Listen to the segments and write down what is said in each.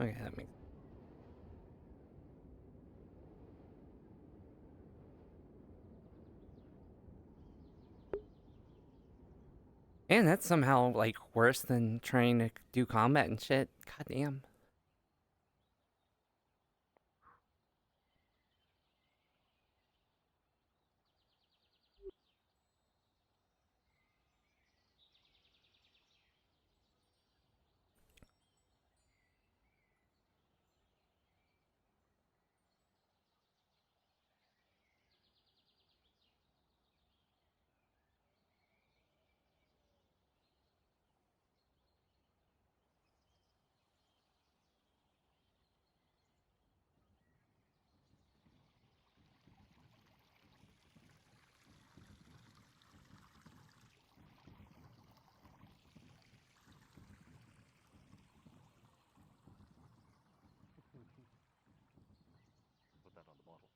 Okay, that makes. And that's somehow like worse than trying to do combat and shit. God damn. Put that on the bottle.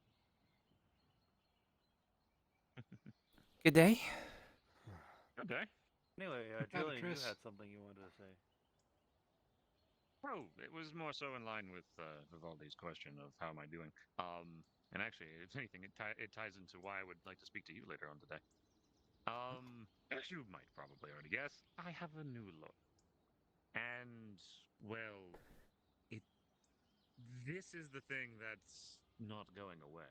Good day. Okay. Anyway, Julian, you Tris. had something you wanted to say. Oh, it was more so in line with Vivaldi's question of how am I doing. And actually, if anything, it ties into why I would like to speak to you later on today. As you might probably already guess, I have a new look, and well, it this is the thing that's not going away.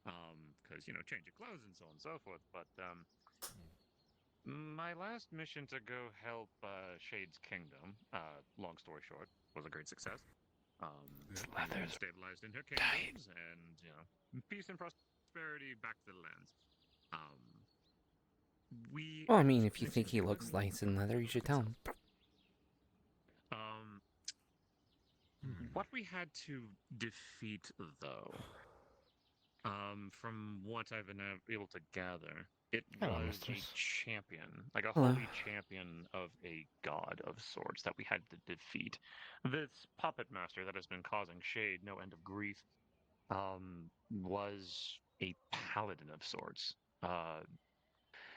Because change of clothes and so on and so forth. But my last mission to go help Shade's kingdom, long story short, was a great success. We Leather's stabilized in her tight. kingdoms, and peace and prosperity back to the lands. Um, we Well, I mean, if you think he executed looks nice in leather, you should tell him. successfully. Um, what we had to defeat, though, from what I've been able to gather, it Hello, was a mistress. champion, like a Hello. holy champion of a god of sorts that we had to defeat. This puppet master that has been causing Shade no end of grief, was a paladin of sorts, uh,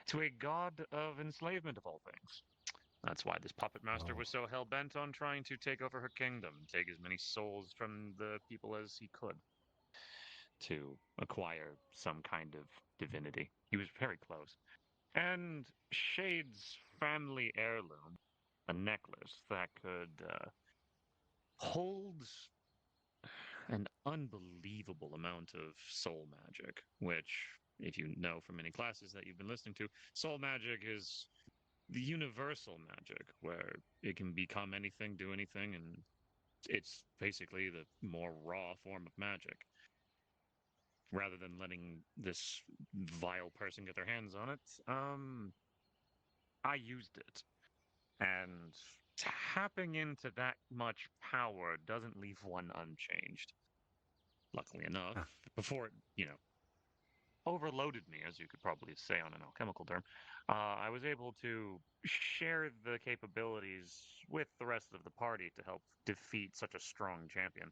to a god of enslavement of all things. That's why this puppet master Oh. was so hell bent on trying to take over her kingdom, take as many souls from the people as he could to acquire some kind of divinity. He was very close. And Shade's family heirloom, a necklace that could hold an unbelievable amount of soul magic, which, if you know from any classes that you've been listening to, soul magic is the universal magic where it can become anything, do anything, and it's basically the more raw form of magic. Rather than letting this vile person get their hands on it, I used it. And tapping into that much power doesn't leave one unchanged. Luckily enough, Huh. before it, overloaded me, as you could probably say on an alchemical term, I was able to share the capabilities with the rest of the party to help defeat such a strong champion.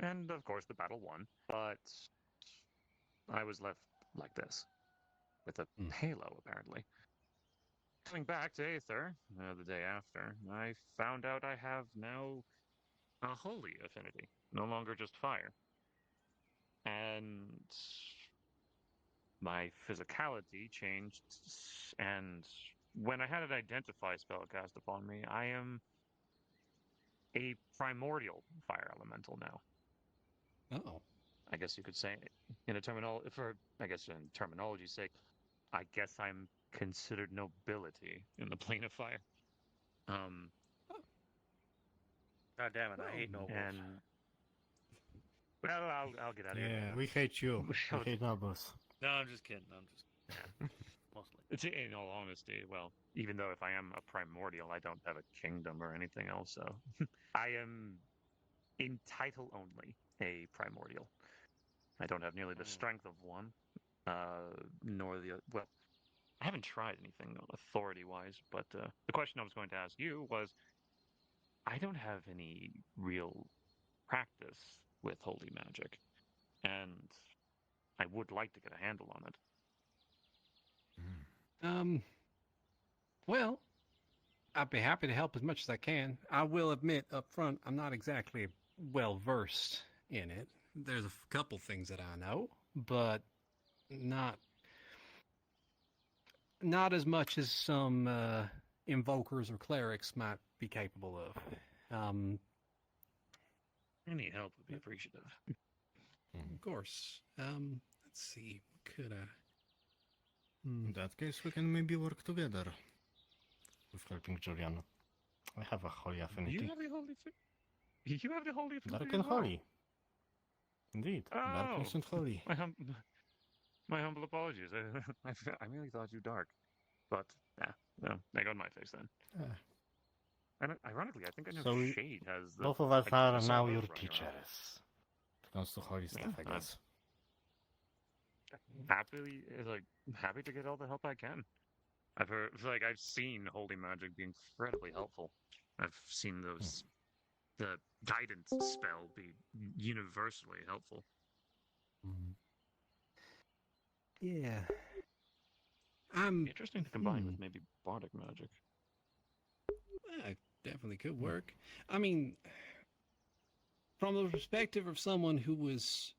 And of course, the battle won, but I was left like this, with a Mm. halo, apparently. Coming back to Aether the day after, I found out I have now a holy affinity, no longer just fire. And my physicality changed, and when I had an identify spell cast upon me, I am a primordial fire elemental now. Oh. I guess you could say, in a terminology, for I guess in terminology's sake, I guess I'm considered nobility in the plane of fire. Um, God damn it, I Well, hate nobles. and well, I'll get out of here yeah, later. we hate you. We hate nobles. No, I'm just kidding. I'm just mostly. It's in all honesty, well, even though if I am a primordial, I don't have a kingdom or anything else, so I am in title only a primordial. I don't have nearly the Mm. strength of one, nor the well. I haven't tried anything authority-wise, but the question I was going to ask you was, I don't have any real practice with holy magic, and I would like to get a handle on it. Well, I'd be happy to help as much as I can. I will admit up front, I'm not exactly well versed in it. There's a couple things that I know, but not as much as some invokers or clerics might be capable of. Any help would be appreciative. Of course. Let's see. Could I? In that case, we can maybe work together with helping Julian. I have a holy affinity. You have the holy. You have the holy. Affinity Dark and as well? holy. Indeed. Oh. Darkness and holy. My humble apologies. I merely thought you dark, but no, egg on my face then. And ironically, I think I know So Shade has the. Both of us like, are the now sort your of running around. teachers. It comes to holy stuff, I guess. Happy to get all the help I can. I've seen holy magic be incredibly helpful. I've seen the guidance spell be universally helpful. Yeah. Interesting to combine with maybe bardic magic. Definitely could work. I mean, from the perspective of someone who was,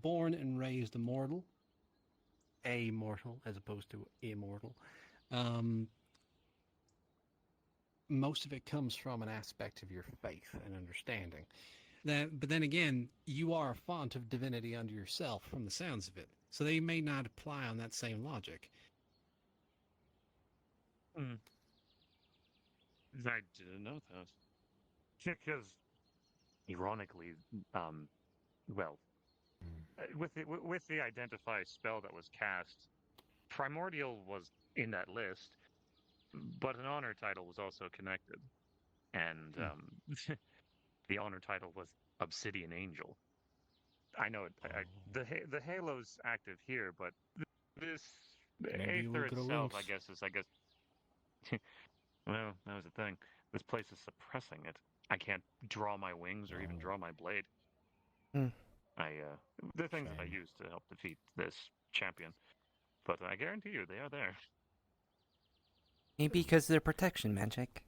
born and raised immortal, as opposed to immortal, most of it comes from an aspect of your faith and understanding. But then again, you are a font of divinity unto yourself from the sounds of it. So they may not apply on that same logic. I didn't know that. Because, ironically, with the identify spell that was cast, Primordial was in that list, but an honor title was also connected, and the honor title was Obsidian Angel. I know the Halo's active here, but this Maybe Aether we'll grow itself, wings. I guess. Well, that was the thing. This place is suppressing it. I can't draw my wings or even draw my blade. Hmm. The things that I Shame. use to help defeat this champion, but I guarantee you they are there. Maybe because they're protection magic.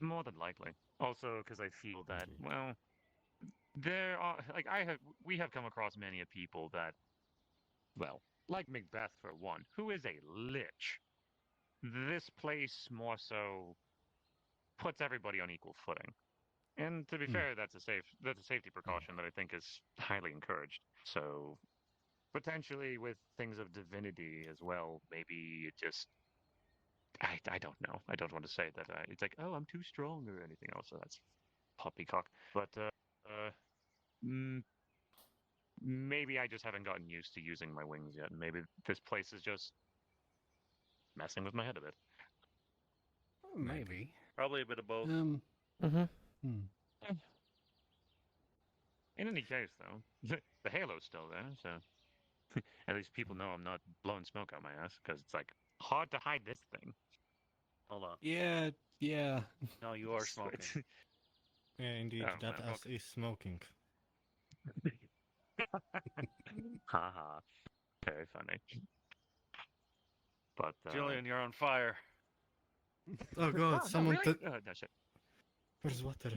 More than likely. Also, because I feel that we have come across many a people that, like Macbeth for one, who is a lich. This place more so puts everybody on equal footing. And to be fair, that's a safety precaution that I think is highly encouraged. So potentially with things of divinity as well, maybe it just I don't know. I don't want to say that it's like, oh, I'm too strong or anything else. So that's poppycock. But maybe I just haven't gotten used to using my wings yet. Maybe this place is just messing with my head a bit. Maybe. Probably a bit of both. Mm-hmm. In any case, though, the halo's still there, so at least people know I'm not blowing smoke out my ass, because it's like hard to hide this thing. Hold on. Yeah. No, you are smoking. Yeah, indeed, Oh, that well, ass is smoking. Haha. Very funny. But Julian, you're on fire. Oh god, someone really? No shit. Where's water?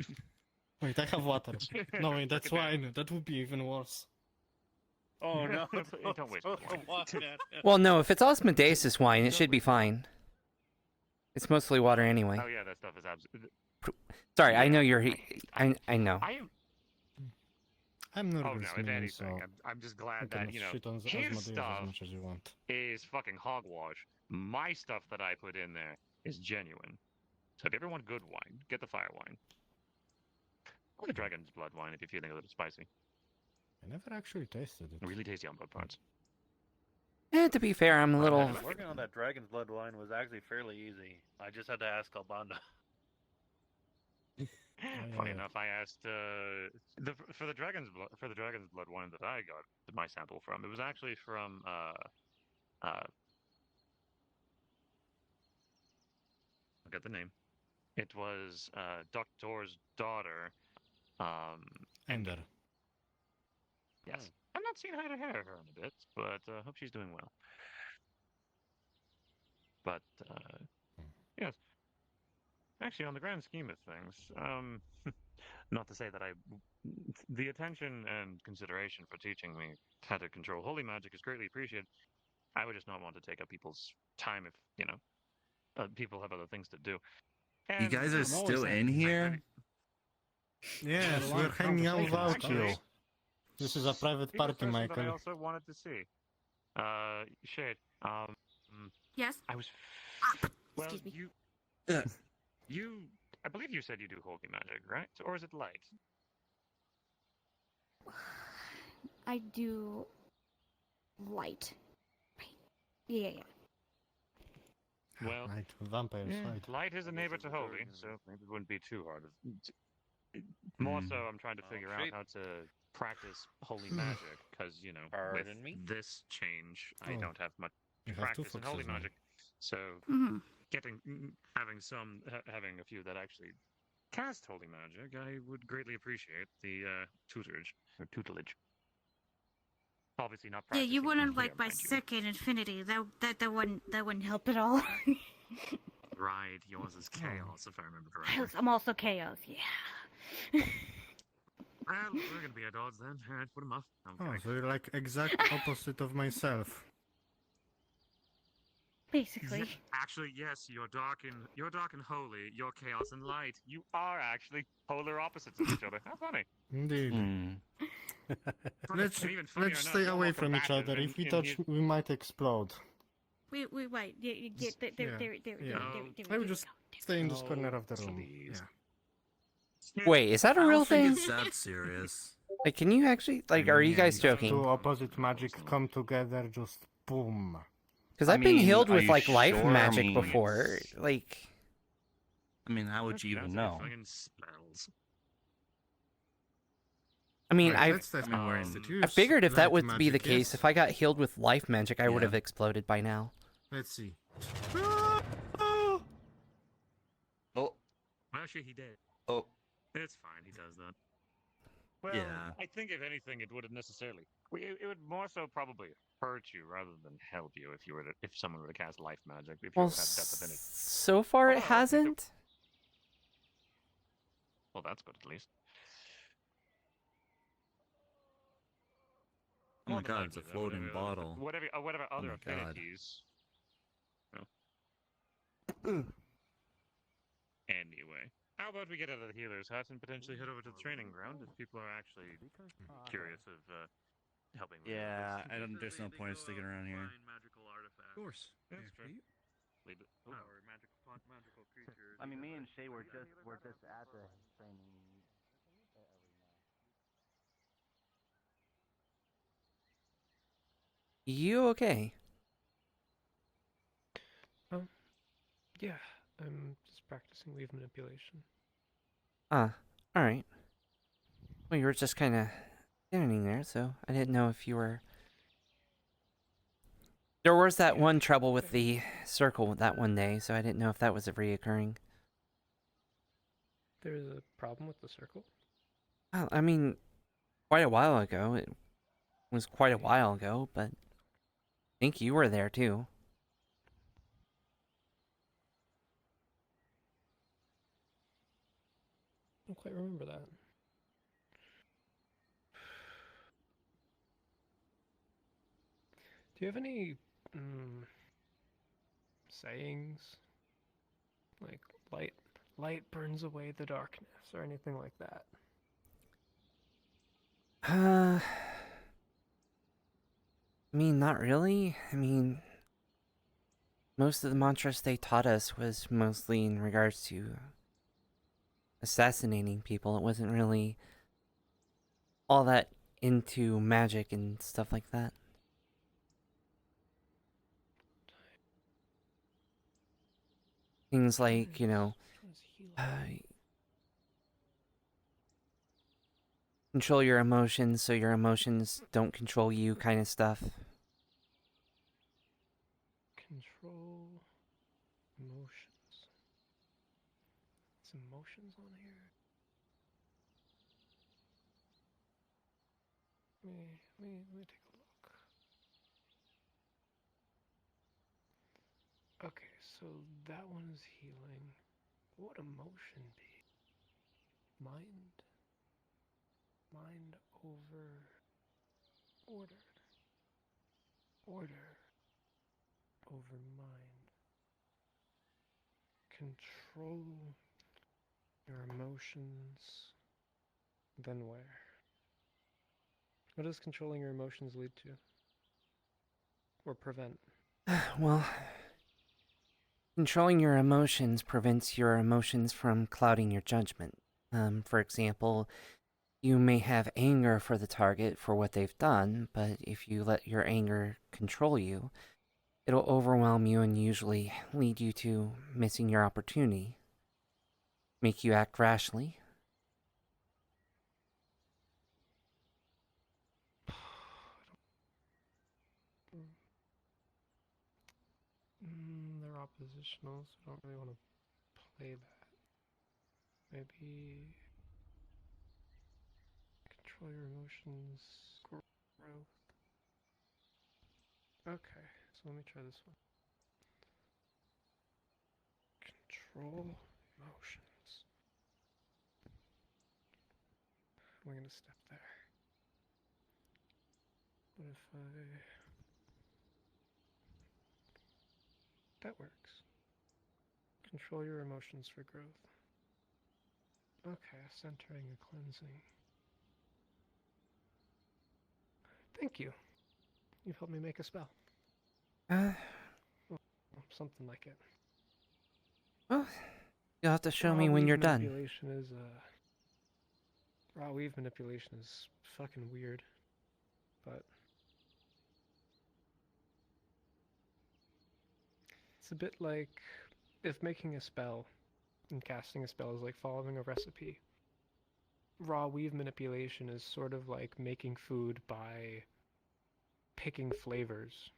Wait, I have water. No, wait, that's wine. That would be even worse. Oh no! Don't waste Throw wine. the wine at him. Well, no, if it's Osmodeus' wine, it should be fine. It's mostly water anyway. Oh yeah, that stuff is absolutely. Sorry, I Yeah, know you're. I I know. I'm Oh nervous, no, if man, anything, so I'm just you glad can that shit on his Asmodeus stuff as much as you want. is fucking hogwash. My stuff that I put in there is genuine. So if you ever want good wine, get the fire wine. Or the dragon's blood wine if you're feeling a little spicy. I never actually tasted it. Really tasty on both parts. To be fair, I'm a little. Working on that dragon's blood wine was actually fairly easy. I just had to ask Albanda. Funny enough, I asked for the dragon's blood wine that I got my sample from. It was actually from I forget the name. It was Doctor's daughter. Ender. Yes, I've not seen her in a bit, but hope she's doing well. But yes, actually, on the grand scheme of things, not to say that the attention and consideration for teaching me how to control holy magic is greatly appreciated. I would just not want to take up people's time if people have other things to do. You And guys are I'm always still happy in to here? Yes, a lot we're of hanging out conversation without you. afterwards. This is a private Here's a party, person that I Michael. also wanted to see. Shade. Yes. I was. Well, Excuse me. you. I believe you said you do holy magic, right? Or is it light? I do light. Right. Yeah. Well, Right, vampire side. light is a neighbor to holy, so maybe it wouldn't be too hard. More so, I'm trying to figure out sheep. how to practice holy magic, because, with Pardon me? this change, I Oh, don't have much You have two practice in holy foxes now. magic. So, Mm-hmm. having a few that actually cast holy magic, I would greatly appreciate the tutelage. Obviously not Yeah, you practicing wouldn't here, like my mind you. second infinity. That wouldn't help at all. Right, yours is chaos, if I remember correctly. I'm also chaos. Yeah. Well, we're gonna be at odds then. Alright, put him off. Oh, Okay. so you're like exact opposite of myself. Basically. Actually, yes, you're dark and holy. You're chaos and light. You are actually polar opposites of each other. How funny. Indeed. Hmm. Let's And even funnier let's enough, stay you're away more from each combative other. in- If we in touch, his- we might explode. We wait. Yeah, there. Yeah. I we would just go. stay in this Oh, corner of the room. please. Yeah. Wait, is that I a don't real think thing? it's that serious. Like, can you actually, like, are you guys mean, joking? Two opposite magic come together, just boom. Because I I've been mean, healed are with, you like, life sure? I magic mean, before. Like, I mean, how would you even That's know? fucking spells. I mean, Right, I've let's test I mean, we're in- it. I Use figured if that light would be the magic, case, yes? if I got healed with life magic, I would Yeah. have exploded by now. Let's see. Oh, Well, actually, he did. oh, It's fine. He does that. Well, Yeah. I think if anything, it wouldn't necessarily. It would more so probably hurt you rather than help you if someone were to cast life magic. If you Well, had depth of affinity. so far it Although, I think the- hasn't. Well, that's good at least. oh my More than god, it's a likely, though, floating bottle. Whatever other my God. affinities. Anyway, how about we get out of the healer's hut and potentially head over to the training ground if people are actually curious of helping. with Yeah, this. I don't. There's no point in sticking around here. Magical artifacts. Of course. That's true. Leave it. Or magical creatures. I mean, me and Shay were just at the training. You okay? Yeah, I'm just practicing weave manipulation. Alright. Well, you were just kind of standing there, so I didn't know if you were... There was that one trouble with the circle that one day, so I didn't know if that was a reoccurring. There's a problem with the circle? Well, I mean, quite a while ago. It was quite a while ago, but I think you were there too. I don't quite remember that. Do you have any sayings? Like light burns away the darkness or anything like that? I mean, not really. I mean, most of the mantras they taught us was mostly in regards to assassinating people. It wasn't really all that into magic and stuff like that. Things like, you know, control your emotions so your emotions don't control you kind of stuff. Control emotions. Some emotions on here. Let me take a look. Okay, so that one is healing. What would emotion be? Mind? Mind over order. Order over mind. Control your emotions. Then where? What does controlling your emotions lead to? Or prevent? Well, controlling your emotions prevents your emotions from clouding your judgment. For example, you may have anger for the target for what they've done, but if you let your anger control you, it'll overwhelm you and usually lead you to missing your opportunity, make you act rashly. They're oppositional, so I don't really want to play that. Maybe control your emotions. Growth. Okay, so let me try this one. Control emotions. I'm gonna step there. What if I... That works. Control your emotions for growth. Okay, centering and cleansing. Thank you. You've helped me make a spell. Something like it. Well, you'll have to show me Raw when weave you're done. manipulation is raw weave manipulation is fucking weird, but it's a bit like if making a spell and casting a spell is like following a recipe. Raw weave manipulation is sort of like making food by picking flavors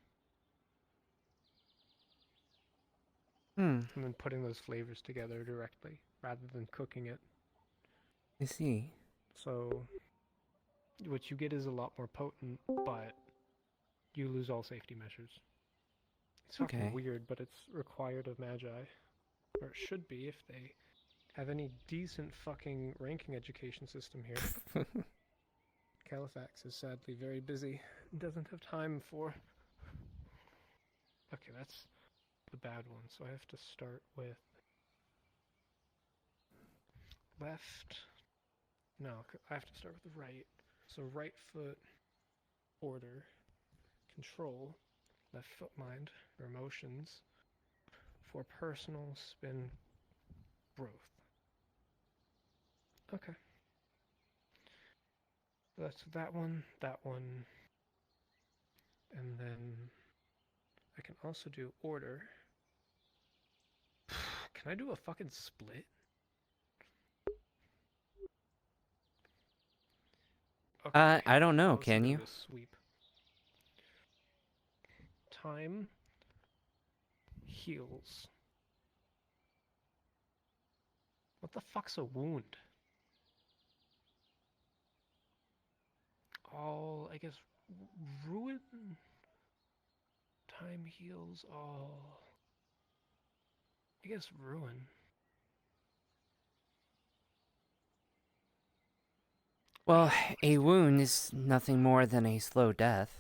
Hmm, and then putting those flavors together directly rather than cooking it. I see. So what you get is a lot more potent, but you lose all safety measures. It's fucking Okay. weird, but it's required of Magi. Or it should be if they have any decent fucking ranking education system here. Califax is sadly very busy and doesn't have time for... Okay, that's the bad one, so I have to start with... left... No, I have to start with the right. So right foot, order, control, left foot mind, or emotions, for personal spin, growth. Okay. So that's that one, and then I can also do order. Can I do a fucking split? Okay. I don't know, Let's can do you? this sweep. Time heals. What the fuck's a wound? All, I guess, ruin? Time heals all. I guess ruin. Well, a wound is nothing more than a slow death.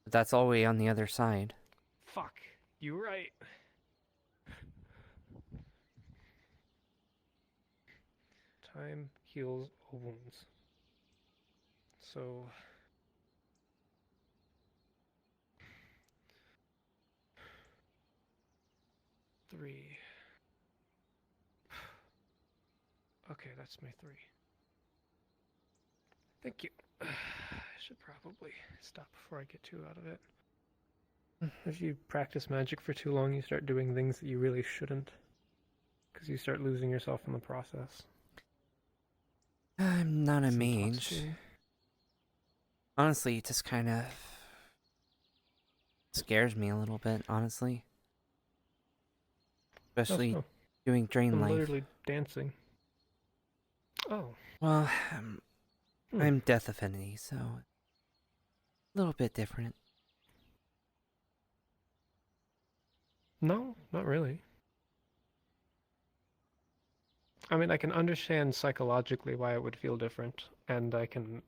But that's all the way on the other side. Fuck. You're right. Time heals all wounds. So... three. Okay, that's my three. Thank you. I should probably stop before I get too out of it. If you practice magic for too long, you start doing things that you really shouldn't. Because you start losing yourself in the process. I'm not a It's mage. intoxicating. Honestly, it just kind of scares me a little bit, honestly. Especially Oh, doing Drain I'm Life. literally dancing. Oh. Well, Hmm. I'm Death Affinity, so a little bit different. No, not really. I mean, I can understand psychologically why it would feel different, and I can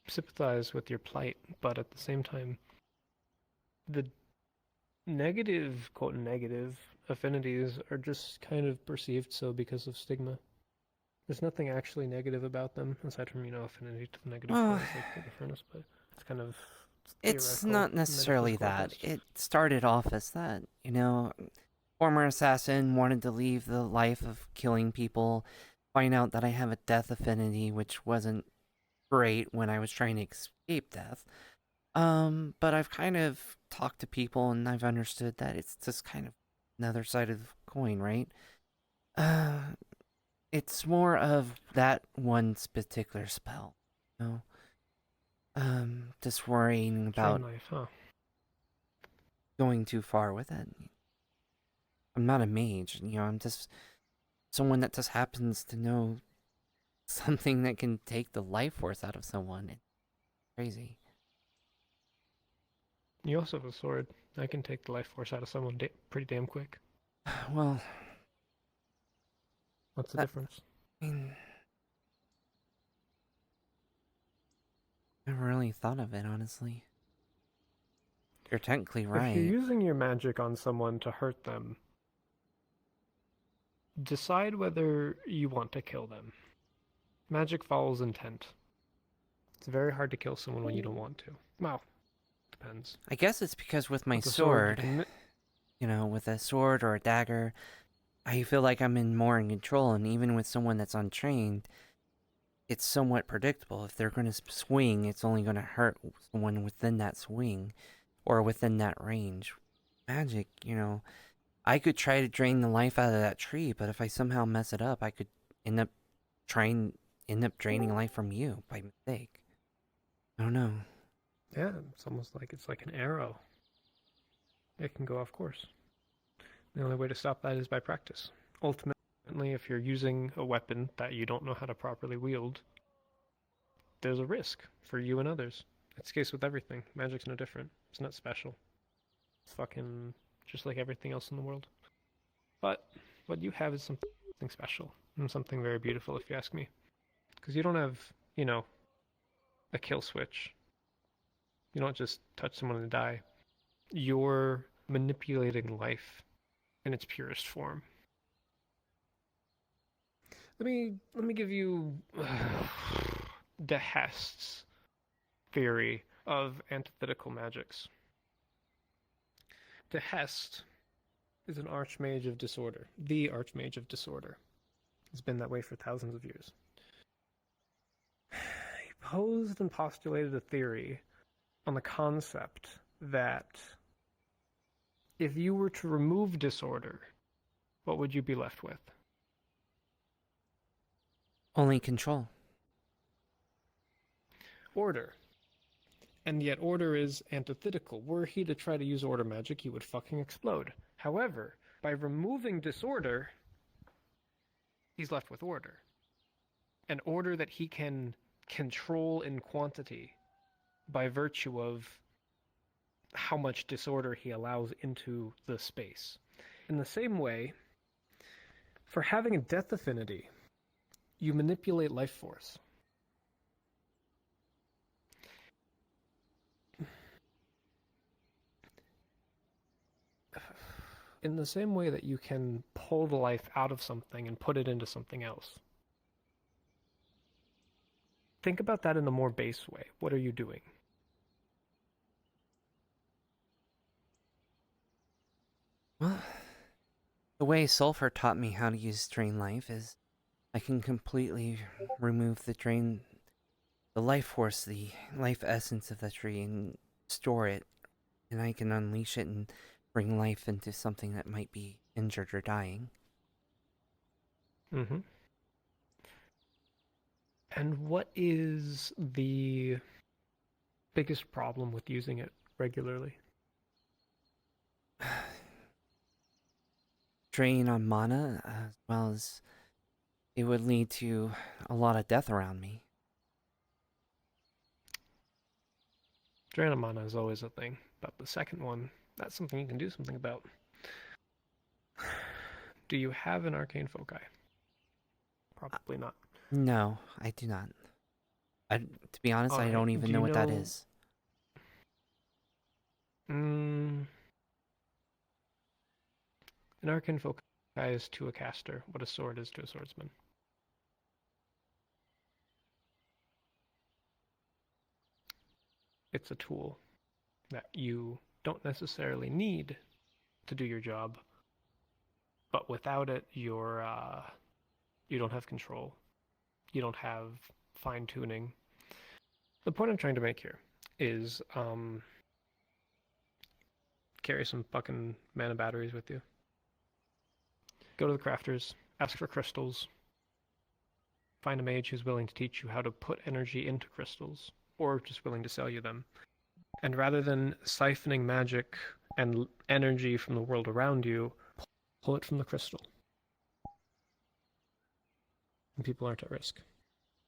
sympathize with your plight, but at the same time, the negative, quote, negative affinities are just kind of perceived so because of stigma. There's nothing actually negative about them, aside from, affinity to the negative Well, things like the furnace, but it's kind of it's theoretical, not necessarily metaphysical at that. best. It started off as that, former assassin wanted to leave the life of killing people, find out that I have a death affinity, which wasn't great when I was trying to escape death. But I've kind of talked to people and I've understood that it's just kind of another side of the coin, right? It's more of that one particular spell, you know? Just worrying about Train life, huh? going too far with it. I'm not a mage, I'm just someone that just happens to know something that can take the life force out of someone. It's crazy. You also have a sword. I can take the life force out of someone pretty damn quick. Well, What's the that- difference? I mean, never really thought of it, honestly. You're technically If right. you're using your magic on someone to hurt them, decide whether you want to kill them. Magic follows intent. It's very hard to kill someone when you don't want to. Well, depends. I guess it's because with my With a sword, you can with a sword or a dagger, I feel like I'm more in control, and even with someone that's untrained, it's somewhat predictable. If they're going to swing, it's only going to hurt someone within that swing or within that range. Magic, I could try to drain the life out of that tree, but if I somehow mess it up, I could end up draining life from you by mistake. I don't know. Yeah, it's almost like it's like an arrow. It can go off course. The only way to stop that is by practice. Ultimately, if you're using a weapon that you don't know how to properly wield, there's a risk for you and others. It's the case with everything. Magic's no different. It's not special. It's fucking just like everything else in the world. But what you have is something special and something very beautiful, if you ask me. Because you don't have, a kill switch. You don't just touch someone and die. You're manipulating life in its purest form. Let me give you De Hest's theory of antithetical magics. De Hest is an archmage of disorder, the archmage of disorder. It's been that way for thousands of years. He posed and postulated a theory on the concept that if you were to remove disorder, what would you be left with? Only control. Order. And yet order is antithetical. Were he to try to use order magic, he would fucking explode. However, by removing disorder, he's left with order. An order that he can control in quantity by virtue of how much disorder he allows into the space. In the same way, for having a death affinity, you manipulate life force. In the same way that you can pull the life out of something and put it into something else. Think about that in a more base way. What are you doing? Well, the way Sulfur taught me how to use drain life is I can completely remove the life force, the life essence of the tree, and store it, and I can unleash it and bring life into something that might be injured or dying. Mm-hmm. And what is the biggest problem with using it regularly? Drain on mana, as well as it would lead to a lot of death around me. Drain of mana is always a thing, but the second one that's something you can do something about. Do you have an arcane foci? Probably not. No, I do not. To be honest, I Alright, don't even do know you what that know- is. An arcane foci is to a caster what a sword is to a swordsman. It's a tool that you don't necessarily need to do your job, but without it, you don't have control. You don't have fine tuning. The point I'm trying to make here is carry some fucking mana batteries with you. Go to the crafters, ask for crystals. Find a mage who's willing to teach you how to put energy into crystals, or just willing to sell you them. And rather than siphoning magic and energy from the world around you, pull it from the crystal. And people aren't at risk.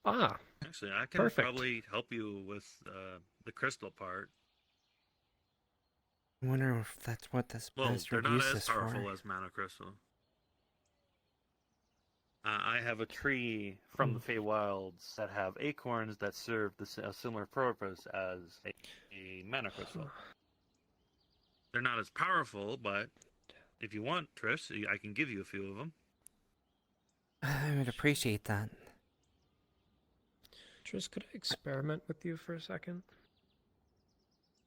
Ah, Actually, I can Perfect. probably help you with the crystal part. I wonder if that's what this Well, bastard they're not used as this powerful for. as mana crystal. I have a tree from the Feywilds that have acorns that serve a similar purpose as a mana crystal. They're not as powerful, but if you want, Trish, I can give you a few of them. I would appreciate that. Tris, could I experiment with you for a second?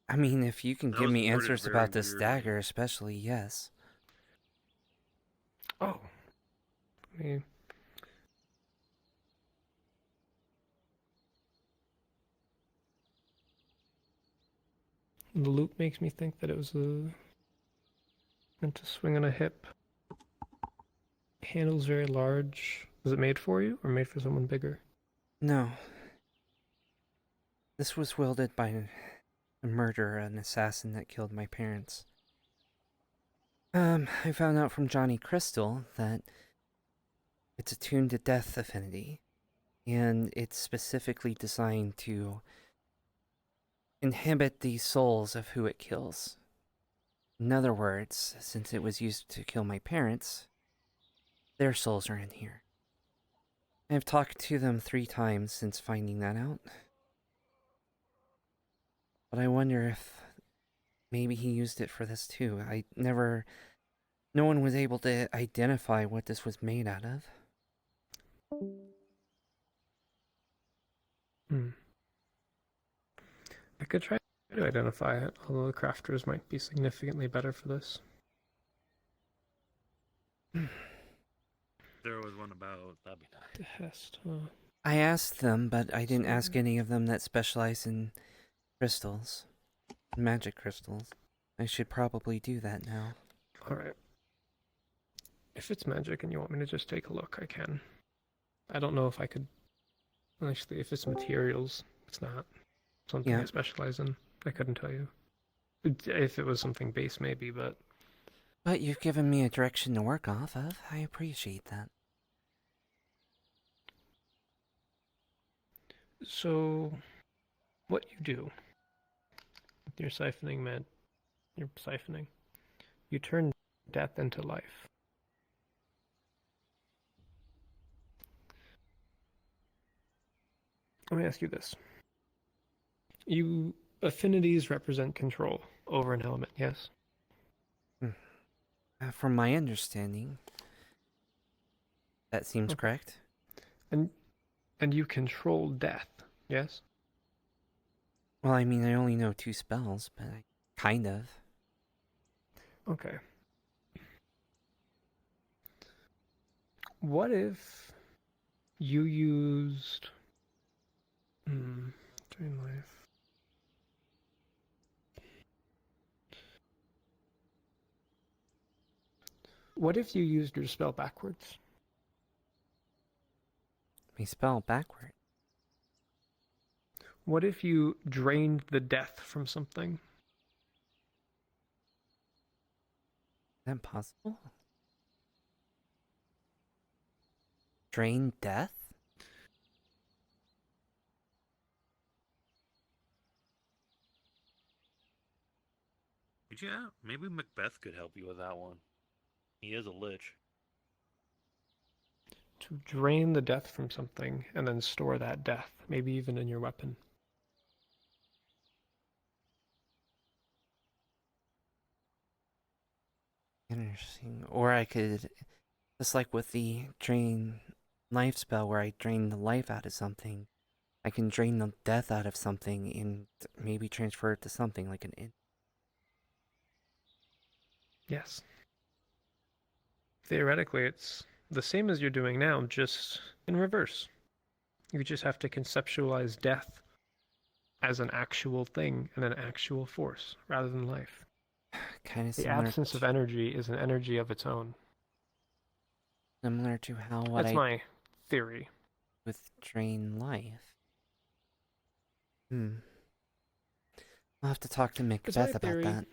I mean, if you can That give was me worded answers very about this weirdly. dagger, especially, yes. Oh. I mean, the loop makes me think that it was meant to swing on a hip. Handle's very large. Was it made for you or made for someone bigger? No. This was wielded by a murderer, an assassin that killed my parents. I found out from Johnny Crystal that it's attuned to death affinity, and it's specifically designed to inhibit the souls of who it kills. In other words, since it was used to kill my parents, their souls are in here. I've talked to them 3 times since finding that out. But I wonder if maybe he used it for this too. No one was able to identify what this was made out of. I could try to identify it, although the crafters might be significantly better for this. There was one about, that'd be nice. Test, huh? I asked them, but I didn't ask any of them that specialize in crystals. Magic crystals. I should probably do that now. Alright. If it's magic and you want me to just take a look, I can. I don't know if I could... Actually, if it's materials, it's not something Yeah. I specialize in. I couldn't tell you. If it was something base, maybe, but... But you've given me a direction to work off of. I appreciate that. So, what you do with your siphoning you turn death into life. Let me ask you this. Affinities represent control over an element, yes? From my understanding, that seems Okay. correct. And you control death, yes? Well, I mean, I only know 2 spells, but I kind of. Okay. What if you used drain life? What if you used your spell backwards? My spell backward. What if you drained the death from something? Is that possible? Drain death? Yeah, maybe Macbeth could help you with that one. He is a lich. To drain the death from something and then store that death, maybe even in your weapon. Interesting. Or I could, just like with the drain life spell where I drain the life out of something, I can drain the death out of something and maybe transfer it to something like an int. Yes. Theoretically, it's the same as you're doing now, just in reverse. You just have to conceptualize death as an actual thing and an actual force rather than life. Kind of The similar. absence of energy is an energy of its own. Similar to how what That's I my theory. with drain life. I'll have to talk to It's my Macbeth about theory. that.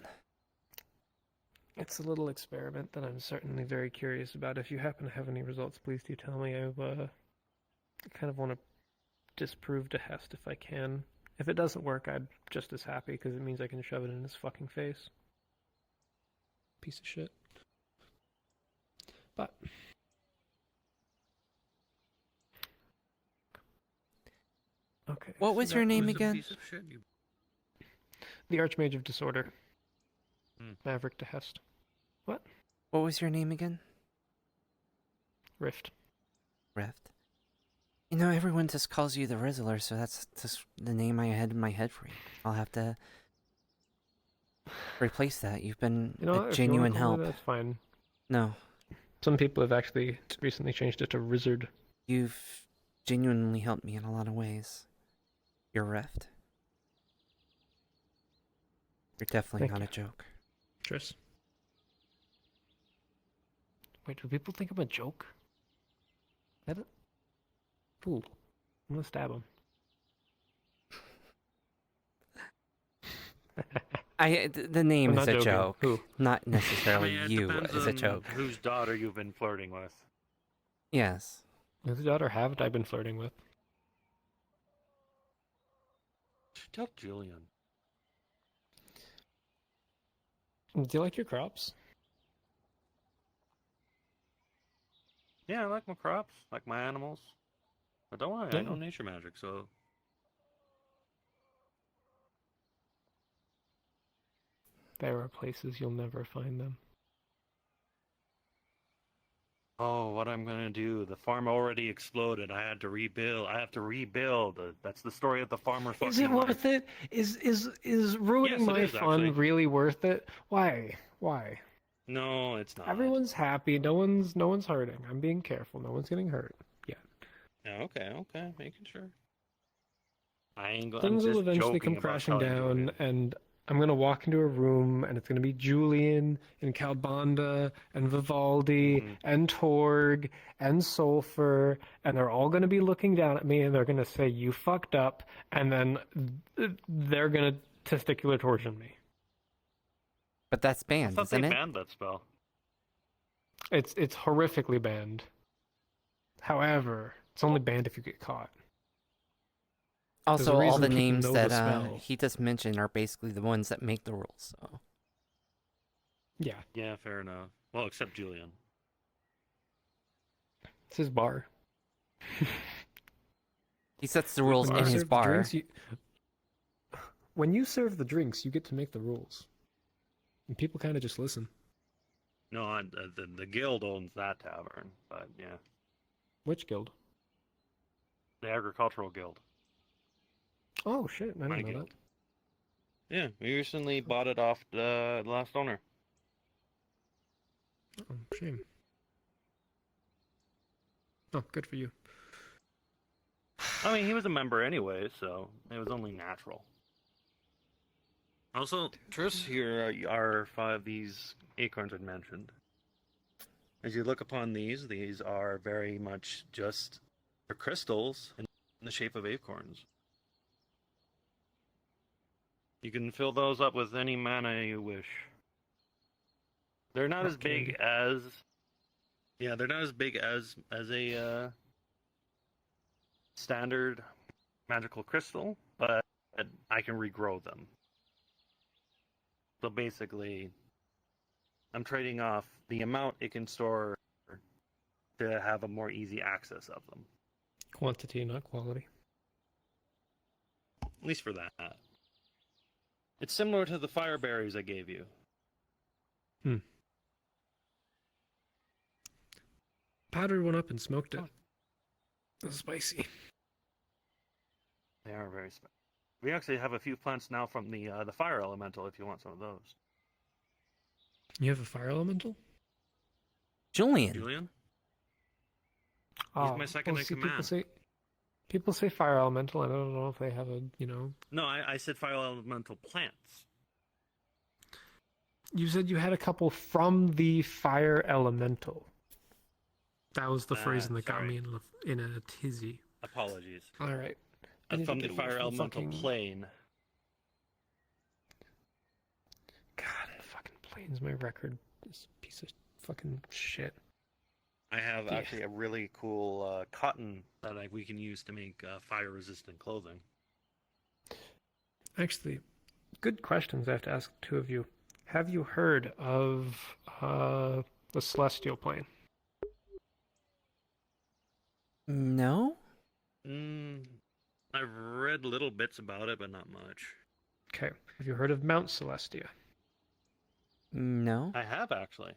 It's a little experiment that I'm certainly very curious about. If you happen to have any results, please do tell me. I kind of want to disprove to Hest if I can. If it doesn't work, I'd just as happy because it means I can shove it in his fucking face. Piece of shit. But okay. What so was that your name Who's a again? piece of shit? The Archmage of Disorder. Hmm. Maverick to Hest. What was your name again? Rift. Rift. You know, everyone just calls you the Rizzler, so that's just the name I had in my head for you. I'll have to replace that. You've been You know what? a If you wanna genuine call help. me that, that's fine. No, Some people have actually recently changed it to Rizzard. you've genuinely helped me in a lot of ways. You're Rift. You're definitely Thank not you. a joke. Tris. Wait, do people think I'm a joke? That it? Ooh, I'm gonna stab him. The name I'm is not a joking. joke, Who? not I necessarily mean, it you depends as a on joke. whose daughter you've been flirting with. Yes. Whose daughter haven't I been flirting with? Tell Julian. Do you like your crops? Yeah, I like my crops, like my animals. But don't worry, I know Yeah. nature magic, so There are places you'll never find them. oh, what I'm gonna do? The farm already exploded. I had to rebuild. I have to rebuild. That's the story of the farmer's Is fucking it worth life. it? Is ruining Yes, it my is, fun actually. really worth it? Why? Why? No, it's not. Everyone's happy. No one's hurting. I'm being careful. No one's getting hurt. Yeah. Yeah, okay, making sure. I'm Things will just eventually joking come about crashing telling down, Julian. and I'm gonna walk into a room, and it's gonna be Julian and Calbanda and Vivaldi Mhm. and Torg and Sulfur, and they're all gonna be looking down at me, and they're gonna say, "You fucked up," and then they're gonna testicular torsion me. But that's I banned, thought they isn't it? banned that spell. It's horrifically banned. However, it's only banned if you get caught. There's Also, a all reason the people names know that the spell. he just mentioned are basically the ones that make the rules. So Yeah, Yeah, fair enough. Well, except Julian. it's his bar. he sets the rules When in you his serve the bar. drinks, when you serve the drinks, you get to make the rules, and people kind of just listen. No, the guild owns that tavern, but yeah, Which guild? the agricultural guild. Oh shit! I My didn't know guild. Yeah, we recently bought it off the last owner. that. Oh, shame. Oh, good for you. I mean, he was a member anyway, so it was only natural. Also, Tris, here are 5 these acorns I mentioned. As you look upon these are very much just crystals in the shape of acorns. You can fill those up with any mana you wish. They're not as big as... Yeah, they're not as big as a standard magical crystal, but I can regrow them. So basically, I'm trading off the amount it can store to have a more easy access of them. Quantity, not quality. At least for that. It's similar to the fire berries I gave you. Powdered one up and smoked it. It was spicy. They are very spicy. We actually have a few plants now from the fire elemental if you want some of those. You have a fire elemental? Julian. Julian? Oh, my second in command. People say fire elemental. I don't know if they have a, No, I said fire elemental plants. You said you had a couple from the fire elemental. That was the phrasing that got sorry. me in a tizzy. Apologies. All right. I need to From the get away fire from elemental fucking- plane. God, the fucking plane's my record. This piece of fucking shit. I have Yeah. actually a really cool cotton that we can use to make fire-resistant clothing. Actually, good questions I have to ask two of you. Have you heard of the celestial plane? No? I've read little bits about it, but not much. Okay. Have you heard of Mount Celestia? No? I have, actually.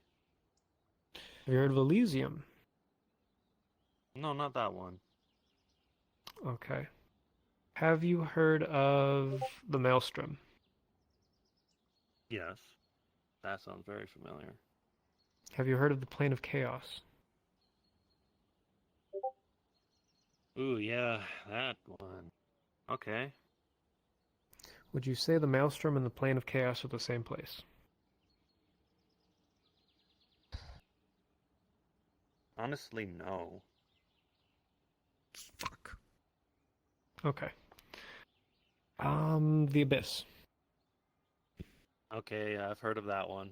Have you heard of Elysium? No, not that one. Okay. Have you heard of the Maelstrom? Yes. That sounds very familiar. Have you heard of the Plane of Chaos? Ooh, yeah, that one. Okay. Would you say the Maelstrom and the Plane of Chaos are the same place? Honestly, no. Fuck. Okay. The Abyss. Okay, I've heard of that one.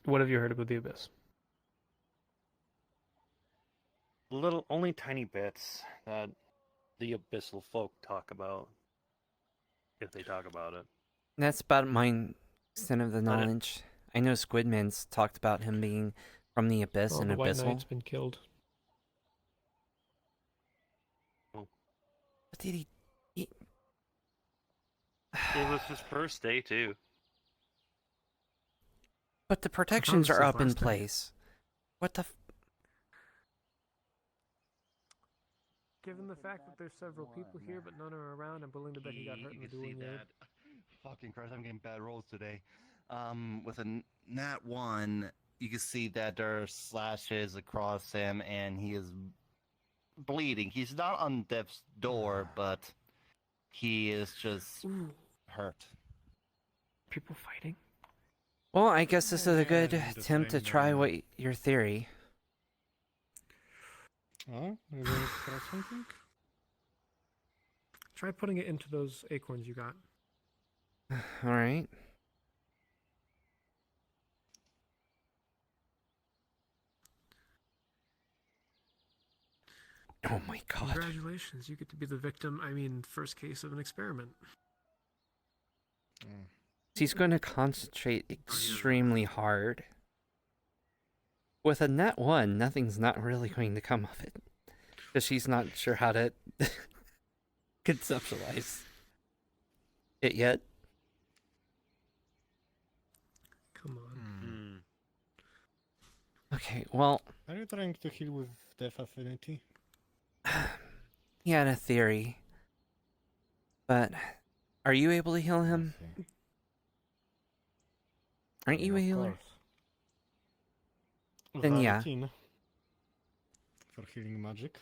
What have you heard about the Abyss? Only tiny bits that the abyssal folk talk about. If they talk about it. That's about my extent of the knowledge. I know Squidman's talked about him being from the Abyss and the White Abyssal. Knight's been killed. What did he... It was his first day, too. But the protections are up in last day. place. What the... Given the fact that there's several people here, but none are around, I'm willing to bet he got hurt in the dueling raid. Fucking Christ, I'm getting bad rolls today. With a nat 1, you can see that there are slashes across him, and he is bleeding. He's not on death's door, but he is just hurt. People fighting? Well, I guess this is a good Yeah, I'm just attempt to saying, try what your theory. Oh, you want to try something? Try putting it into those acorns you got. All right. Oh my god. Congratulations, you get to be the first case of an experiment. He's going to concentrate extremely hard. With a nat 1, nothing's not really going to come of it. Because she's not sure how to conceptualize it yet. Come on. Okay, well, Are you trying to heal with Death Affinity? he had a theory. But are you able to heal him? Okay. Aren't you a Of healer? course. Then yeah. Valentine. For healing magic.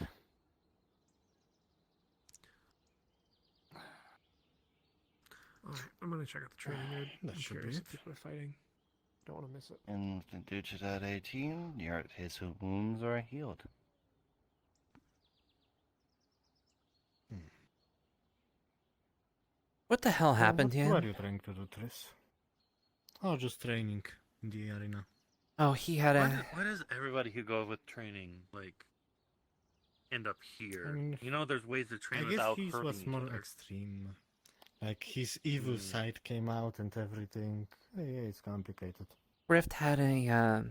Alright, I'm gonna check out the training raid. That I'm should be curious it. if people are fighting. Don't want to miss it. And due to that 18, his wounds are healed. What the hell happened to What are him? you trying to do, Tris? Oh, just training in the arena. Oh, he had Why does everybody who go with training, end up here? I mean, There's ways to train I guess without he hurting was each more other. extreme. Like his evil Hmm. side came out and everything. Yeah, it's complicated. Rift had a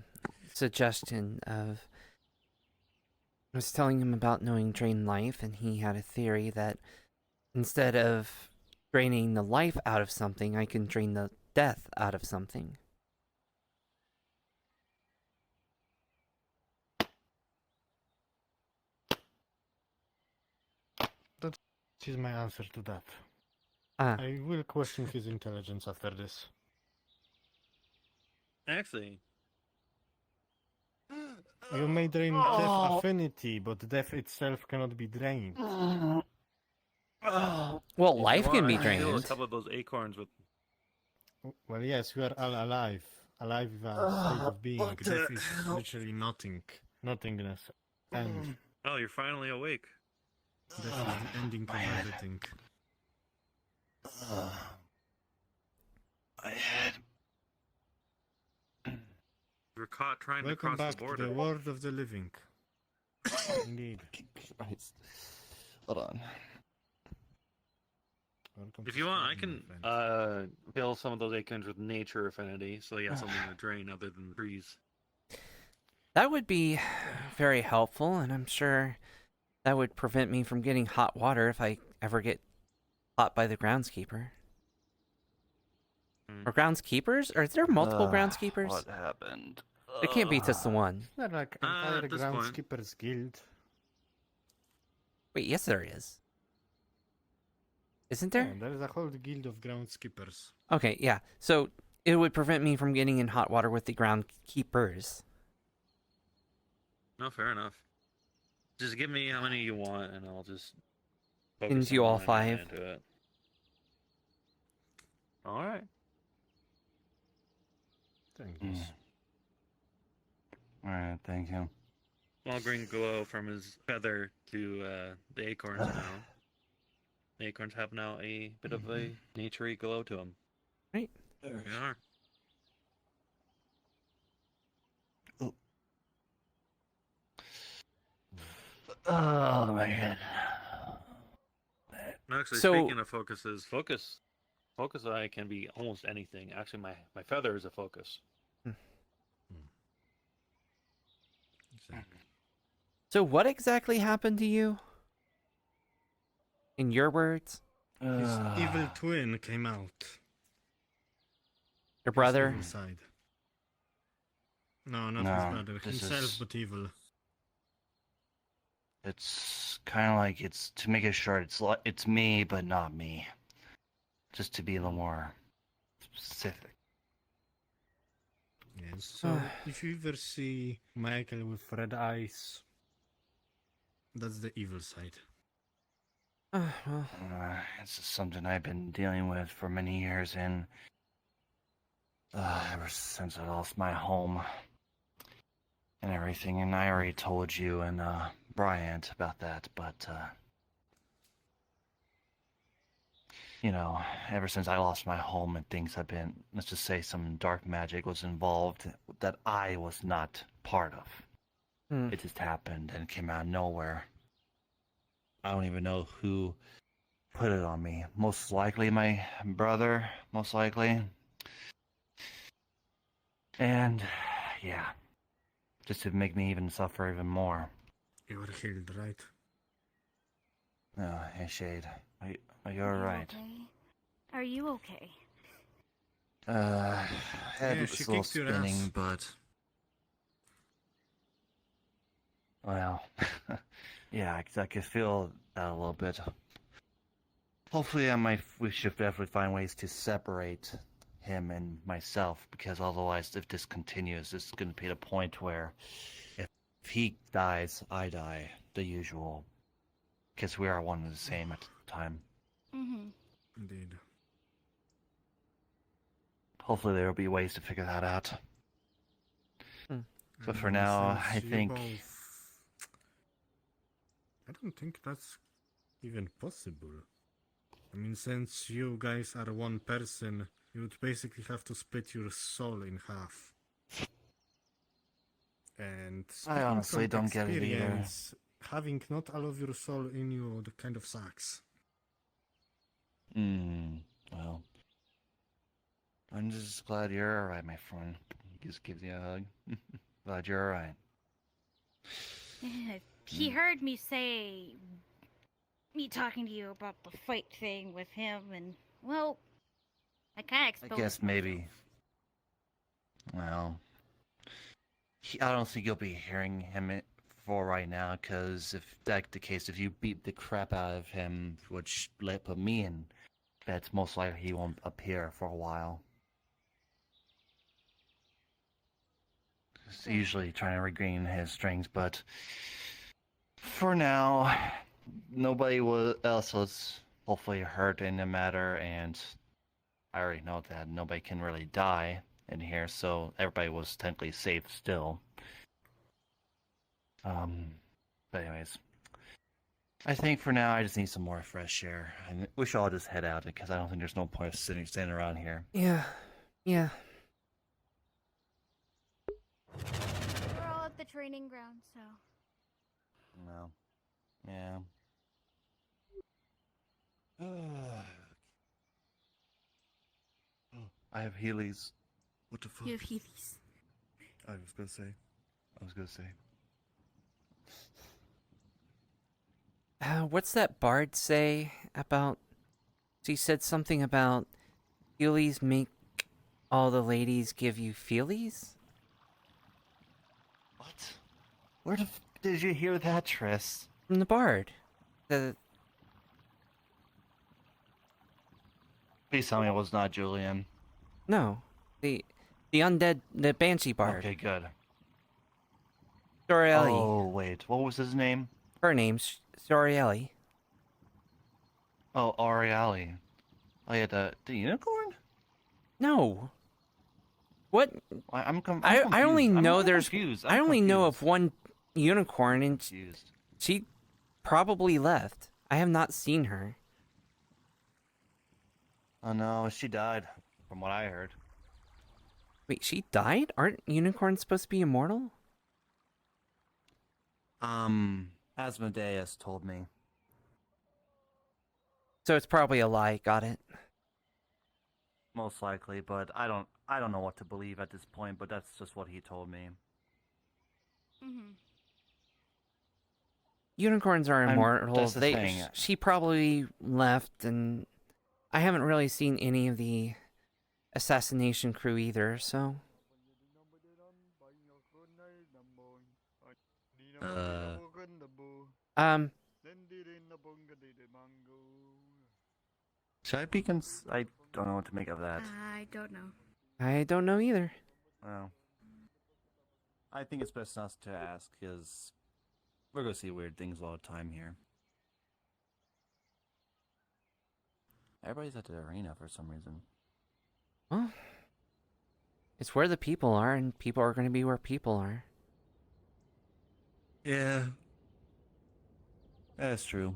suggestion of. I was telling him about knowing drain life, and he had a theory that instead of draining the life out of something, I can drain the death out of something. That is my answer to that. Ah, I will question his intelligence after this. Actually, You may drain death affinity, but death itself cannot be drained. well, if life you can want, be I can steal a drained. couple of those acorns with. Well, yes, you are all alive. Alive with a state of being. Death is literally nothing. Nothingness. And Oh, you're finally awake. death is the ending of everything. My head. You were caught trying Welcome to cross back the to border. the world of the living. Indeed. Christ. Hold on. Welcome If to you want, I Scotland, can my friend. fill some of those acorns with nature affinity, so you have something to drain other than the trees. That would be very helpful, and I'm sure that would prevent me from getting hot water if I ever get caught by the groundskeeper. Hmm. Or groundskeepers? Or is there multiple groundskeepers? What happened? There can't be just the one. They're like entire at this point. groundskeepers guild. Wait, yes there is. Isn't Yeah, there? there is a whole guild of groundskeepers. Okay, yeah. So it would prevent me from getting in hot water with the groundkeepers. No, fair enough. Just give me how many you want, and I'll just. Send you all 5. Into it. All right. Thank Mm. you. Alright, thank you. Small green glow from his feather to the acorns now. The acorns have now a bit of a naturey glow to them. Right. There we are. Oh my head. Actually, So- speaking of focuses, focus eye can be almost anything. Actually, my feather is a focus. So what exactly happened to you? In your words? His evil twin came out. Your His brother? evil side. No, not No, his brother. this Himself, is- but evil. It's kind of like it's to make it short. It's me, but not me. Just to be a little more specific. Yes. So, if you ever see Michael with red eyes, that's the evil side. Well, It's just something I've been dealing with for many years, and ever since I lost my home and everything. And I already told you and Bryant about that, but you know, ever since I lost my home and things have been, let's just say, some dark magic was involved that I was not part of. Hmm. It just happened and came out of nowhere. I don't even know who put it on me. Most likely my brother, most likely. And yeah, just to make me even suffer even more. You were healed, right? Oh, hey Shade, are you alright? Okay? Are you okay? Head Yeah, was she a little kicked your spinning, ass. but well, yeah, I could feel that a little bit. Hopefully, we should definitely find ways to separate him and myself, because otherwise, if this continues, this is going to be the point where if he dies, I die, the usual, because we are one and the same at the time. Mm-hmm. Indeed. Hopefully, there will be ways to figure that out. Hmm. But for And now, since I you think I don't think that's even possible. I mean, since you guys are one person, you would basically have to split your soul in half. And speaking honestly from don't get it either. experience, having not all of your soul in you, that kind of sucks. Well, I'm just glad you're alright, my friend. He just gives you a hug. Glad you're alright. He heard me say, me talking to you about the fight thing with him, and, well, I kind of I exposed guess maybe. Well, I don't think you'll be hearing him for right now, because if that's the case, if you beat the crap out of him, which put me in, that's most likely he won't appear for a while. He's usually trying to regain his strength, but for now, nobody else was hopefully hurt in the matter, and I already know that nobody can really die in here, so everybody was technically safe still. But anyways, I think for now I just need some more fresh air, and we should all just head out because I don't think there's no point of standing around here. Yeah. We're all at the training ground, so. No. Yeah. I have Heelys. What the fuck? You have Heathys. I was gonna say. What's that bard say about... He said something about feelies make all the ladies give you feelies? What? Where did you hear that, Triss? From the bard. Please tell me it was not Julian. No. The undead... The banshee bard. Okay, good. Sorielli. Oh, wait. What was his name? Her name's Sorielli. Oh, Aureali. Oh, yeah, the unicorn? No. What? I'm I only confused. know I'm there's... confused. I only know of confused. one unicorn, and Confused. she probably left. I have not seen her. Oh no, she died, from what I heard. Wait, she died? Aren't unicorns supposed to be immortal? Asmodeus told me. So it's probably a lie, got it. Most likely, but I don't know what to believe at this point, but that's just what he told me. Mm-hmm. Unicorns are immortal. That's the thing. She probably left, and I haven't really seen any of the assassination crew either, so... Should I be I don't know what to make of that. I don't know. I don't know either. Well, I think it's best not to ask, because we're gonna see weird things all the time here. Everybody's at the arena for some reason. Well, it's where the people are, and people are going to be where people are. Yeah. That's true.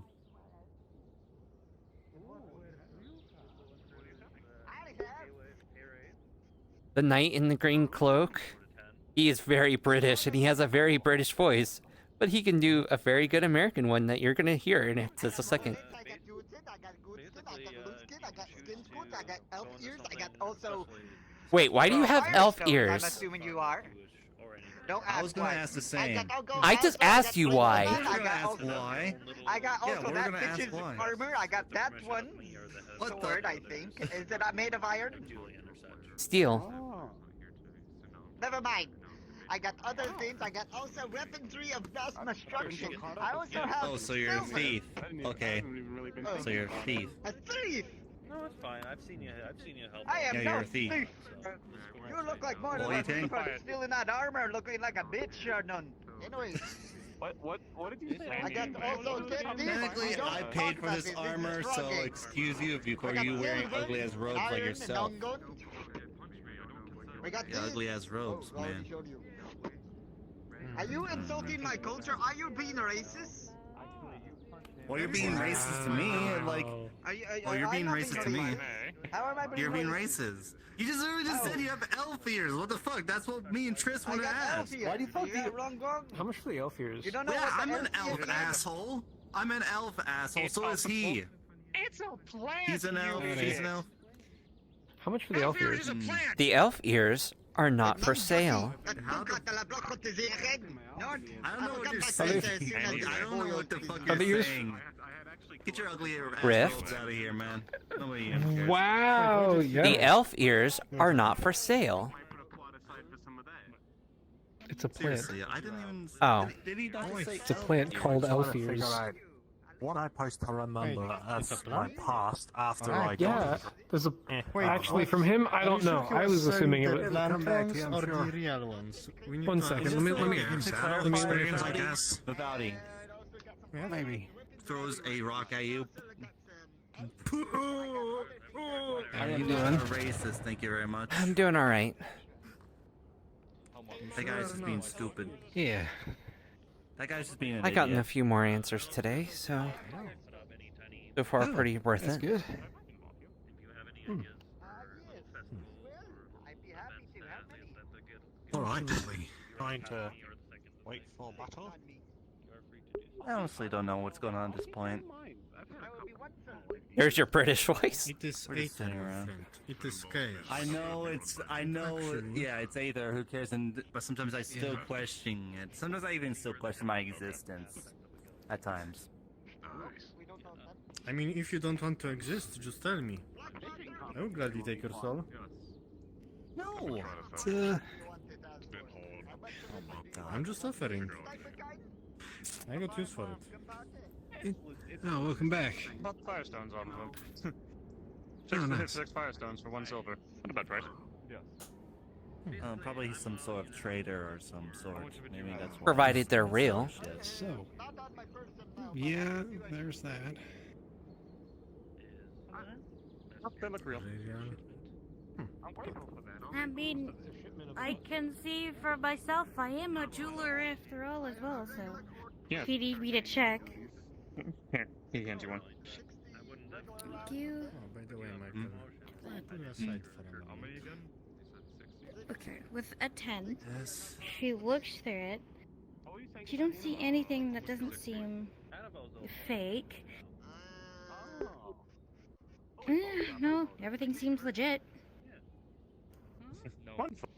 The knight in the green cloak, he is very British, and he has a very British voice, but he can do a very good American one that you're going to hear in just a second. Wait, why do you have elf ears? I'm assuming you are. Don't ask I was gonna why. ask the same. I just asked you why. We're gonna ask why. I got Yeah, also we're that gonna ask bitch's why. armor. I got that one What the- sword, I think. Is it made of iron? Steel. Never mind. I got other things. I got also weaponry of mass destruction. I also have Oh, so you're a silver. thief. Okay. Oh. So you're a thief. A thief! No, it's fine. I've seen you help. I am Yeah, no you're a thief. You look like more than What do you one think? person stealing that armor, looking like a bitch or none. Anyways, What did you say? I got also this. Technically, don't I talk paid for about this is armor, so wrong. excuse you before I got you wearing silver, ugly as robes iron, like and yourself. non-gold. We got Yeah, this. ugly as robes, Oh, I already man. showed you. Are you insulting my culture? Are you being racist? Well, you're being racist to me. Like, well, you're being racist to me. How am I being You're being racist? racist. You just literally just said you have elf ears. What the fuck? That's what me and Triss I want to got elf ask. ears. Why do you fuck You got the- wrong, wrong? How much for the elf ears? You don't know Yeah, what the I'm an elf elf ears are? asshole. I'm an elf asshole. So is he. It's a plant. He's an elf. He's an elf. How much for the elf ears? The elf ears are not for sale. I don't know what you're saying. I don't know what the fuck you're saying. Get your ugly Rift. out of here, man. Nobody even cares. Wow. Yeah. The elf ears are not for sale. It's a plant. Seriously, I didn't even. Oh. Did he not say It's a plant called elf ears. What I'm supposed to remember as my past after I Yeah, there's a. Actually, from him, I don't know. I was assuming it was. Come back, or the real ones? We need 1 to second. understand Let me. experience, I guess? Vivaldi Yeah, maybe. Throws a rock at you. How you I'm doing? a racist, thank you very much. I'm doing alright. That guy's just being stupid. Yeah. That guy's just being an I gotten a idiot. few more answers today, so far pretty worth That's it. good. Alright, trying to wait for battle. I honestly don't know what's going on at this point. There's your British voice. It is We're just sitting Aether, around. friend. It is chaos. I know Actually. yeah, it's Aether, who cares, but sometimes I still question it. Sometimes I even still question my existence. At times. I mean, if you don't want to exist, just tell me. I will gladly take your soul. No! It's, I'm just offering. I got use for it. Oh, welcome back. About firestones on them. Oh, nice. 6 firestones for 1 silver. Not a bad price. Probably he's some sort of trader or some sort. Maybe that's why. Provided they're real. So, yeah, there's that. They look real. I mean, I can see for myself, I am a jeweler after all as well, so Yeah. if you need me to check. Here, he hands you one. Thank you. Oh, by the way, Michael, put it aside for a moment. Okay, with a 10, Yes. she looks through it. She don't see anything that doesn't seem fake. No, everything seems legit. Wonderful.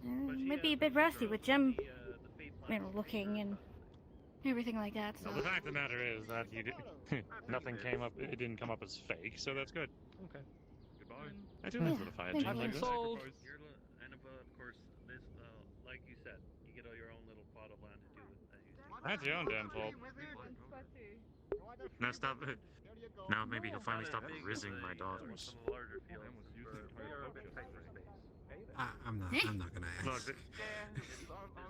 Might be a bit rusty with Jim, looking and everything like that. So. Well, the fact of the matter is that you nothing came up. It didn't come up as fake, so that's good. Okay. Goodbye. I do like little fire thank gems you. like this. And of course, this, like you said, you get your own little plot of land to do with. That's your own damn fault. Now stop it. Now maybe he'll finally stop rizzing my daughters. I'm not gonna ask. Look,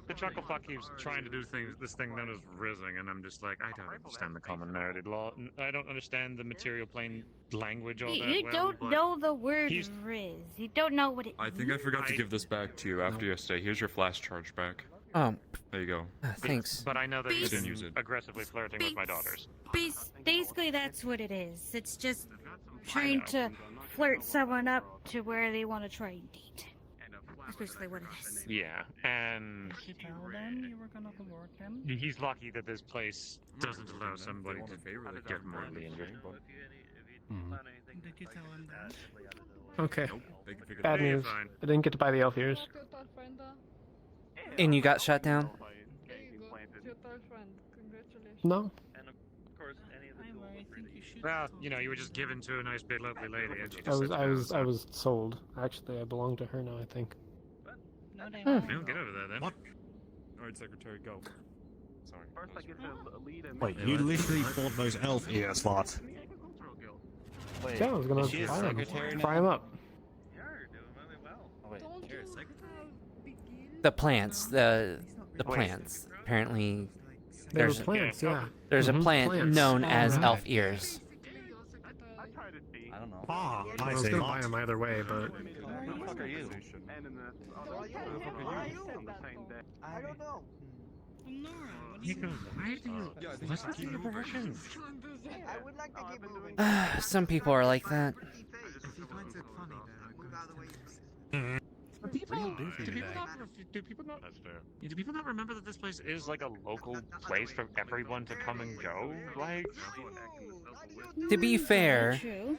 the chuckle fuck keeps trying to do this thing known as rizzing, and I'm just like, I don't understand the common narrative law. I don't understand the material plane language all that You well, don't but know the word he's- Riz. You don't know what it I think I forgot to give this back to you after yesterday. Here's your flash charge back. Oh, There you go. thanks. But I know that he's Didn't been use it. aggressively flirting with my daughters. Basically, that's what it is. It's just trying to flirt someone up to where they want to try and date. That's basically what it is. Yeah, and Did you tell them you were gonna convert them? he's lucky that this place doesn't allow somebody to get mortally injured. Did you tell him that? Okay. They can figure Bad that out. news. I didn't get to buy the elf ears. And you got shut down? No. Well, you were just given to a nice big lovely lady, and she just I was sits I down, was so- I was sold. Actually, I belong to her now. I think. Well, get over there then. What? Alright, Secretary, go. Sorry. Wait, you literally bought those elf ears, what? Wait, Yeah, I was gonna is she a fry them. secretary now? Fry them up. Oh, wait, you're a secretary? The plants, the plants. Apparently, They were there's plants, yeah. there's a Mhm, plant plants. known as Alright. elf ears. I don't know. Ah, I I was see. gonna buy them either way, but Who the fuck are you? I don't know. Nico, why do you listen to your version? I would like to keep moving. Some people are like that. If he finds it funny, then move out of the way. People Do people not? That's fair. Do people not remember that this place is like a local place for everyone to come and go? Like, To be fair, True.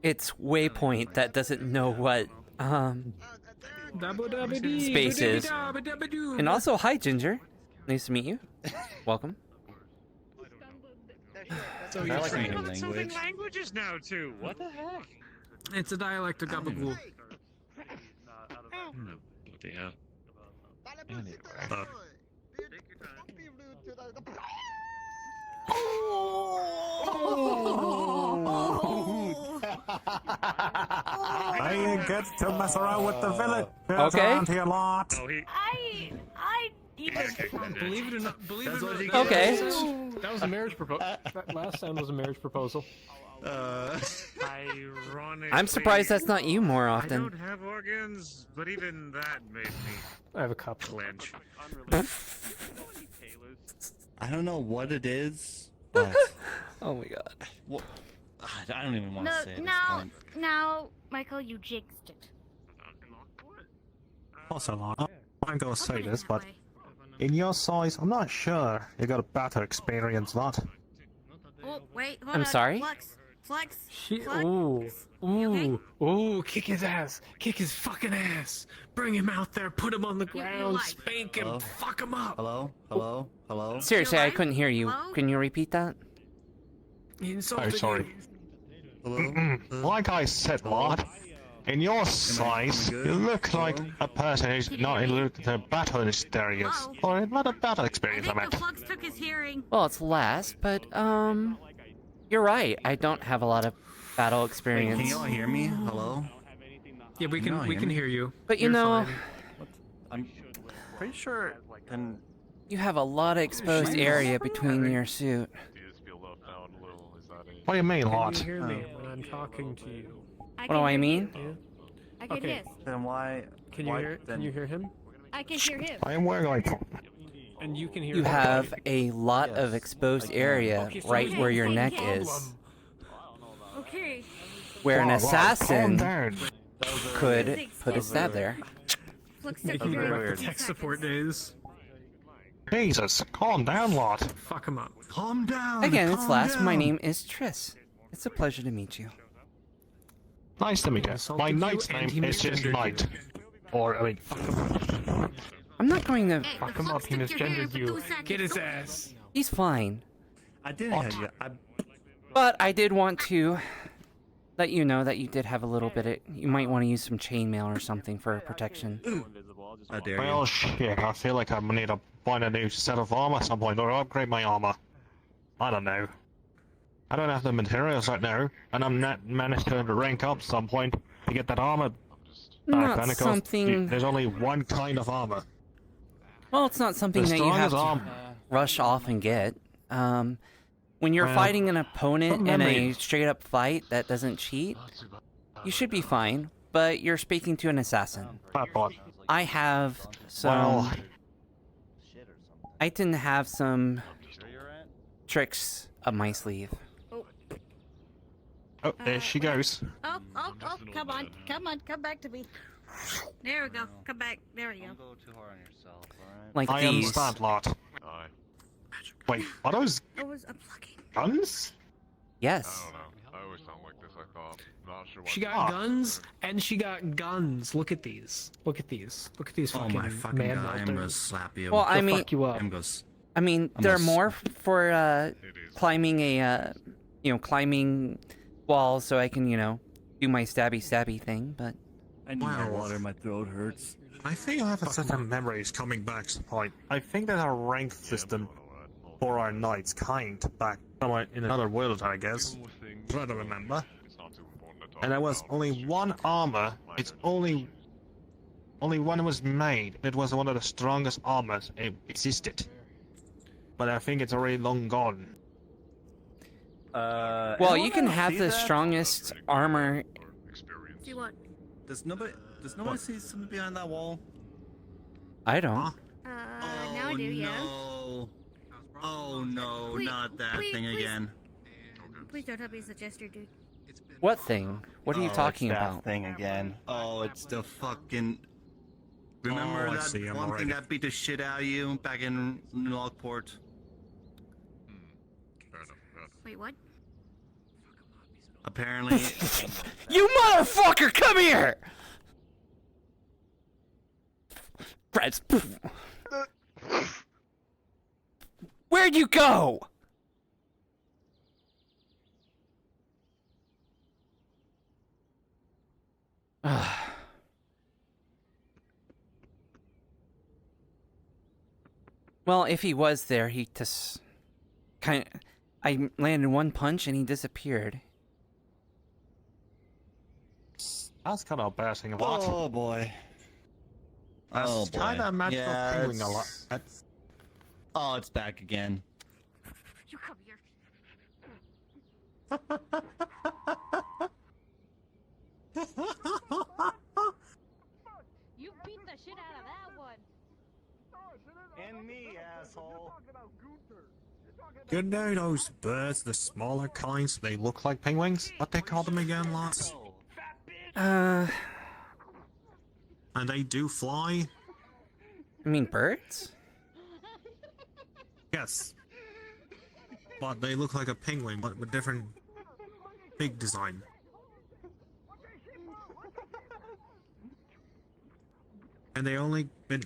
it's Waypoint that doesn't know what space is. And also, hi Ginger, nice to meet you. Welcome. So you're like speaking languages now too. What the heck? It's a dialect of Gabagool. Yeah. Anyway. I ain't get to mess around with the village. Okay. Around here a lot. I Believe it or not, Okay. That was a marriage proposal. That last sound was a marriage proposal. Ironically, I'm surprised that's not you more I often. don't have organs, but even that made me I have a cup. clench. I don't know what it is, but Oh my god. well, I don't even want to say it at this now, point. now, Michael, you jinxed it. Also, I'm gonna say Put it this, that but way. in your size, I'm not sure you got a better experience that. Oh, wait, hold I'm on. sorry? Flex. Ooh. okay? Ooh, kick his ass. Kick his fucking ass. Bring him out there, put him on the ground, like- spank him, Hello? fuck him up. Hello? Seriously, I alive? couldn't hear you. Hello? Can you repeat that? He insulted Oh, sorry. Hello? Like I said, lad, in your size, good? you look like Hello? a person who's not in the better experience. Hello? Or not a better I experience, I think meant. the Flux took his hearing. Well, it's last, but you're right. I don't have a lot of battle Wait, experience. can you all hear me? Hello? Yeah, we Can you all can hear me? hear you. But you You're know, fine. I'm pretty sure. Then you have a lot of exposed area between your suit. What do you mean, Can lad? you hear me when I'm talking to you? I What can do I hear mean? you. I can Okay. hiss. then why? Can you why, hear? Then, Can you hear him? I can hear him. I am wearing like And you can hear. You him. have a lot of Yes, exposed I can. area Okay, so right okay, where your okay, neck okay. is, Okay. where an Calm assassin down. could put a stab there. Flux took Making his you hearing go for back 2 to tech seconds. support days. Jesus, calm down, lad. Fuck him up. Calm down. Again, it's calm last. My down. name is Triss. It's a pleasure to meet you. Nice to meet you. Assaulted My you knight's and he name is just misgendered Knight. Or, I mean, I'm not going to. Hey, Fuck the him Flux up. He took your hearing misgendered for you. 2 seconds. Get his Go- ass. He's fine. I didn't What? hear you. But I did want to let you know that you did have a little bit of. You might want to use some chainmail or something for protection. How dare well, you? shit, I feel like I need to find a new set of armor at some point, or upgrade my armor. I don't know. I don't have the materials right now, and I'm not managed to rank up some point to get that armor back. Not And of course, something. there's only one kind of armor. Well, it's not something The that you have strongest to armor. rush off and get. When you're Well, fighting an opponent in a memory- straight up fight that doesn't cheat, you should be fine. But you're speaking to an assassin. But, I have some. well, I tend to have some tricks up my sleeve. oh, there she goes. Oh, come back to me. There we go. Come back. There we go. Don't go too hard on yourself, alright? Like I these. understand, lot. Wait, are those I was unplugging. guns? Yes. I always sound like this, I thought. Not sure She got guns and she got guns. Look at these. Look at these. Look at these Oh fucking my fucking man god! I'm gonna melters. slap you. Well, I They'll mean, fuck you up. I'm gonna. s- I mean, I'm they're gonna more for climbing a climbing walls so I can do my stabby thing. But I need my water. My throat hurts. I think I have a set of memories coming back to point. I think that our rank system for our knights kind back somewhere in another world, I guess. Try to remember. And there was only one armor. It's only one was made. It was one of the strongest armors it existed. But I think it's already long gone. well, you can have the strongest armor. See what? Does nobody see something behind that wall? I don't. Now I do, yeah. No. Oh no, Please- not that please- thing please- again. Please don't tell me it's a gesture, dude. What thing? What are you talking it's that about? thing again. Oh, it's the fucking. Remember I that see, I'm one thing already- that beat the shit out of you back in Lockport? Wait, what? Apparently. You motherfucker, come here! Fred's. Where'd you go? Well, if he was there, he just I landed one punch and he disappeared. That's kind of embarrassing. What? Oh boy. Oh boy. Kind of magical penguin a lot. It's... Oh, it's back again. You come here. You beat the shit out of that one. And me, asshole. You know those birds, the smaller kinds, they look like penguins? What they call them again, lads? I And they do fly? mean birds? Yes. But they look like a penguin, but with different big design. And they only been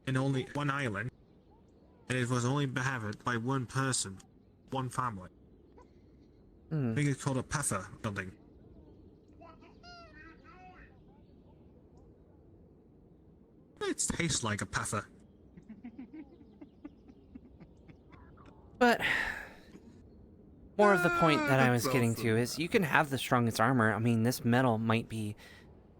in only one island, and it was only inhabited by one person, one family. I think it's called a puffer something. It tastes like a puffer. But more of the point that I was getting to is you can have the strongest armor. I mean, this metal might be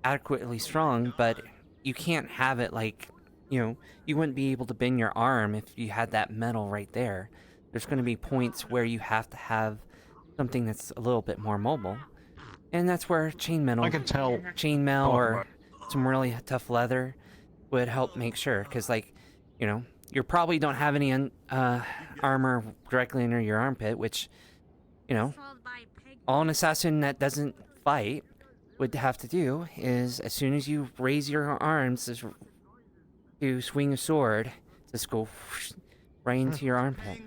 adequately strong, but you can't have it like, you know, you wouldn't be able to bend your arm if you had that metal right there. There's going to be points where you have to have something that's a little bit more mobile. And that's where chainmail, I can tell. chainmail or some really tough leather would help make sure. Because, like, you know, you probably don't have any armor directly under your armpit, which, you know, all an assassin that doesn't fight would have to do is, as soon as you raise your arms to swing a sword, just go right into your armpit.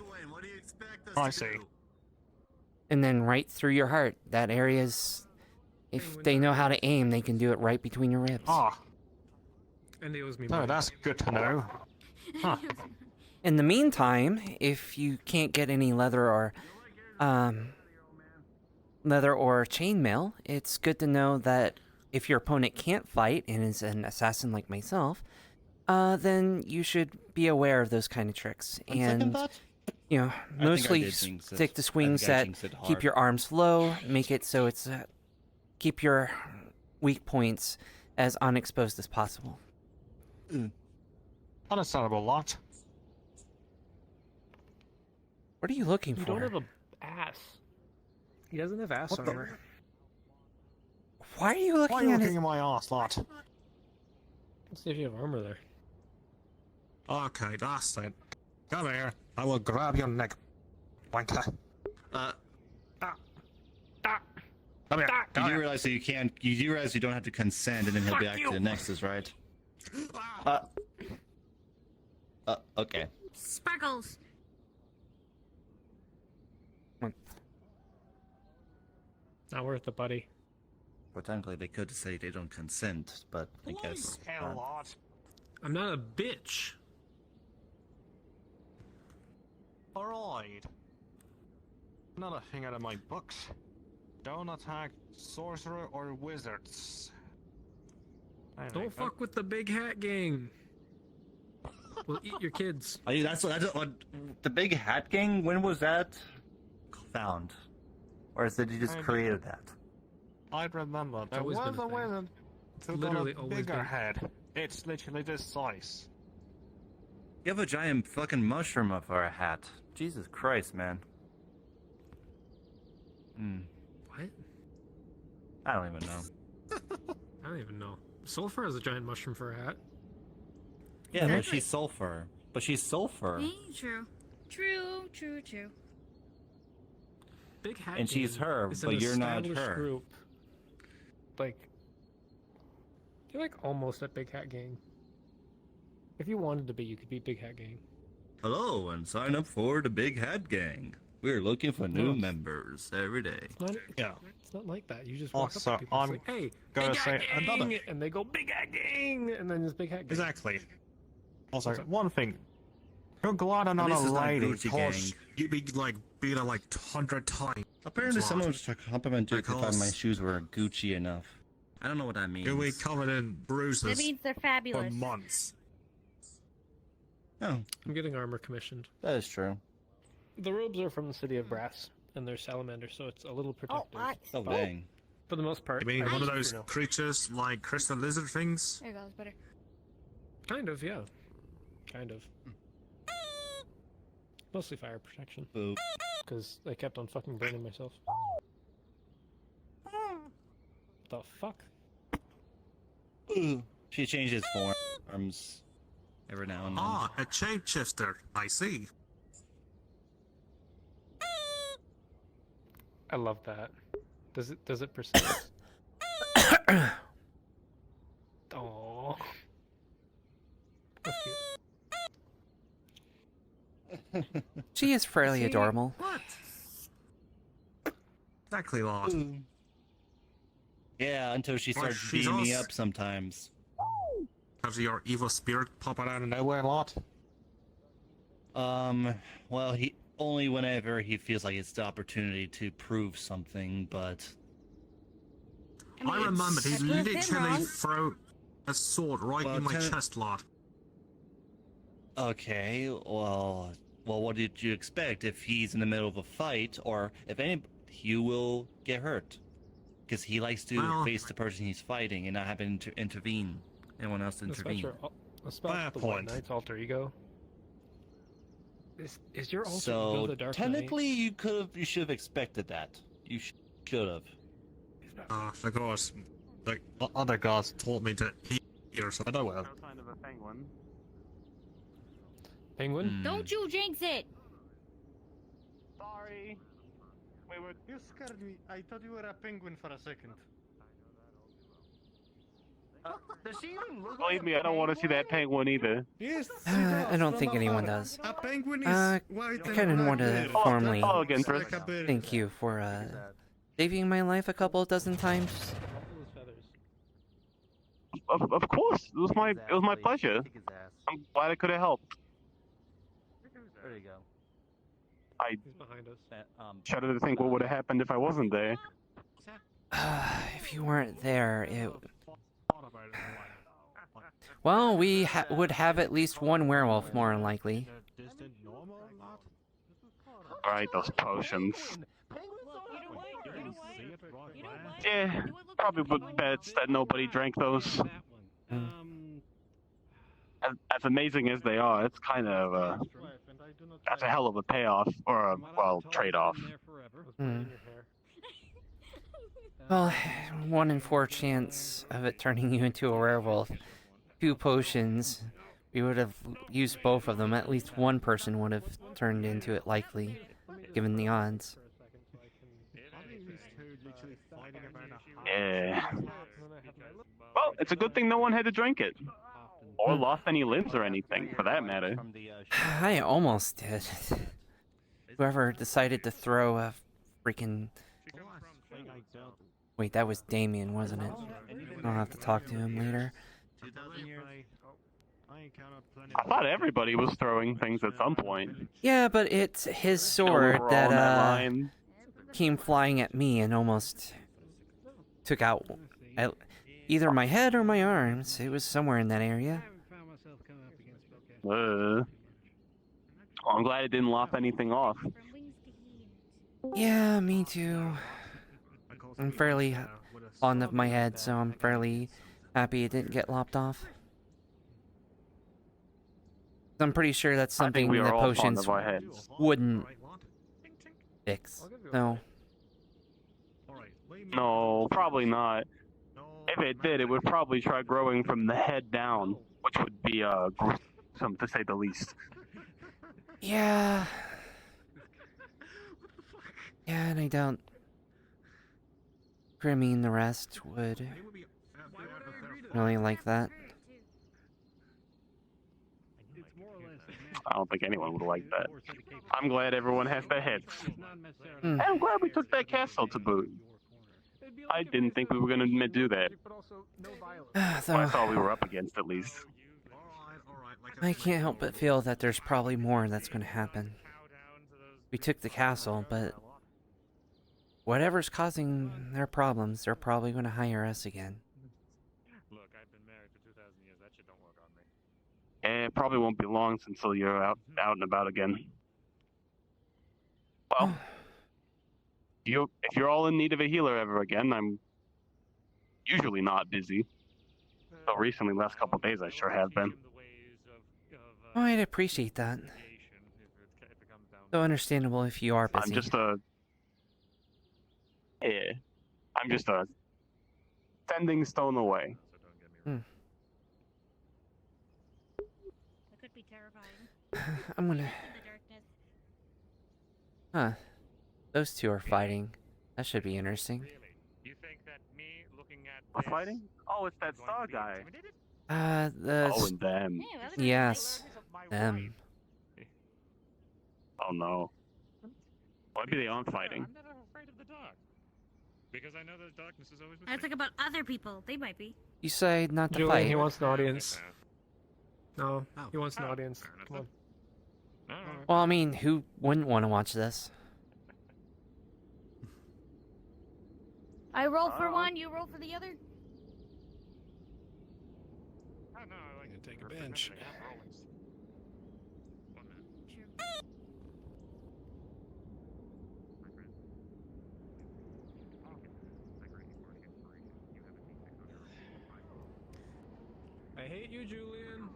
I see. And then right through your heart. That area's, if they know how to aim, they can do it right between your ribs. Ah, And it was me. no, that's good to know. Huh. In the meantime, if you can't get any leather or chainmail, it's good to know that if your opponent can't fight and is an assassin like myself, then you should be aware of those kind of tricks. And you know, mostly stick to swings that keep your arms low, make it so it's keep your weak points as unexposed as possible. Understandable lot. What are you looking You for? don't have a ass. He doesn't have ass What the- armor. Why are you Why looking are you at looking it? at my ass, lot? Let's see if you have armor there. Okay, that's it. Come here. I will grab your neck, wanker. Come here. You Come do here. realize that you can't. You do realize you don't have to consent, and then he'll be back to the Nexus, right? Okay. Sparkles. Not worth it, buddy. Potentially, they could say they don't consent, but I guess. Hell, lot. I'm not a bitch. Alright. Another thing out of my books. Don't attack sorcerer or wizards. Don't fuck with the big hat gang. We'll eat your kids. That's what the big hat gang. When was that found, or is it you just created that? I remember there always was been a a thing. wizard who Literally got a always bigger been. head. It's literally this size. You have a giant fucking mushroom of a hat. Jesus Christ, man. What? I don't even know. I don't even know. Sulfur has a giant mushroom for a hat. Yeah, but she's sulfur. But she's sulfur. True. True. Big hat And she's gang her, is but an you're not established her. Group like, you're like almost at Big Hat Gang. If you wanted to be, you could be Big Hat Gang. Hello, and sign up for the Big Hat Gang. We're looking for new members every day. Yeah. It's not like that. You just walk Also, up to people and say, hey, gonna Big Hat say Gang! another- And they go, Big Hat Gang! And then it's Big Hat Gang. Exactly. Also, What's up? one thing. You're gliding on least a it's not lady, Gucci cause gang. you be like beat her like 100 times. Apparently, It's someone not. was complimenting if Because- my shoes were Gucci enough. I don't know what that means. You'll be covered in bruises That means they're for fabulous. months. Oh, I'm getting armor commissioned. that is true. The robes are from the City of Brass, and they're salamander, so it's a little protective. Oh, dang. For the most part. You mean I one of use those Bruno. creatures like crystal lizard things? There you go, it's better. Kind of, yeah. Kind of. Mostly fire protection. Boo. Because I kept on fucking burning myself. The fuck? She changes forms every now and then. Ah, a shapeshifter. I see. I love that. Does it persist? Aww. That's cute. She is fairly See? adorable. What? Exactly, Lord. Yeah, until she Well, starts she's beating me also- up sometimes. Have your evil spirit popping out of nowhere, Lord? Well, he only whenever he feels like it's the opportunity to prove something, but I remember he I proved him literally wrong. threw a sword right Well, in my ten- chest, Lord. okay, well, what did you expect? If he's in the middle of a fight, or if any, he will get hurt. Because he likes to Well- face the person he's fighting and not having to intervene. Anyone else to That's intervene. about the White point. Knight's alter ego. Is your alter ego So the Dark technically, you should have expected that. You should have. Of course, the other gods told me to hear, so I know well. Kind of a penguin. Penguin? Hmm. Don't you jinx it! Sorry. We were. You scared me. I thought you were a penguin for a second. Does she even look Believe me, I don't want to see that penguin either. Yes. I don't think anyone does. A penguin is white I and kind of black want to there. formally Hello again, It's Chris. like a bird. thank you for saving my life a couple dozen times. Of course, it was my pleasure. Kick his ass. I'm glad I could have helped. There you go. I He's behind us. shudder to think what would have happened if I wasn't there. If you weren't there, it. Well, we would have at least one werewolf, more than likely. Alright, those potions. Yeah, probably would bets that nobody drank those. As amazing as they are, it's kind of that's a hell of a payoff, or a trade-off. Hmm. Well, 1 in 4 chance of it turning you into a werewolf. 2 potions. We would have used both of them. At least one person would have turned into it, likely, given the odds. Yeah. Well, it's a good thing no one had to drink it. Or lost any limbs or anything, for that matter. From the, I almost did. Whoever decided to throw a freaking... Wait, that was Damien, wasn't it? I'll have to talk to him later. 2,000 years. I thought everybody was throwing things at some point. Yeah, but it's his sword We're all that in that line. came flying at me and almost took out either my head or my arms. It was somewhere in that area. Well, I'm glad it didn't lop anything off. Yeah, me too. I'm fairly fond of my head, so I'm fairly happy it didn't get lopped off. I'm pretty sure that's I think something we the are all fond potions of our heads. wouldn't fix. No. No, probably not. If it did, it would probably try growing from the head down, which would be gruesome to say the least. Yeah. Yeah, and I don't Grimmy and the rest would really like that. I don't think anyone would like that. I'm glad everyone has their heads. Hmm. I'm glad we took that castle to boot. I didn't think we were going to do that. Though, I thought we were up against at least. I can't help but feel that there's probably more that's going to happen. We took the castle, but whatever's causing their problems, they're probably going to hire us again. Look, I've been married for 2,000 years. That shit don't work on me. And it probably won't be long until you're out and about again. Well, if you're all in need of a healer ever again, I'm usually not busy. So recently, last couple of days, I sure have been. Oh, I'd appreciate that. So understandable if you are busy. I'm just a sending stone away. That could be terrifying. I'm gonna... In the darkness. Huh. Those two are fighting. That should be interesting. You think that me looking at Fighting? Oh, it's that star guy. The... and them. Yes. Them. Oh no. Why be they on fighting? I'm never afraid of the dark. Because I know that darkness is always with I was talking about other people. They might be. You say not to Julian, fight. he wants an audience. No, he wants an audience. Come on. Well, I mean, who wouldn't want to watch this? I roll for one, you roll for the other. Oh, no, I like to take a bench. I hate you, Julian.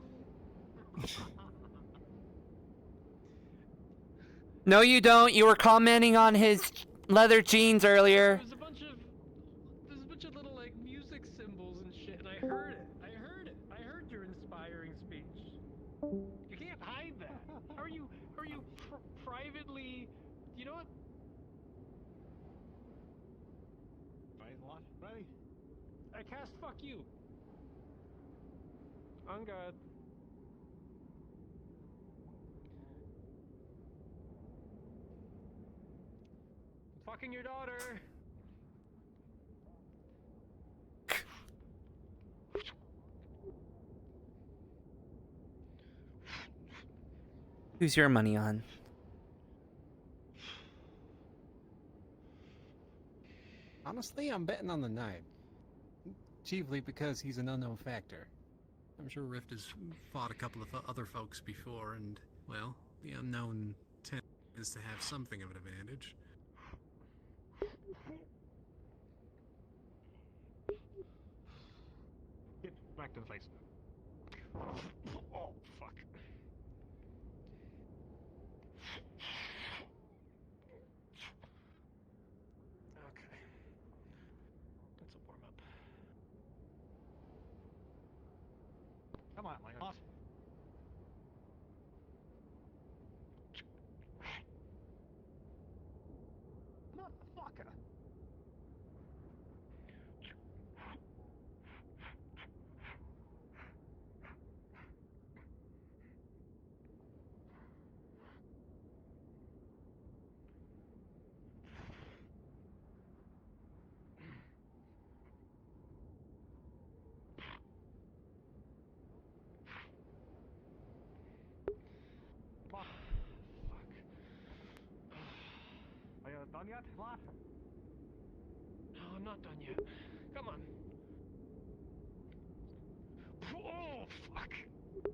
No, you don't. You were commenting on his leather jeans earlier. There's a bunch of little like music symbols and shit, and I heard it. I heard your inspiring speech. You can't hide that. Are you privately? You know what? Ready? I cast fuck you. On God. I'm fucking your daughter. Who's your money on? Honestly, I'm betting on the knight. Chiefly because he's an unknown factor. I'm sure Rift has fought a couple of other folks before, and, well, the unknown tends to have something of an advantage. Get back to the face. Oh, fuck. Okay. That's a warm up. Come on, Leon. Motherfucker. Are you done yet, Vlad? No, I'm not done yet. Come on. Oh, fuck. You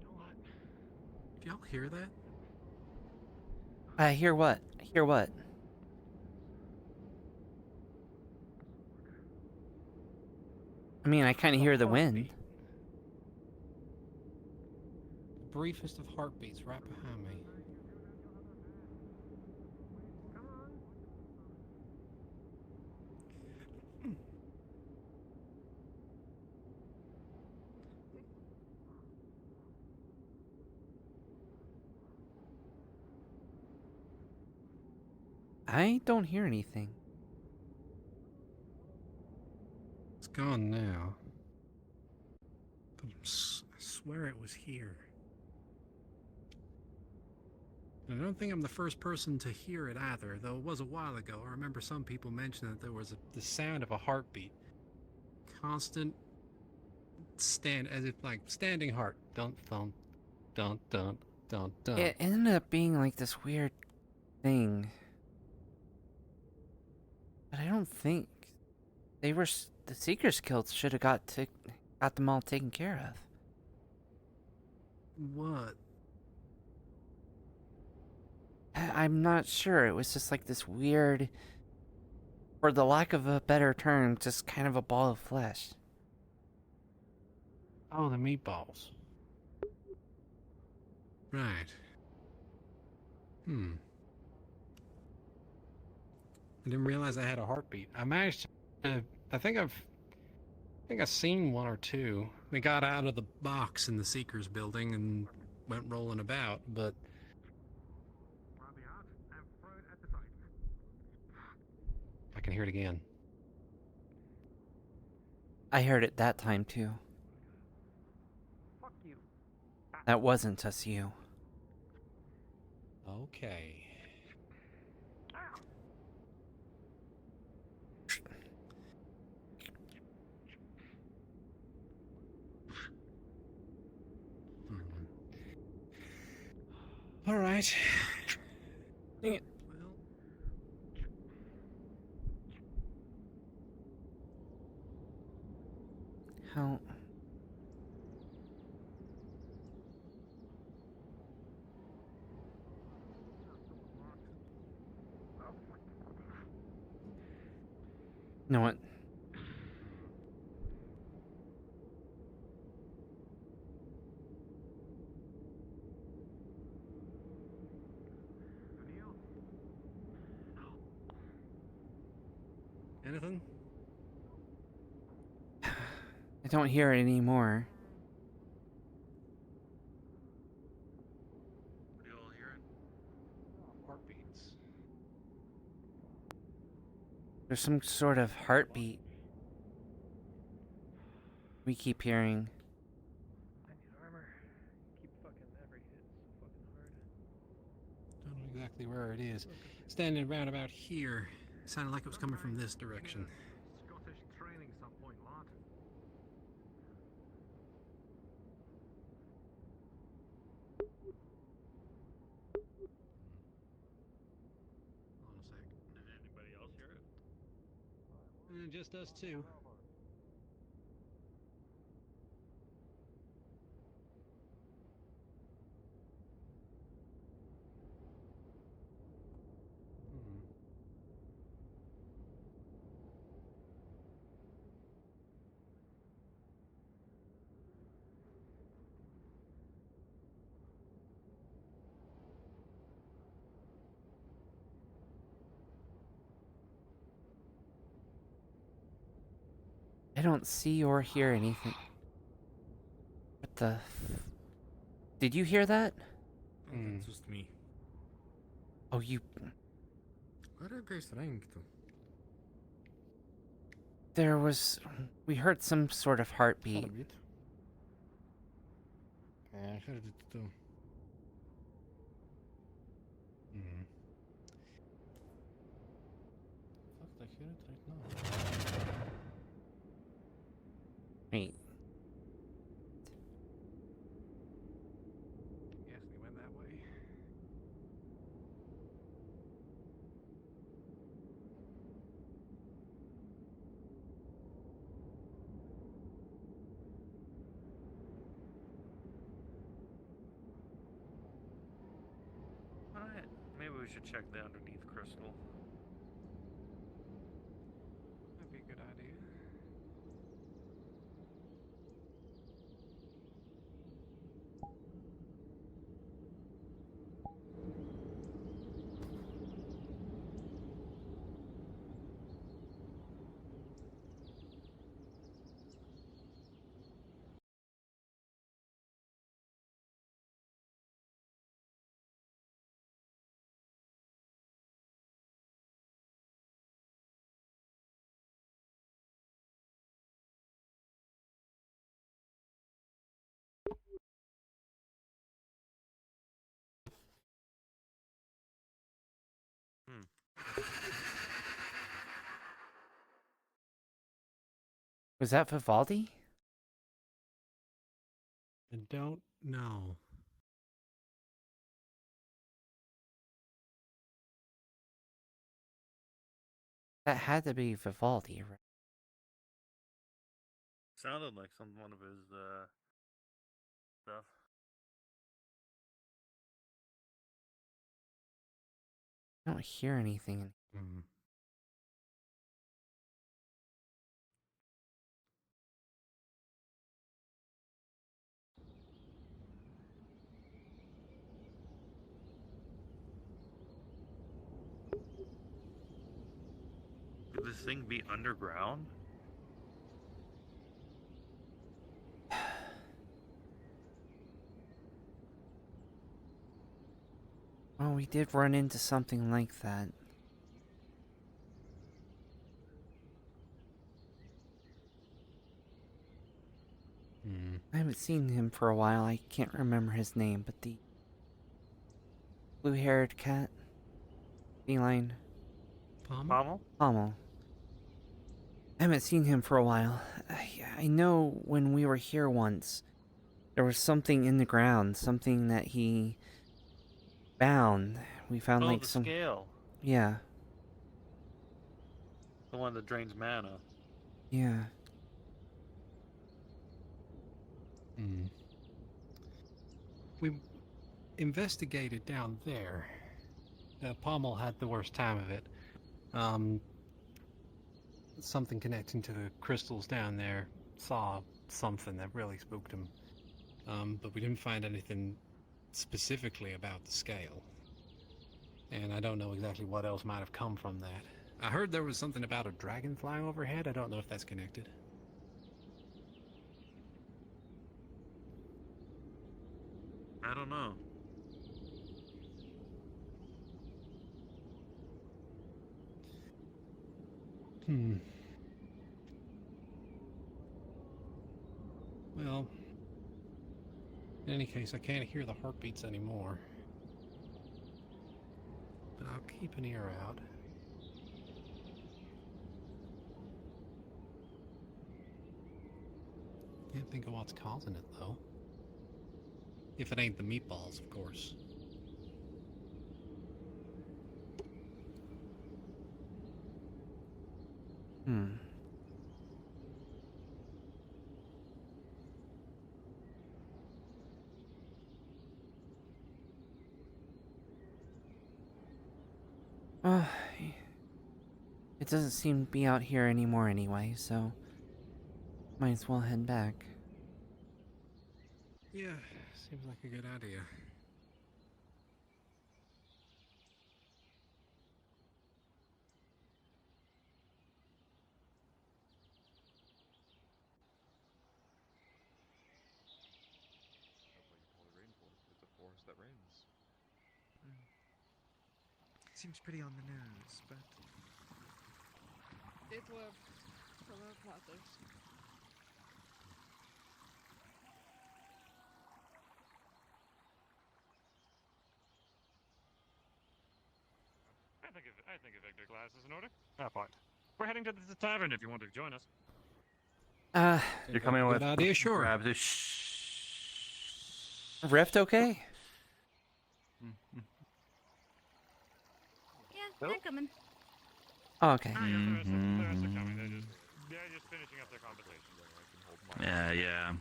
know what? If y'all hear that? I hear what? I hear what? I mean, I kind of hear the wind. The briefest of heartbeats right behind me. I don't hear anything. It's gone now. I swear it was here. I don't think I'm the first person to hear it either, though it was a while ago. I remember some people mentioned that there was the sound of a heartbeat. Constant as if like standing heart. Dun dun dun dun dun dun. It ended up being like this weird thing. But I don't think they were the Seekers Guild should have got them all taken care of. What? I'm not sure. It was just like this weird, for the lack of a better term, just kind of a ball of flesh. Oh, the meatballs. Right. I didn't realize I had a heartbeat. I managed to, I think I've seen one or two. They got out of the box in the Seekers building and went rolling about, but I can hear it again. I heard it that time too. Fuck you. That wasn't just you. Okay. All right. Dang it. Well. How? You know what? Anything? I don't hear it anymore. What are you all hearing? Heartbeats. There's some sort of heartbeat we keep hearing. I need armor. Keep fucking every hit so fucking hard. Don't know exactly where it is. Standing around about here. Sounded like it was coming from this direction. Scottish training some point, lad. Hold on a sec. Did anybody else hear it? Just us two. I don't see or hear anything. What the? Did you hear that? That's just me. Oh, you. Where are guys rank to? There was. We heard some sort of heartbeat. Heartbeat. Yeah, I heard it too. Fuck, I hear it right now. Wait. Yes, they went that way. Alright, maybe we should check the underneath crystal. That'd be a good idea. Was that Vivaldi? I don't know. That had to be Vivaldi, right? Sounded like one of his stuff. I don't hear anything. Could this thing be underground? Well, we did run into something like that. I haven't seen him for a while. I can't remember his name, but the blue-haired cat? Feline? Pommel? Pommel. I haven't seen him for a while. I know when we were here once, there was something in the ground, something that he found. We found like the some scale. Yeah. The one that drains mana. Yeah. We investigated down there. Pommel had the worst time of it. Something connecting to the crystals down there saw something that really spooked him. But we didn't find anything specifically about the scale. And I don't know exactly what else might have come from that. I heard there was something about a dragon flying overhead. I don't know if that's connected. I don't know. Well, in any case, I can't hear the heartbeats anymore. But I'll keep an ear out. Can't think of what's causing it, though. If it ain't the meatballs, of course. It doesn't seem to be out here anymore anyway, so might as well head back. Yeah, seems like a good idea. It's a forest that rains. Seems pretty on the nose, but it works for the plotters. I think a victor glass is in order. Point. We're heading to the tavern if you want to join us. You're coming with idea, sure. Grabs a Rift okay? Yeah, they're coming. Oh, okay. The rest are coming. They're just finishing up their conversation. Yeah.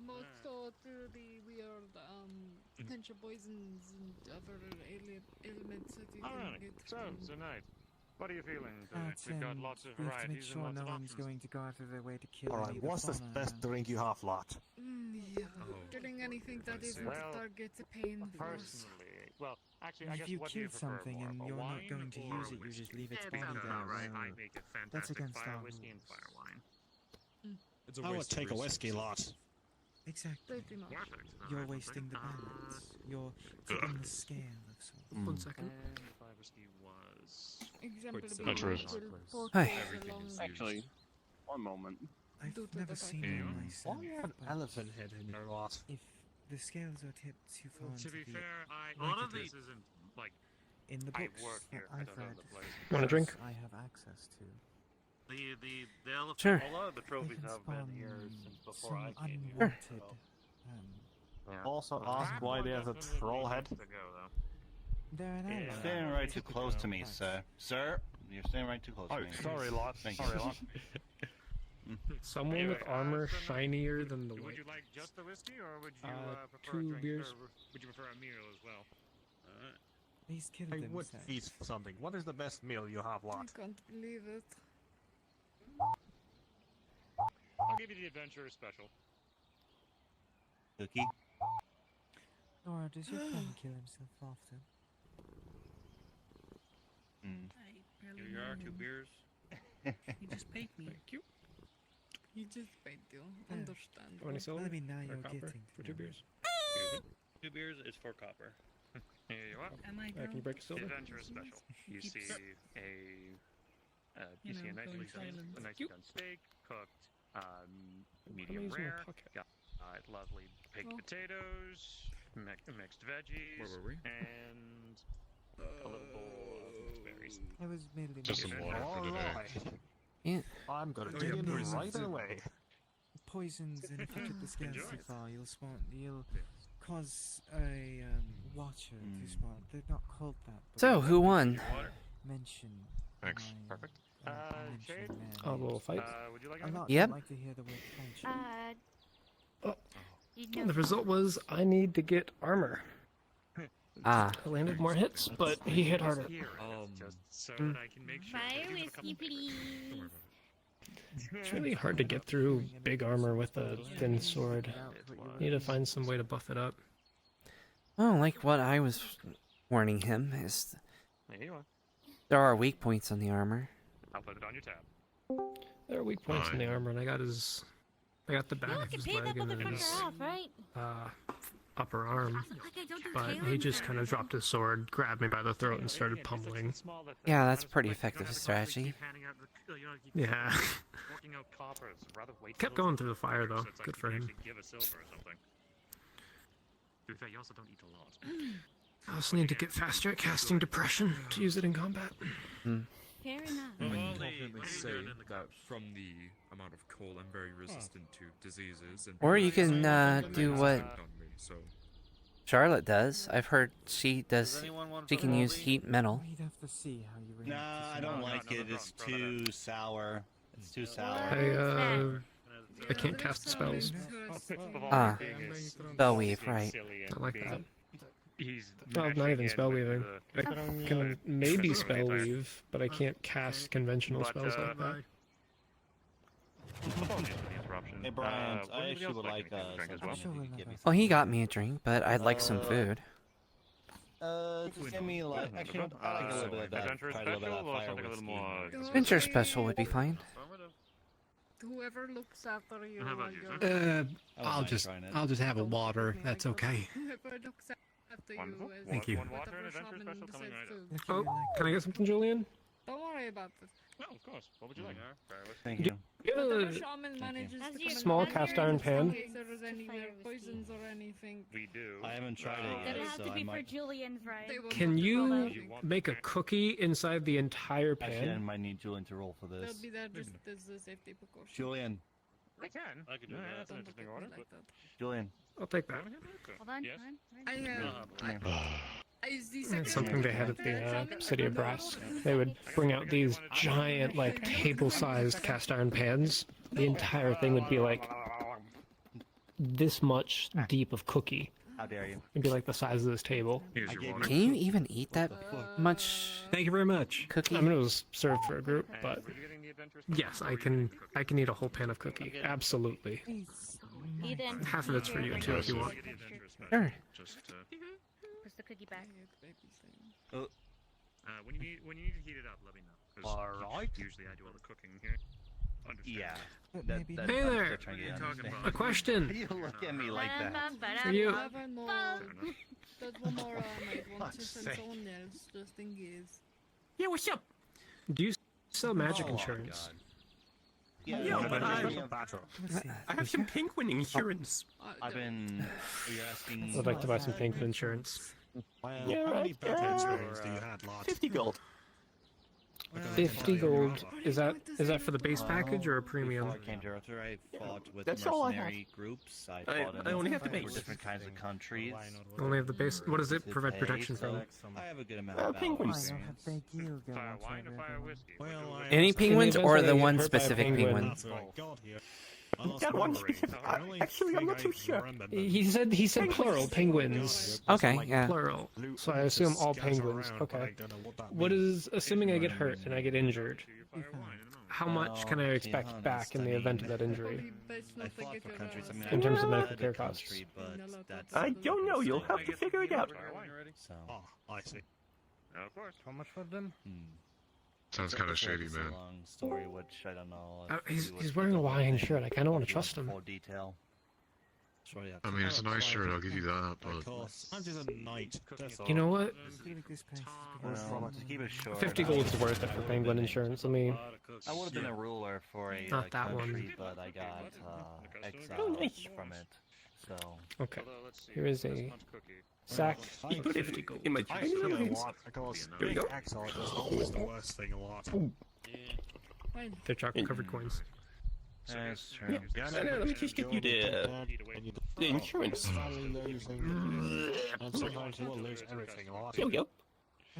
Most of the weird potential poisons and other elements that you can get. So nice. What are you feeling? we We've got lots of have to make varieties sure and no lots of one's options. going to go out of their way to kill Alright, any of what's the fauna best around. drink you have, lot? Yeah, killing anything that isn't a target a pain for us. Personally, well, actually, I If guess you what do you killed prefer something more, and a you're not wine going to or use a it, you whiskey? just leave its Because body there. right, I Well, make a that's fantastic against fire our whiskey and rules. fire wine. It's a I would waste of take a whiskey, resources. lot. Exactly. Pretty much. You're wasting the balance. You're tipping the scale of sorts. 1 second. And fire whiskey was... Example Quite being similar. will Hi. portray Everything along is Actually, one moment. I've due to never the seen fact one that- myself. Why do you have an but elephant head in your lot? If the scales are tipped too far To into be the fair, a right lot of of the- this isn't, like, in the I books work that here. I I've don't know read, the place. Want a drink? I have access to. The elephant. Sure. A lot of the trophies have been here since before I came here. Sure. So. Also ask why there's a troll head. You're standing right too close to me, sir. Sir, you're standing right too close to me. Sorry, lot. Thank Sorry, you. lot. Someone with armor shinier than the Would white. you like just the whiskey, or would you prefer 2 a drink, beers. or would you prefer a meal as well? He's killed I would eat something. What is the best meal you have, I lot? can't believe it. I'll give you the adventurer special. Cookie? Nora, does your friend kill himself often? Here you are, 2 beers. You just paid me. Thank you. He just paid you. Understand. How many silver? Maybe now Or you're copper getting for to 2 know. beers. 2 beers is 4 copper. Here you are. Am I Can you break a The silver? adventurer special. You see You a know, nicely going done, silent. a nicely done steak, cooked, medium using my rare. pocket. Got lovely baked Oh. potatoes, mixed veggies, Where were we? and a little bowl of mixed berries. I was merely Just some water for today. Alright. Yeah. I'm gonna Oh, dig yeah, in poisons. right away. poisons, and if you get the scans Enjoy. too far, you'll cause a watcher to spawn. They're not called that. But So, they who won? Mention. Thanks. my, Perfect. mention Jade? their A little names. fight. Would you like A anything? lot Yep. like to hear the word friendship. Oh. You And know, the result was I need to get armor. Ah. I landed more hits, but he hit harder. Just so that I can make sure. buy Give it a whiskey, couple- please. It's really hard to get through big armor with a thin sword. Need to find some way to buff it up. Well, like what I was warning him is There you are. there are weak points on the armor. I'll put it on your tab. There are weak points in the armor, and I got the back You of can his pay that leg and then his motherfucker off, right? upper arm. Like I don't do But he just kind of dropped his sword, grabbed me by the throat, and started pummeling. Yeah, that's pretty effective strategy. Yeah. Working out copper is rather wasteful. Kept going through the fire, though. So it's like Good you for can him. actually give a silver or something. To be fair, you also don't eat a lot. I also need to get faster at casting depression to use it in combat. Fair enough. I can Well, confidently they- say that from the amount of coal, I'm very resistant to diseases. And Or you can do what on me, so Charlotte does. I've heard she does. anyone want She some can use Aldi? heat metal. We'd have to see how you react. Nah, to I don't some- like it. It's too sour. It's too sour. I can't cast spells. Ah, spellweave, right? I like that. He's Well, not even spell weaving. I can maybe spell weave, but I can't cast conventional spells like that. Hey Brian, I actually would like something you could give me. Well, he got me a drink, but I'd like some food. Just give me like actually I like a little bit of that. Adventure Try a little bit special of or fire something a little more. whiskey. Adventure special would be fine. Whoever looks after you. How about while you, you're- sir? I'll just have a water. That's okay. Whoever looks after Wonderful. you. Thank you. One water and whatever adventure shaman special coming decides right to. If you Oh, like can I get something, Julian? Don't worry about it. No, of course. What would you like? Thank you. You have Whatever a shaman manages As to you- come small in as cast you're iron in pan? in case there is any Fire weird whiskey. poisons or anything. We do. I haven't tried it yet. That'll have so to I be for might- Julian's They right. will Can not you allow make a cookie inside the entire Actually, I pan? might need Julian to roll for They'll this. be there just as a safety precaution. Julian, I can. I could do Yeah, that. that's an Don't interesting look order. at me like that. Julian. I'll take that. Hold on. Yes? I have. Is the It's second something they had at the City of Brass. They would bring out these giant, like, table-sized cast iron pans. The entire thing would be like this much deep of cookie. How dare you? It'd be like the size of this table. Here's your gave water. Can you even eat that much Thank you very much. cookie? I mean, it was served for a group, And but were you getting the adventure special, yes, or I were you can. getting the cookie? I can eat a whole pan of cookie. Absolutely. Please, Eden. Half of it's for you too, if you want. Get the adventure special. Sure. Just Push the cookie back. when you need to heat it up, let me know. 'Cause Alright. Usually I do all the cooking here. Understand. Yeah. maybe That, Hey I'm there. still trying to What are you get talking understand. about? A question. You look at me like that. For you. Never know. Fair enough. That one more might want to Fuck's send sake. someone else just in case. Yeah, what's up? Do you sell magic Oh, insurance? God. Yeah, Yeah, I've but been I- reading- I have some penguin insurance. I've been. Are you asking? I'd like to buy some penguin insurance. Well, Yeah, how many right. battle insurance do you have, lot? 50 gold. 50 gold. Is that for the base package or a premium? Before I came to Arthur, I fought with That's all I have. mercenary groups. I fought I only have the for base. different kinds of countries. Only have the base. What does it prevent protection so from? I have a good amount of penguins. Fire wine or fire whiskey? Any penguins In the or event the that I get one hurt by a specific penguin. penguin? That one. Actually, I'm not too sure. He said plural penguins. Okay, yeah. Plural. So I assume all penguins. Okay. What is assuming I get hurt and I get injured? How much can I expect back in the event of that injury? I fought for countries. I mean, In terms of I medical had a care costs. country, but that's I don't know. You'll have to figure it out. So. Oh, I see. Of course. How much for them? Sounds kind of shady, It's a man. long story, which I don't know. He's wearing a Hawaiian shirt. I kind of want to trust him. More detail. I mean, it's a nice shirt, I'll give you that, but... I'm just a knight. You know what? Well, to keep it short, 50 gold is worth it for penguin insurance. Let me. I would have been a ruler for a Not that country, one. but I got exiled from it. So. Okay. Here is a sack. 50 gold. In my I see a lines. lot, because Here we go. exile is always the worst thing a lot. They're chocolate covered coins. That's true. Yeah, no, let me just get you the insurance. And sometimes you will lose everything a lot. Yo.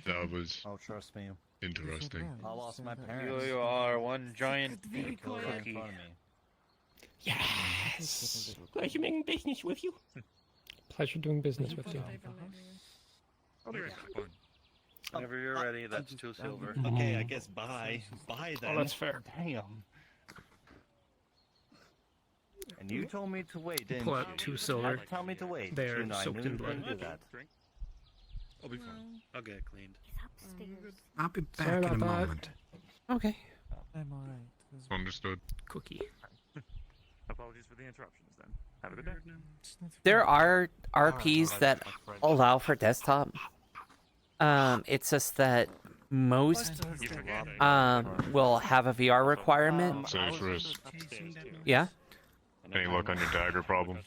That was Oh, trust me. interesting. I lost my parents. You are one giant Cookie. cookie. Yes. Pleasure making business with you. Pleasure doing business with you. Whenever you're ready, that's 2 silver. Okay, I guess bye. Bye then. Oh, that's fair. Damn. And you told me to wait, didn't Pull you? out 2 silver. You told me to wait. They are You know, I soaked knew in you blood. wouldn't do that. I'll be fine. I'll get it cleaned. I'll be back Sorry in a about that. moment. Okay. I'm alright. Understood. Cookie. Apologies for the interruptions then. Have a good day. There are RPs that allow for desktop. It's just that most will have a VR requirement. Safe Yeah. Any luck on your dagger problem?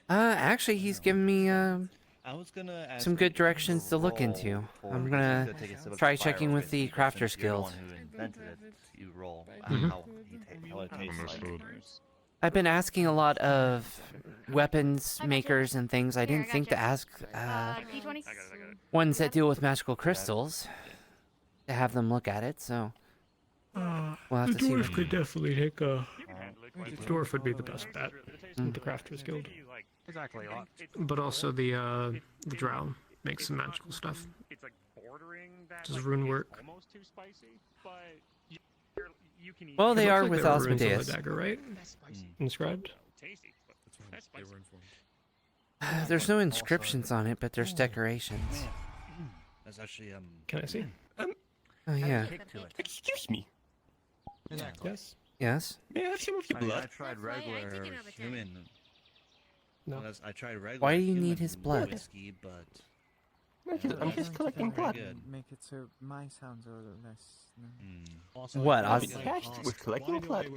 Actually, he's given me I was gonna ask some good you directions to look roll into. for- I'm you gonna could take a sip of try the checking fire with the whiskey, Crafters since you're the Guild. one who invented it, you roll Mhm. how it tastes like. I've been asking a lot of weapons makers and things. I didn't think to ask P20? ones that deal with magical crystals to have them look at it. So we'll have The to see. dwarf could definitely take a. Dwarf would be the best bet. The Crafters Guild. Exactly. But also the drow makes some magical stuff. It's like bordering that. Does rune work? Almost too spicy, but you can eat. Well, they It looks are like with there were runes on the Asmodeus. dagger, right? Inscribed. Tasty, but that's spicy. There's no inscriptions on it, but there's decorations. That's actually Can I see? Oh yeah. Excuse me. Yes. Yes. May I have some of your I blood? tried regular human. No. I tried regular. Why do you need human his blood? Whiskey, but I'm just collecting blood. Make it so my sounds are less. No. What? I'll be tasked with collecting blood.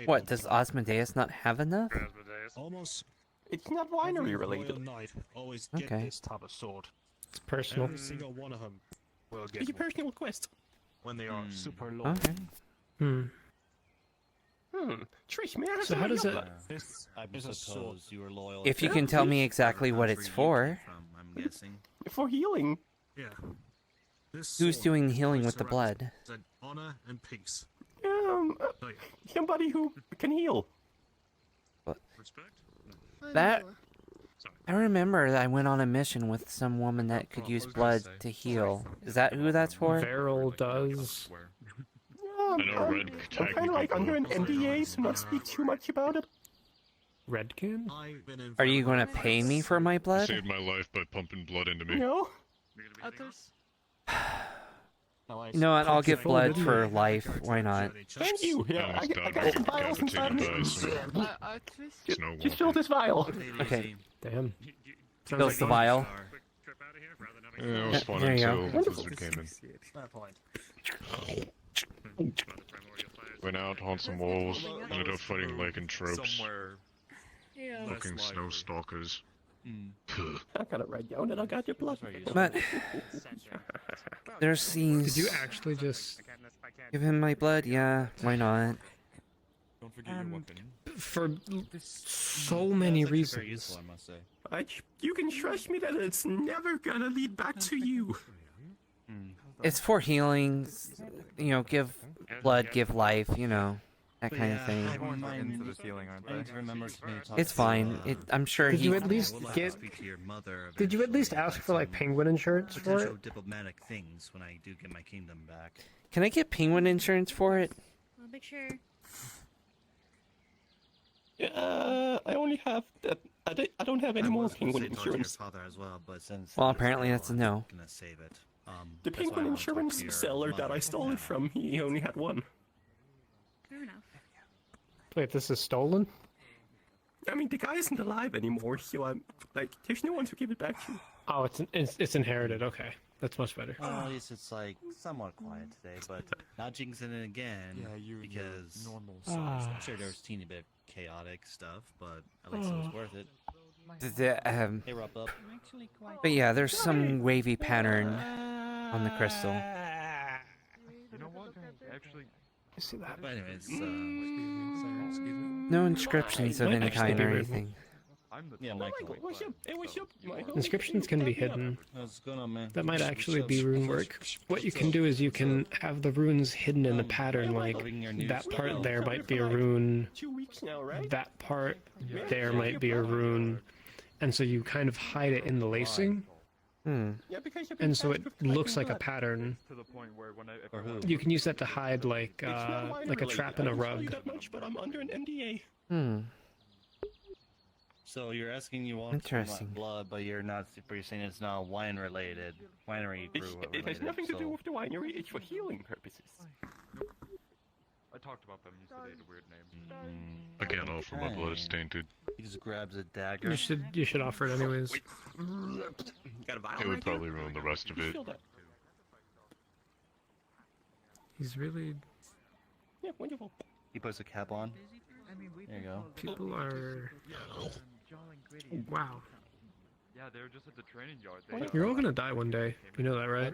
What? Does Asmodeus not have enough? Almost It's not winery every related. royal knight always get Okay. this type of sword. It's personal. Every single one of them will get It's a one personal request. when they are super low. Okay. Trish, may I have So some how of does your it? blood? This I is a sword. suppose you were loyal. If you can tell me exactly what it's for. I'm guessing. For healing. Yeah. This Who's sword doing the healing with the represents blood? honor and peace. Somebody who can heal. That I remember that I went on a mission with some woman that could use blood to heal. Is that who that's for? Beryl does. I know Red I'm kind of like under an NDA, so not speak too much about it. Redkin? Are you going to pay me for my blood? Saved my life by pumping blood into me. No. Others? You know what? I'll give blood for life. Why not? Thank you. Yeah, I got some vials inside me. Just fill this vial. Okay. Damn. Fills the vial. Yeah, it was fun There you until go. the Blizzard came in. Went out on some walls, ended up fighting lycan tropes. Yeah. Fucking snow stalkers. I got it right down and I got your blood. But there's these. Did you actually just give him my blood? Yeah, why not? Don't forget your weapon. For so many reasons. I must say. You can trust me that it's never gonna lead back to you. It's for healing, you know, give blood, give life, you know, that kind of thing. It's fine. I'm sure Did he. you at least get? Did you at least ask for like penguin insurance for Potential it? diplomatic things when I do get my kingdom back. Can I get penguin insurance for it? I'll make sure. I only have that. I don't have any more penguin insurance. Father as well, but since Well, apparently that's a no. I'm gonna save it. The penguin insurance seller that I stole it from, he only had one. Fair enough. Wait, this is stolen? I mean, the guy isn't alive anymore, so I'm like, there's no one to give it back to. Oh, it's inherited. Okay, that's much better. Well, at least it's like somewhat quiet today, but not jinxing it again because I'm sure there was a teeny bit of chaotic stuff, but at least it was worth it. Hey, Rob Up. But yeah, there's some wavy pattern on the crystal. You know what? Actually, I see that. But anyways, No inscriptions of any kind or anything. Yeah, Michael. Inscriptions can be hidden. What's going on, man? That might actually be rune work. What you can do is you can have the runes hidden in a pattern, like that part there might be a rune, that part there might be a rune, and so you kind of hide it in the lacing. And so it looks like a pattern. You can use that to hide like a trap in a rug. But I'm under an NDA. So you're asking you want Interesting. blood, but you're not. But you're saying it's not wine related, winery brew related. It has nothing to do with the winery. It's for healing purposes. I talked about them. You said they had a weird name. I can't offer my blood is tainted. He just grabs a dagger. You should offer it anyways. It would probably ruin the rest of it. He's really. Yeah, wonderful. He puts a cap on. There you go. People are. Wow. Yeah, they were just at the training yard. You're all gonna die one day. You know that, right?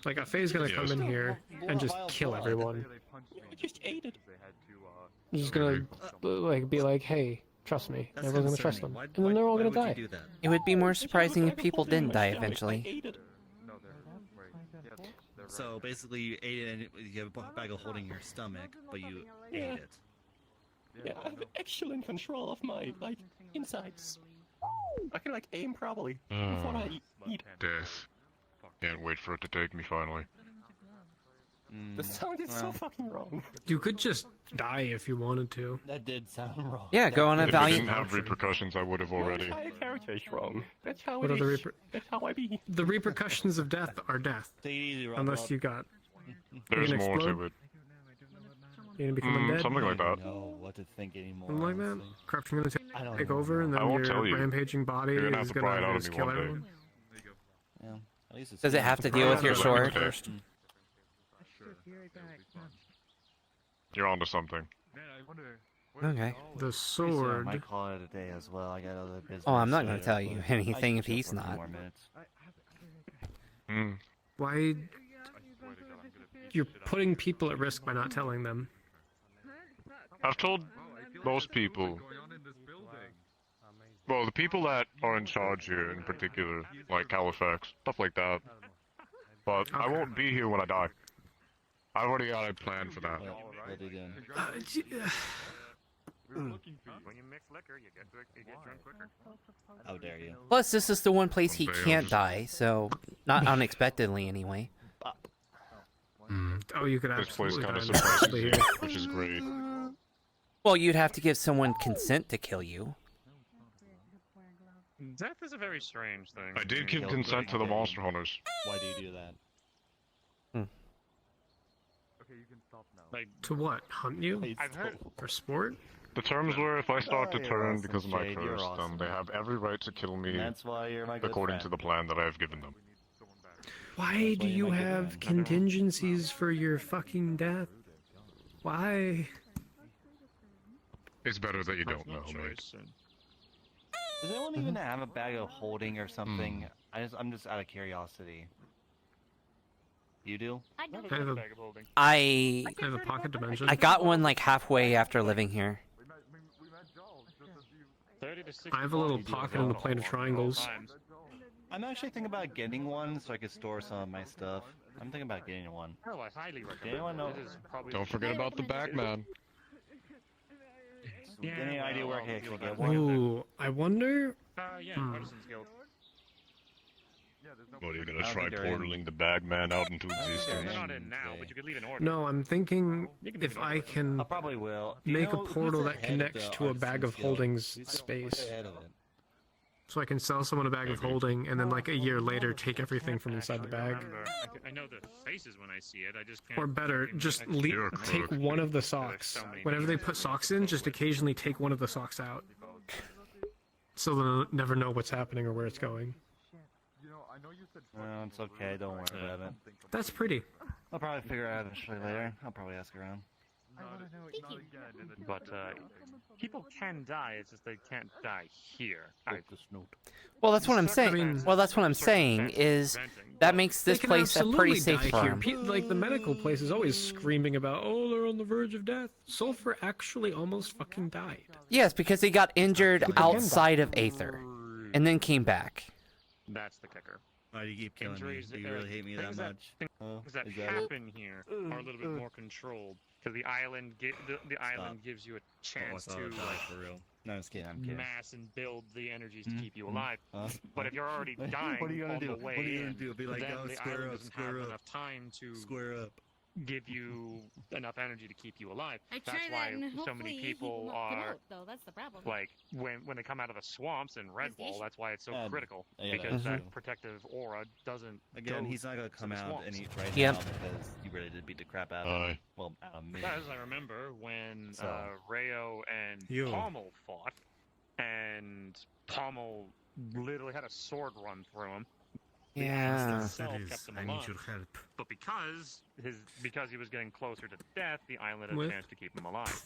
Like, a Faye's gonna come in here and just kill everyone. I just ate it. He's just gonna, like, be like, hey, trust me. And everyone's gonna trust them. And then they're all gonna die. It would be more surprising if people didn't die eventually. So basically, you ate it and you have a bag of holding your stomach, but you ate it. Yeah, I have excellent control of my insides. I can aim properly before I eat. Death. Can't wait for it to take me finally. The sound is so fucking wrong. You could just die if you wanted to. That did sound wrong. Yeah, go on a If it valiant. didn't have repercussions, I would have already. My entire character is wrong. That's how What it are is. That's how I be. The repercussions of death are death. Take it easy, Rob. Unless you got. There's You're gonna more explode? to it. You're gonna become undead? Something like that. I don't know what to think anymore. Something like that? honestly. Corruption gonna I don't take know. over, and I then won't tell your you. rampaging body You're gonna have is to pry it gonna out of just me kill one day. everyone. Yeah. At least it's Does it have to deal with your Let sword? me test. You're onto something. Okay. The I sword. might call it a day as well. I got other business. Oh, I'm not gonna to tell you I anything can if chill he's for a few not. more minutes. Why? You're putting people at risk by not telling them. I've told most people. Well, the people that are in charge here in particular, like Halifax, stuff like that. But I won't be here when I die. I've already got a plan for that. What are you doing? When you mix liquor, you get drunk quicker. How dare you? Plus, this is the one place he can't die, so not unexpectedly anyway. Oh, you could This place absolutely kind of die surprises here. you, which is great. Well, you'd have to give someone consent to kill you. Death is a very strange thing. I did give consent to the monster hunters. Why do you do that? Okay, you can stop now. To what? Hunt you? I've heard. For sport? The terms were if I start to you're turn awesome, because of my Jade, you're curse, awesome. then they have every right to kill me That's why you're my good according friend. to the plan that I have given them. Why do you have contingencies for your fucking death? Why? It's better that you don't know, mate. Does anyone even have a bag of holding or something? I'm just out of curiosity. You do? I don't. I have a bag of holding. I have a pocket dimension. I got one like halfway after living here. 30 to 60 I have a little pocket in the plane of triangles. I'm actually thinking about getting one so I could store some of my stuff. I'm thinking about getting one. Oh, I highly recommend. Anyone know? It is probably Don't forget about the back, man. Any idea where I can actually get one? Ooh, I wonder. Yeah, Artisans Guild. What, are you gonna try portaling the Bagman out into existence? They're not in now, but you could leave an order. No, I'm thinking if I can I probably will. make a portal that connects to a bag of holdings space. So I can sell someone a bag of holding, and then like a year later take everything from inside the bag. I know the faces when I see it. I just can't. Or better, just take one of the socks. Whenever they put socks in, just occasionally take one of the socks out. So they'll never know what's happening or where it's going. No, it's okay. Don't worry about it. That's pretty. I'll probably figure it out eventually later. I'll probably ask around. But people can die. It's just they can't die here. Well, that's what I'm saying. Well, that's what I'm saying is that makes this They can place a pretty absolutely safe die here. farm. Like the medical place is always screaming about, oh, they're on the verge of death. Sulfur actually almost fucking died. Yes, because he got injured People can outside die. of Aether, and then came back. That's the kicker. Why do you keep killing me? Do you really hate me that things much? Things that happen here are a little bit more controlled because the island gives you a chance to for real. No, I'm just kidding. I'm kidding. mass and build the energies to keep you alive. But if you're already dying What are you gonna on do? the way What are you gonna in, do? Be like, then oh, the square island up, doesn't square have up. enough time to Square up. give you enough energy to keep you alive. I That's try why that and so many hopefully people he won't are come out, though. That's the problem. like when they come out of the swamps in Redwall. That's why it's so critical yeah, because that's that protective aura doesn't. Again, go he's not gonna come to the out swamps. any right Yep. now because you really did beat the crap out of him. Well, out of me. As I remember when So. Rayo and Yo. Pommel fought, and Pommel literally had a sword run through him. The axe Yeah. itself That is, kept him I need alive. your help. But because he was getting closer to death, the island had a With? chance to keep him alive.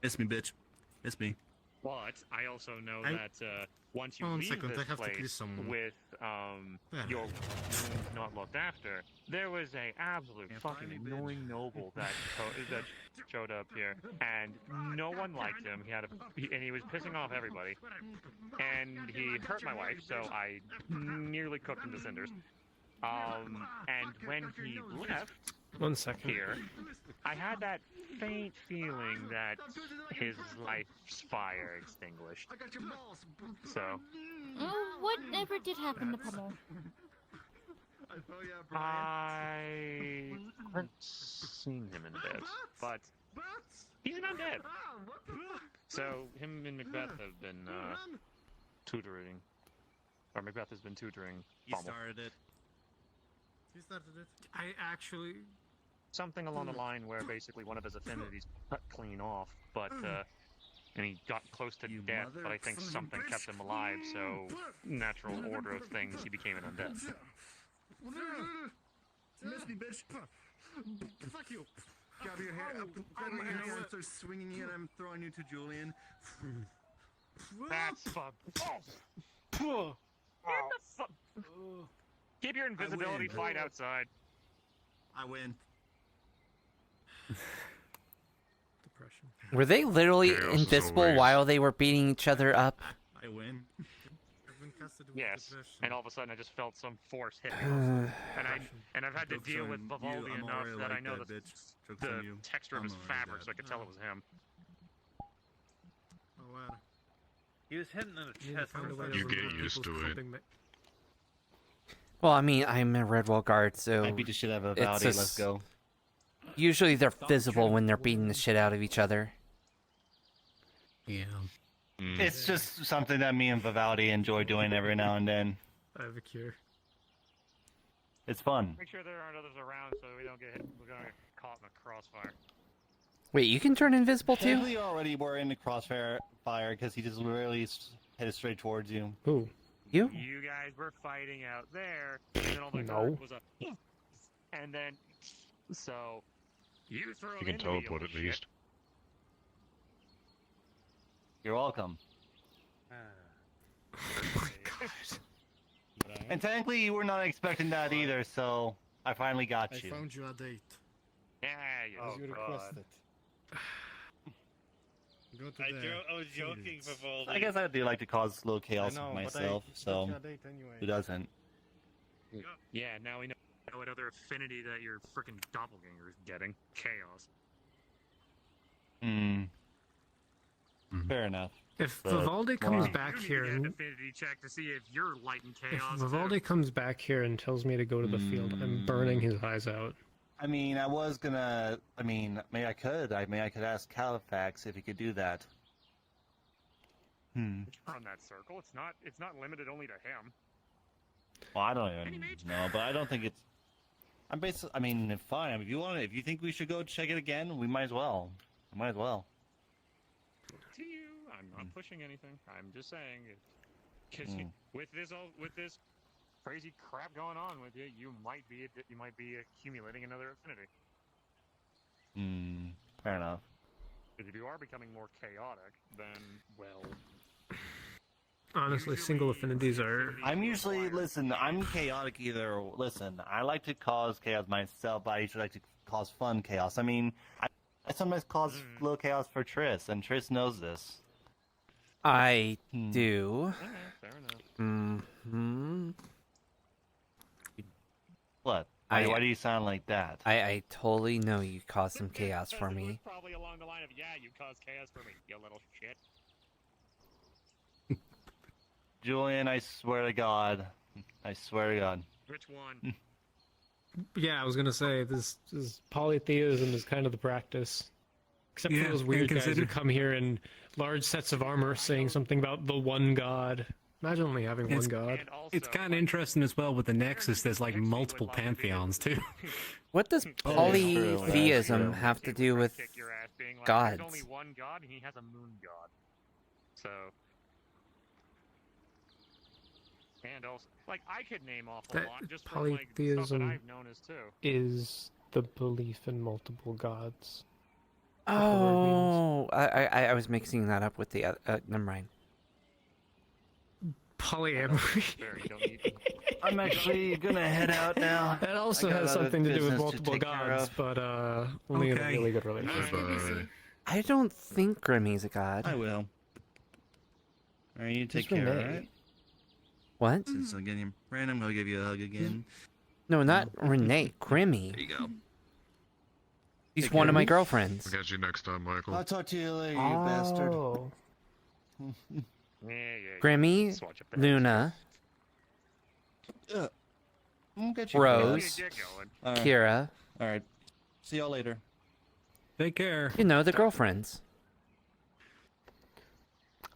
Miss me, bitch. Miss me. But I also know I- that once you One leave second, I this have to kill place someone. with Yeah. your wounds not looked after, there was a absolute fucking annoying noble that showed up here, and no one liked him. And he was pissing off everybody, and he hurt my wife, so I nearly cooked him to cinders. And when he left 1 second. here, I had that faint feeling that his life's fire extinguished. So, Oh, whatever did happen to Pummel? I haven't seen him in a bit, but he's an undead. So, him and Macbeth have been tutoring. Or Macbeth has been tutoring He Pommel. started it. He started it. I actually. Something along the line where basically one of his affinities cut clean off, but and he got close to death, but I think something kept him alive, so natural order of things, he became an undead. Miss me, bitch. Fuck you. Grab your hair. Grab my hair and start swinging you, and I'm throwing you to Julian. That's fun. Keep your invisibility fight outside. I win. Depression. Were they literally Yeah, this is invisible always- while they were beating each other up? I win. Yes, and all of a sudden I just felt some force hit me, and I've had to Joke's deal on with you. Vivaldi I'm enough already that I like know that, the bitch. Joke's on you. texture of I'm his already fabric, dead. so I could tell it was him. Oh, wow. He was hitting in the Need to chest. find a way to You get remove used people's to it. coping me- Well, I mean, I'm a Redwall guard, so I beat the shit out of it's Vivaldi. just- Let's go. usually they're visible when they're beating the shit out of each other. Yeah. It's just something that me and Vivaldi enjoy doing every now and then. I have a cure. It's fun. Make sure there aren't others around so we don't get caught in a crossfire. Wait, you can turn invisible too? Technically, already were in the crossfire because he just literally headed straight towards you. Who? You? You guys were fighting out there, and then all the No. guard was up, and then so you throw You him can into the teleport old at least. You're welcome. And technically, you were not expecting that either, so I finally got you. I found you a date. Yeah, yeah. As you requested. Go to I was joking, Vivaldi. I guess I do like to cause a little chaos I know, with but myself, I so got you a date anyway. who doesn't? Yeah, now we know what other affinity that your freaking doppelganger is getting. Chaos. Hmm. Fair enough. If But, Vivaldi comes wow. back You here need to and get an affinity check to see if you're lighting if chaos. Vivaldi comes back here and tells me to go to the field, I'm burning his eyes out. I mean, I was gonna. I mean, maybe I could. I could ask Califax if he could do that. Run that circle. It's not limited only to him. Well, I don't even know, but I don't think it's. I'm basically. I mean, fine. If you want, if you think we should go check it again, we might as well. We might as well. To you, I'm not pushing anything. I'm just saying, because with this crazy crap going on with you, you might be accumulating another affinity. Fair enough. Because if you are becoming more chaotic, then well. Honestly, single affinities are. I'm usually I'm chaotic either. Listen, I like to cause chaos myself, but I usually like to cause fun chaos. I mean, I sometimes cause little chaos for Triss, and Triss knows this. I do. Fair enough. What? Why do you sound like that? I totally know you caused some chaos for me. Probably along the line of, yeah, you caused chaos for me, you little shit. Julian, I swear to God. I swear to God. Which one? Yeah, I was gonna say this polytheism is kind of the practice. Except for those weird guys who come here in large sets of armor saying something about the one god. Imagine only having one god. It's kind of interesting as well with the nexus. There's like multiple pantheons too. What does polytheism have to do with gods? There's only one god, and he has a moon god. So. And also, like, I could name off a lot just from like stuff that I've known as too. Is the belief in multiple gods. Oh, I was mixing that up with the never mind. Polyamory. I'm actually gonna head out now. That also has something to do with multiple gods, but only in a really good relationship. I don't think Grimmy's a god. I will. Alright, you take Who's care, Renee? alright? What? Since I'm getting random, I'll give you a hug again. No, not Renee. Grimmy. There you go. He's Take one care. of my girlfriends. I'll catch you next time, Michael. I'll talk to you later, you bastard. Grimmy, Luna, I'll get you Rose, Alright. Kira. Alright. See y'all later. Take care. You know, the girlfriends.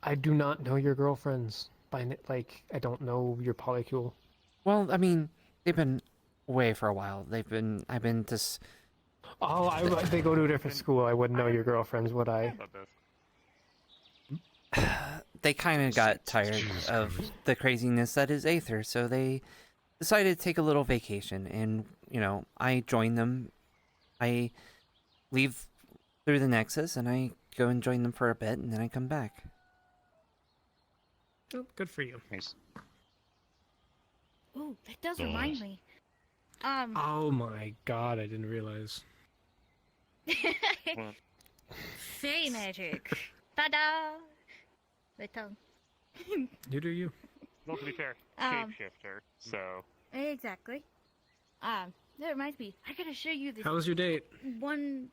I do not know your girlfriends. I don't know your polycule. Well, I mean, they've been away for a while. I've been to. Oh, they go to a different school. I wouldn't know your girlfriends, would I? They kind of got tired of the craziness that is Aether, so they decided to take a little vacation. And, you know, I join them. I leave through the Nexus, and I go and join them for a bit, and then I come back. Oh, good for you. Nice. Ooh, that does remind me. Oh my god, I didn't realize. Fey magic. Ta-da! My tongue. You do you. Well, to be fair, Um, shapeshifter, so. Exactly. That reminds me. I gotta show you this. How was your date? One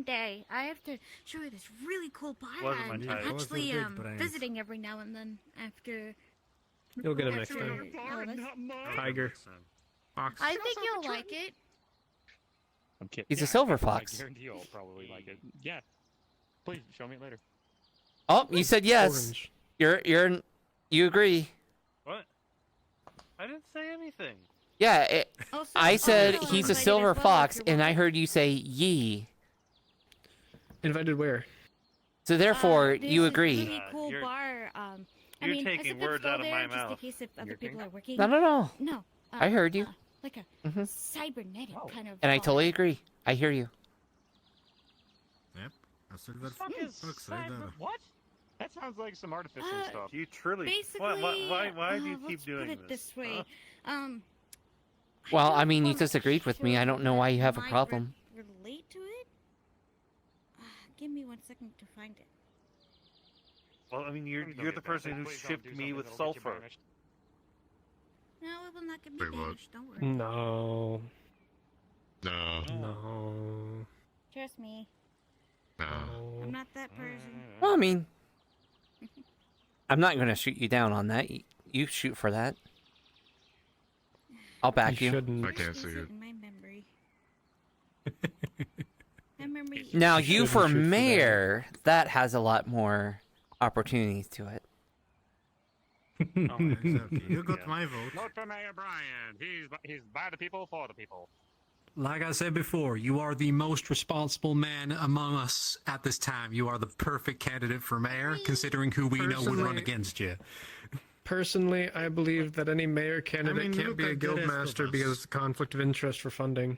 day, I have to show you this really cool bar Wasn't my I'm type. actually Wasn't good, but I am. visiting every now and then after. You'll get him next after time. illness. Tiger. Fox. I think you'll like it. I'm kidding. He's a silver I fox. guarantee you'll probably like it. Yeah. Please, show me it later. Oh, you said yes. Orange. You agree. What? I didn't say anything. Yeah, Also, I said also he's a invited silver as well, fox, if you're and I welcome. heard you say ye. Invited where? So therefore, This you is agree. Really cool bar. I you're mean, taking I sometimes words go out of there my just mouth. in case if other people are working. Not at all. No. I heard you. Like a cybernetic kind of. And I bar. totally agree. I hear you. Yep. A silver Fuck is fox right there. what? That sounds like some artificial stuff. You truly. Basically, Why do you keep let's doing put it this way. Huh? Well, I don't mean, you wanna disagreed with me. show I don't know why you have a might problem. Relate to it? Give me 1 second to find it. Well, I mean, you're the person who shipped me with sulfur. No, it will not get me Wait, what? banished. Don't worry. No. No. No. Trust me. No. I'm not that person. Well, I mean, I'm not going to shoot you down on that. You shoot for that. I'll back you. Shouldn't. I can't see it. In my memory. My memory. Now, you Shouldn't for shoot for that. mayor, that has a lot more opportunities to it. Exactly. You got my vote. Vote for Mayor Brian. He's by the people, for the people. Like I said before, you are the most responsible man among us at this time. You are the perfect candidate for mayor, considering who we know would run Personally- against you. Personally, I believe that any mayor candidate can't look be a at the guild rest of master us. because of conflict of interest for funding.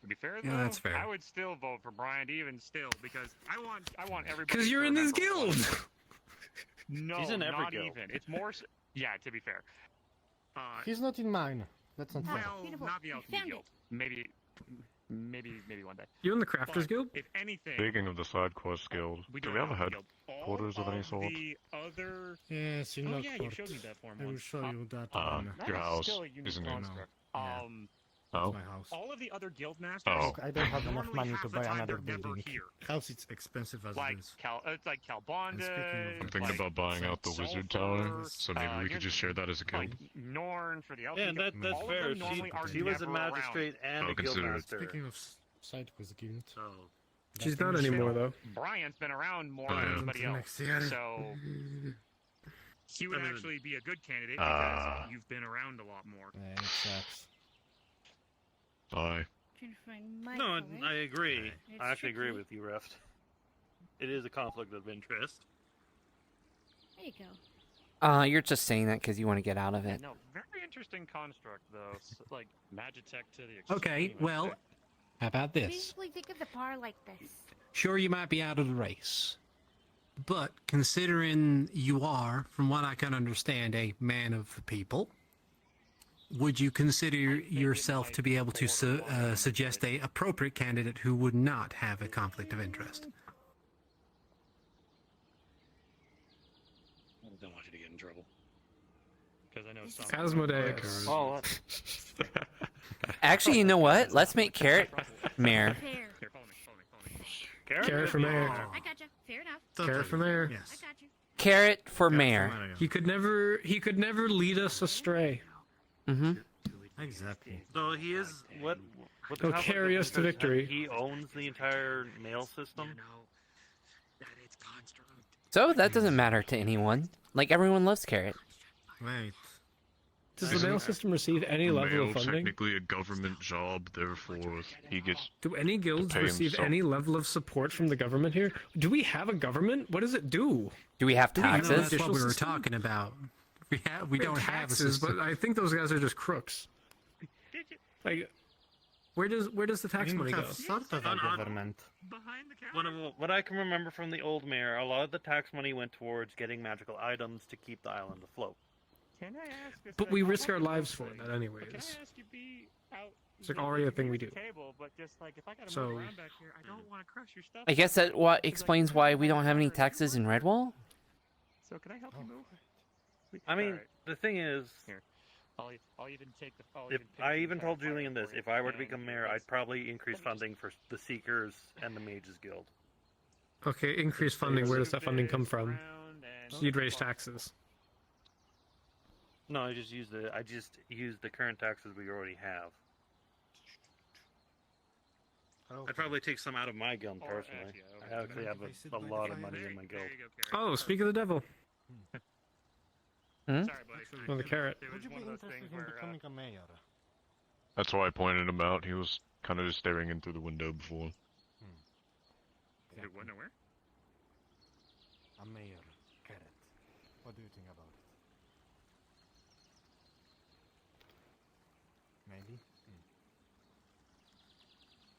To be fair, Yeah, though, that's fair. I would still vote for Brian, even still, because I want everybody. Because you're to in this remember guild. one- No, He's in every not guild. even. It's more. Yeah, to be fair. He's not in mine. That's not fair. Well, Beautiful. not the I Alchemy found Guild. Maybe one day. You're in the Crafters But Guild? If anything, Speaking of the side quest guild, we do don't we have a have a guild. headquarters of any sort? The other. Yes, in Oh Lockport. yeah, you showed me that form I will once. show you that Uh, one. That Your is house still a unique isn't it? construct. Yeah. Oh, My house. All of the other guild masters. Oh. Look, I don't have enough normally money half to the buy time another they're never building. here. House it's expensive as Like it is. it's like And Calbonda. speaking I'm thinking like, about buying out the wizard tower, so maybe we could just share that as a guild. Like Norn for the Yeah, Alchemy that's Guild. All of fair. them normally are She was a never magistrate and Oh, a guild consider it. master. Speaking of side quest guild. So, She's not anymore, though. Brian's been around more Oh, than yeah. anybody else, Next year. so he would actually be a good candidate Ah. because you've been around a lot more. Yeah, it sucks. Bye. Trying to find my no, color. I agree. It's I actually agree tricky. with you, Reft. It is a conflict of interest. There you go. You're just saying that because you want to get out of it. No, very interesting construct though. Like Magitech to the Okay, extreme, I well, think. how about this? Basically, think of the bar like this. Sure, you might be out of the race. But considering you are, from what I can understand, a man of the people, would you consider yourself to be able to suggest a appropriate candidate who would not have a conflict of interest? I don't want you to get in trouble. Because I know some. Asmodeus. Oh, Actually, you know what? Let's make Carrot mayor. Fair. Here, follow me. Carrot for mayor. I gotcha. Fair enough. Carrot for mayor. Yes. I got you. Carrot for mayor. He could never lead us astray. Mm-hmm. Exactly. So he is what? What He'll conflict carry of us to interest, victory. He owns the entire mail system. So that doesn't matter to anyone. Like, everyone loves Carrot. Wait. Does the mail system receive any level Mail of funding? technically a government job, therefore he gets. Do any guilds pay receive himself. any level of support from the government here? Do we have a government? What does it do? Do we have I know taxes? that's what we were system? talking about. We don't have a taxes, system. but I think those guys are just crooks. Like, where does the tax money go? Sort of a government. What I can remember from the old mayor, a lot of the tax money went towards getting magical items to keep the island afloat. Can I ask? But we risk our lives for that anyways. Can I ask you be out? It's like already a thing we do. Table, but just like if I gotta So- move around back here, I don't want to crush your stuff. I guess that what explains why we don't have any taxes in Redwall? So can I help you move? I mean, Alright. the thing is, Here, I'll even take the. if I even told Julian this, if I were to become mayor, I'd probably increase funding for the Seekers and the Mages Guild. Okay, increased funding. Where does that funding come from? You'd raise taxes. No, I just use the current taxes we already have. I'd probably take some out of my guild personally. I actually have a lot of money in my guild. Oh, speak of the devil. Hmm? Sorry, buddy. Oh, the carrot. Would you be interested in becoming a mayor? That's why I pointed him out. He was kind of just staring in through the window before. Wait, what? Nowhere? A mayor. Carrot. What do you think about it? Maybe?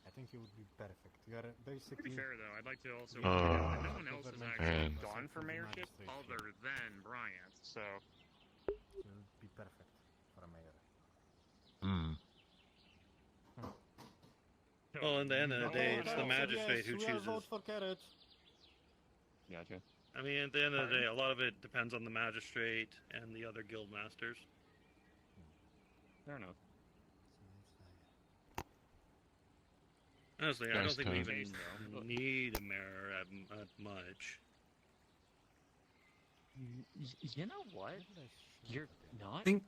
At think it would be perfect. You are To basically. be fair, though, I'd like to also point out that no one else has actually man. gone for mayorship other than Bryant, so... It would be perfect for a mayor. Well, in the end of the day, it's the magistrate who chooses. Vote for Carrot. Gotcha. I mean, at the end of the day, a lot of it depends on the magistrate and the other guild masters. Fair enough. Honestly, I don't think we even Nice, though. need a mayor at much. You know what? You're not Think-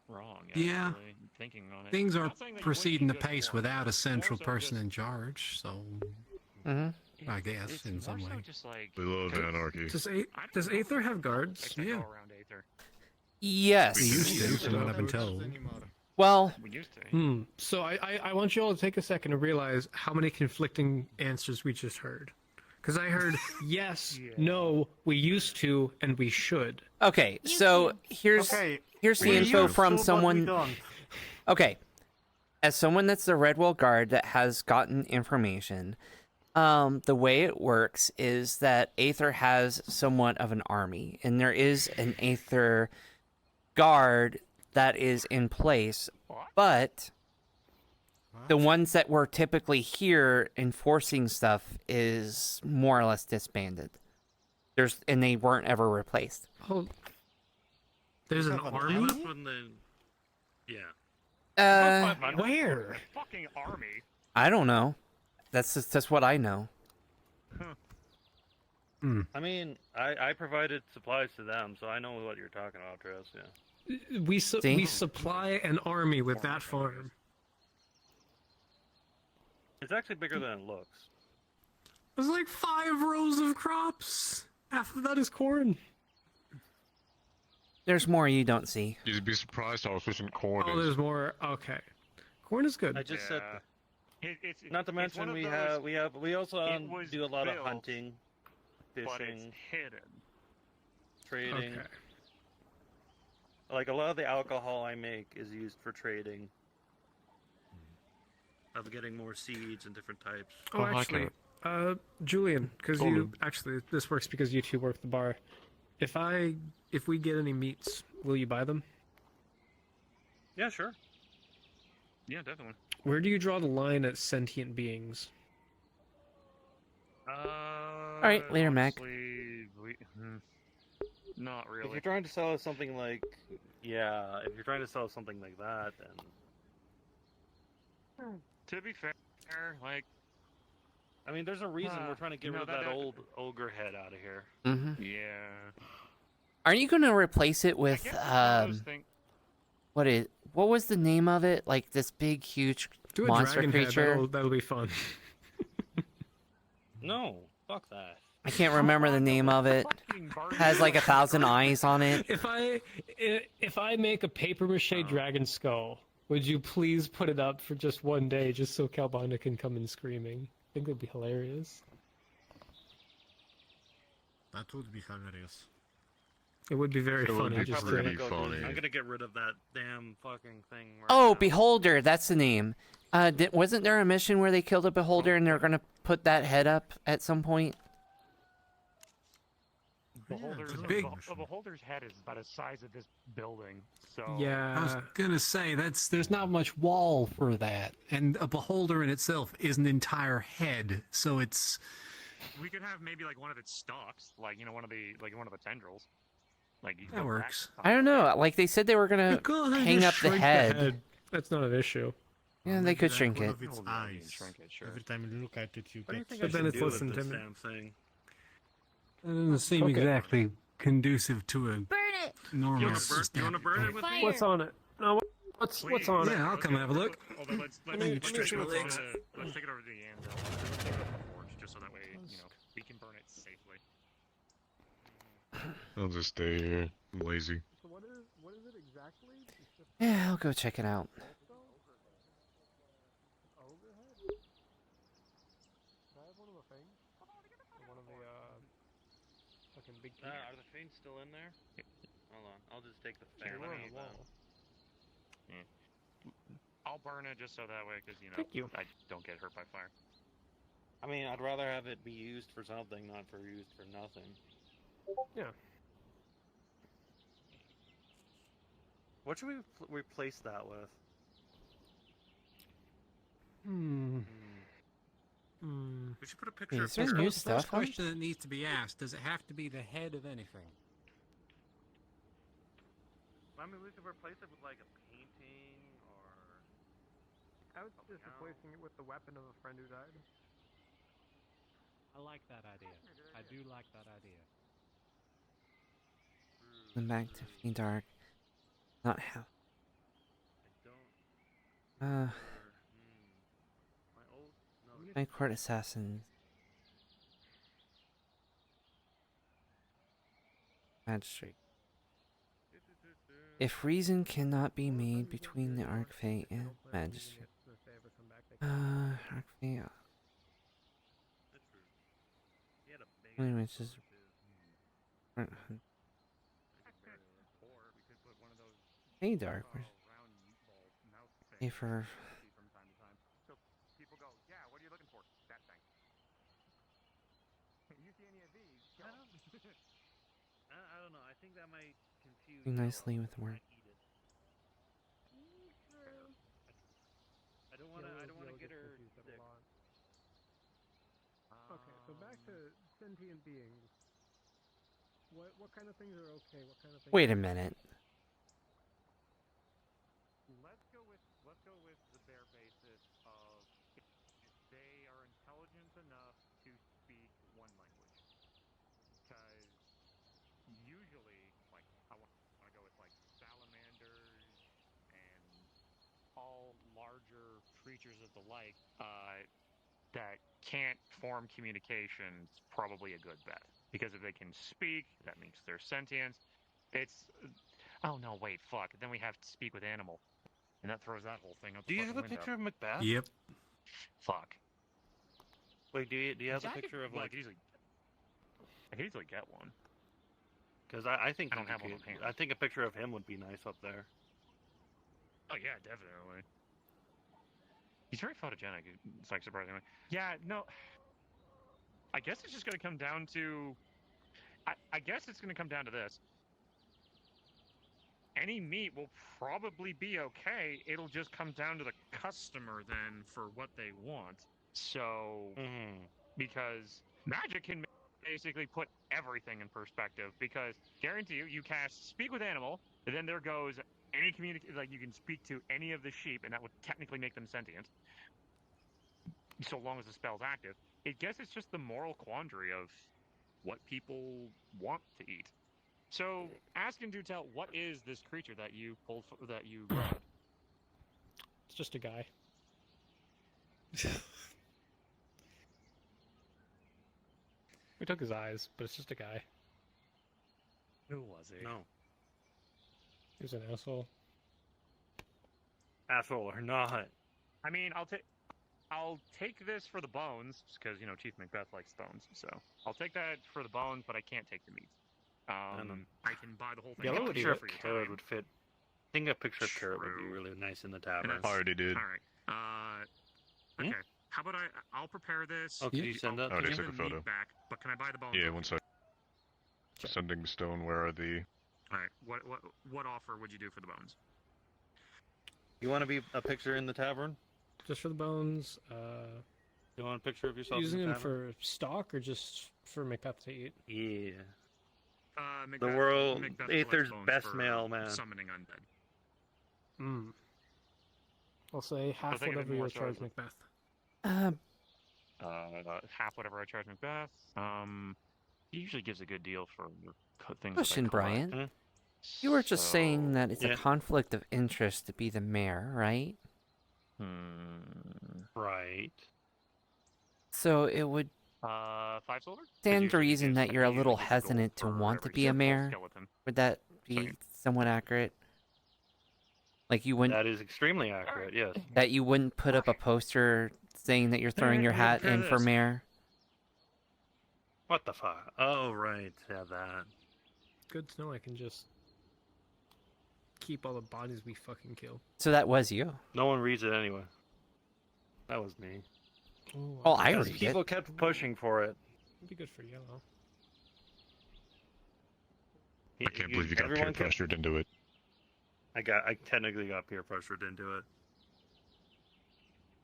wrong. Yeah. Actually, thinking on it. Things are Not saying that you proceeding wouldn't apace just without a central more so person just- in charge, so I guess it's in more some so way. just like We love anarchy. Does Aether have guards? I Yeah. go around Aether. Yes. We used to, from what I've been told. Well, We used to. So I want you all to take a second to realize how many conflicting answers we just heard. Because I heard yes, no, we used to, and we should. okay, so here's the info from someone. Okay, as someone that's the Redwall Guard that has gotten information, the way it works is that Aether has somewhat of an army, and there is an Aether Guard that is in place, but the ones that were typically here enforcing stuff is more or less disbanded. And they weren't ever replaced. Oh, there's an army? That's when the... Uh, Where? Fucking army. I don't know. That's what I know. I mean, I provided supplies to them, so I know what you're talking about, Tress, yeah. We supply an army with that farm. It's actually bigger than it looks. There's like 5 rows of crops. Half of that is corn. There's more you don't see. You'd be surprised how efficient corn Oh, is. there's more. Okay, corn is good. I just said that. It's Not to it's one mention of those- we also it was do a lot of built, hunting, but it's fishing, hidden. trading. Okay. Like a lot of the alcohol I make is used for trading. Of getting more seeds and different types. Oh, actually, Julian, because you actually this works because you two work the bar. If we get any meats, will you buy them? Yeah, sure. Yeah, definitely. Where do you draw the line at sentient beings? All right, later, Mac. Not really. If you're trying to sell us something like, if you're trying to sell something like that, then To be fair, like, I mean, there's a reason we're trying to get rid of that old ogre head out of here. Mm-hmm. Yeah. Are you gonna replace it with what was the name of it? Like this big, huge Do a monster dragon head, creature? that'll be fun. No, fuck that. I can't remember the name of it. Has like 1,000 eyes on it. If I make a paper mache dragon skull, would you please put it up for just one day, just so Calbanda can come in screaming? I think that'd be hilarious. That would be hilarious. It would be very It would funny. be Just pretty to... funny. I'm gonna get rid of that damn fucking thing. Right Oh, now. Beholder, that's the name. Wasn't there a mission where they killed a Beholder and they're gonna put that head up at some point? The beholder's head is about the size of this building, so... Yeah. I was gonna say there's not much wall for that, and a beholder in itself is an entire head, so it's. We could have maybe like one of its stalks, like one of the tendrils. Like you That go works. back- I don't know. Like they said they were gonna hang up the head. That's not an issue. Yeah, they could shrink it. Its eyes. Every time you look at it, you What do you get. think I But then should it's do less with this intimidating. damn thing? That doesn't seem exactly conducive to a Burn it! normal You wanna system. burn it with me? What's on it? No, what's on it? Yeah, I'll come and have a look. Although let's Let me stretch my take it over legs. let's take it over to the anvil. Let's take it over to the forge, just so that way we can burn it safely. I'll just stay here. I'm lazy. So what is it exactly? Yeah, I'll go check it out. Big are the fiends still in there? Hold on, I'll just take the fan. I'll burn it just so that way, because Thank you. I don't get hurt by fire. I mean, I'd rather have it be used for something, not for used for nothing. Yeah. What should we replace that with? We should put a picture Is of there new The stuff first on? question that needs to be asked, does it have to be the head of anything? I mean, we could replace it with like a painting or. I was just replacing it with the weapon of a friend who died. I like that idea. I do like that idea. Went back to Fiend Dark. Not how. My old. No. Night Court Assassins. Magistrate. If reason cannot be made between the Archfey and Magistrate. Archfey. Which is. Hey, Dark. Hey, for. So people go, yeah, what are you looking for? That thing. You see any of these? I don't know. I think that might confuse. Do nicely with the word. I don't want to. I don't want to get her sick. Okay, so back to sentient beings. What kind of things are okay? What kind of things? Wait a minute. Let's go with the bare basis of if they are intelligent enough to speak one language. Because usually, like, I want to go with like salamanders and all larger creatures of the like that can't form communication is probably a good bet. Because if they can speak, that means they're sentient. It's oh no, wait, fuck. Then we have to speak with animal, and that throws that whole thing out the Do you fucking have a window. picture of Macbeth? Yep. Fuck. Wait, do you have a I could- picture of well, like? I could easily get one. Because I think I don't have one could, on hand. I think a picture of him would be nice up there. Oh yeah, definitely. He's very photogenic. It's like surprisingly. Yeah, no. I guess it's just going to come down to. I guess it's going to come down to this. Any meat will probably be okay. It'll just come down to the customer then for what they want. So, because magic can basically put everything in perspective. Because guarantee you cast Speak with Animal, and then there goes any like you can speak to any of the sheep, and that would technically make them sentient. So long as the spell's active. I guess it's just the moral quandary of what people want to eat. So, ask and do tell, what is this creature that you pulled that you grabbed? It's just a guy. We took his eyes, but it's just a guy. Who was he? No. He was an asshole. Asshole or not. I mean, I'll take this for the bones, because Chief Macbeth likes bones. So I'll take that for the bones, but I can't take the meat. I can buy the whole thing. Yeah, a picture of for your Carrot time. would fit. I think a picture of Carrot would be really nice in the tavern. I already did. All right. Okay. How about I'll prepare this. Oh, can you send that I to already me? took a photo. Back, but can I buy the bones? Yeah, one sec. Sending stone. Where are the? All right. What offer would you do for the bones? You want to be a picture in the tavern? Just for the bones. You want a picture of yourself? Using in the them tavern? for stock or just for Macbeth to eat? Yeah. Macbeth, The world, Macbeth Aether's collects bones best for male man. Summoning undead. I'll say half think of it whatever more you so charge as a- Macbeth. Half whatever I charge Macbeth. He usually gives a good deal for things. Question, that I collect. Brian. You were just saying that it's Yeah. a conflict of interest to be the mayor, right? Right. So it would 5 silver? stand to reason that you're a little hesitant to want to be a mayor. Would that be somewhat accurate? Like you wouldn't. That is extremely accurate. Yes. That you wouldn't put up a poster saying that you're throwing your hat in for mayor. What the fuck? Oh right, yeah, that. Good to know I can just keep all the bodies we fucking kill. So that was you. No one reads it anyway. That was me. Ooh, Oh, I Because read people it. kept pushing for it. It'd be good for yellow. I can't believe you got peer everyone kept- pressured into it. I technically got peer pressured into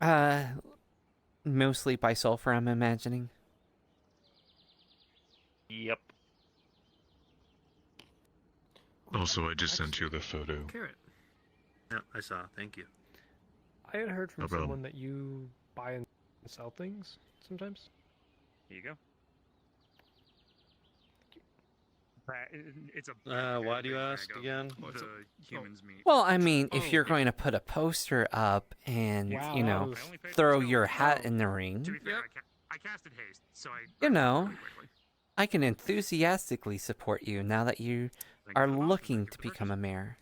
it. Mostly by sulfur, I'm imagining. Yep. Also, I just sent you the photo. Carrot. Yeah, I saw. Thank you. I had heard from No problem. someone that you buy and sell things sometimes. Here you go. It's a. Why do you ask again? The humans meat. Well, I mean, if Oh, you're going to put a poster up and, Wow, you know, that was- I only paid throw for your sale. hat in the ring, To be fair, I casted haste, so I. you know, really quickly. I can enthusiastically support you now that you are looking to become a mayor.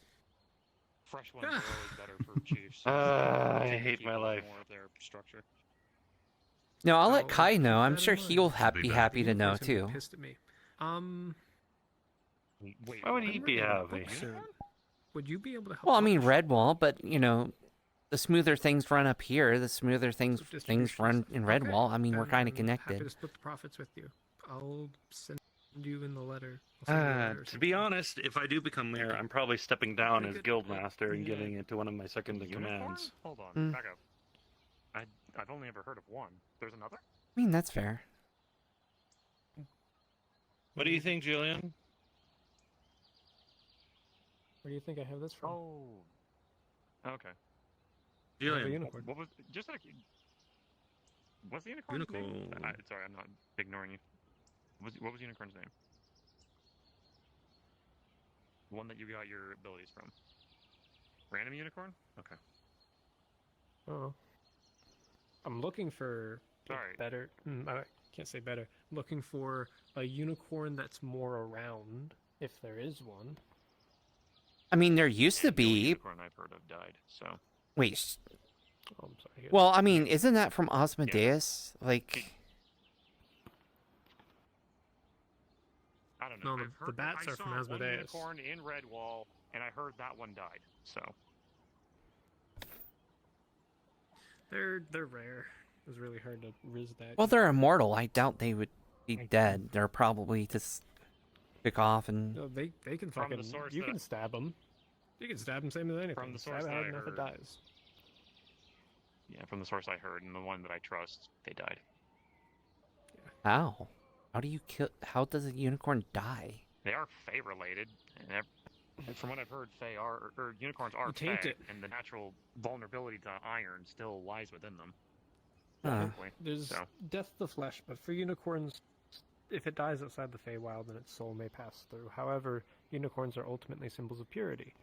Fresh ones are always better for chiefs. I hate my life. More of their structure. No, I'll let I'll Kai know. keep I'm that sure in mind. he'll I'll be be back. happy to The know unicorn's gonna be too. Pissed at me. Wait, Why would he be happy? Boxer, would you be able to help? Well, I mean, publish? Redwall, but you know, the smoother things run up here, the smoother things run in Okay, Redwall. I mean, we're then kind of I'm Happy connected. to split the profits with you. I'll send you in the letter. I'll send you a letter or To be something. honest, if I do become mayor, I'm probably stepping down Very as good. guildmaster and Yeah. giving it to one of my second in Unicorn? commands. Hold on, Mm. back up. I've only ever heard of one. There's another? I mean, that's fair. What do you think, Julian? Where do you think I have this from? Oh. Okay. I have a Julian, unicorn. What was just like? What's the unicorn's name? Unicorn. Sorry, I'm not ignoring you. What was the unicorn's name? One that you got your abilities from. Random unicorn? Okay. Oh. I'm looking for a Sorry. better. I can't say better. I'm looking for a unicorn that's more around, if there is one. I mean, there used to And the only be. unicorn I've heard of died. So. Wait. Oh, I'm sorry. Well, I mean, isn't that from Osmodeus? Like, I don't know. No, I've the heard, bats I are from saw Asmodeus. One unicorn in Redwall, and I heard that one died. So. They're rare. It was really hard to riz that. well, they're immortal. I doubt they would be dead. They're probably just pick off and. No, they can From the fucking. source You that- can stab them. You can stab them same as anything. From the Stab source it that hard I enough, it heard. dies. Yeah, from the source I heard, and the one that I trust, they died. How? How do you kill? How does a unicorn die? They are Fey related, and from what I've heard, Fey are or unicorns are You taint Fey, it. and the natural vulnerability to iron still lies within them. Huh. Technically. There's So. death to the flesh, but for unicorns, if it dies outside the Feywild, then its soul may pass through. However, unicorns are ultimately symbols of purity.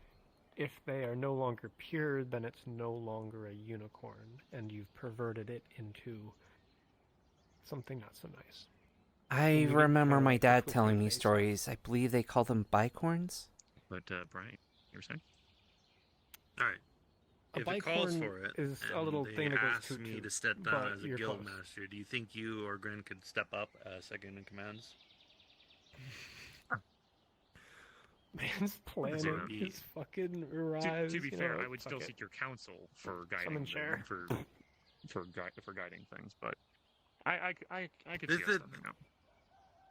If they are no longer pure, then it's no longer a unicorn, and you've perverted it into something not so nice. I you need remember to my dad quickly telling me face it. stories. I believe they call them bicorns. But Brian, you were saying? All right. A If it calls bicorn for it, is a and little they thing that goes ask toot me toot, to step but down as a you're guild close. master, do you think you or Grin could step up as second in commands? Man's planet Zero. is fucking To arrives. be you fair, know, I would fuck still it. seek your counsel for guiding Summon them, share. for guiding things, but I could This see us is- stepping up.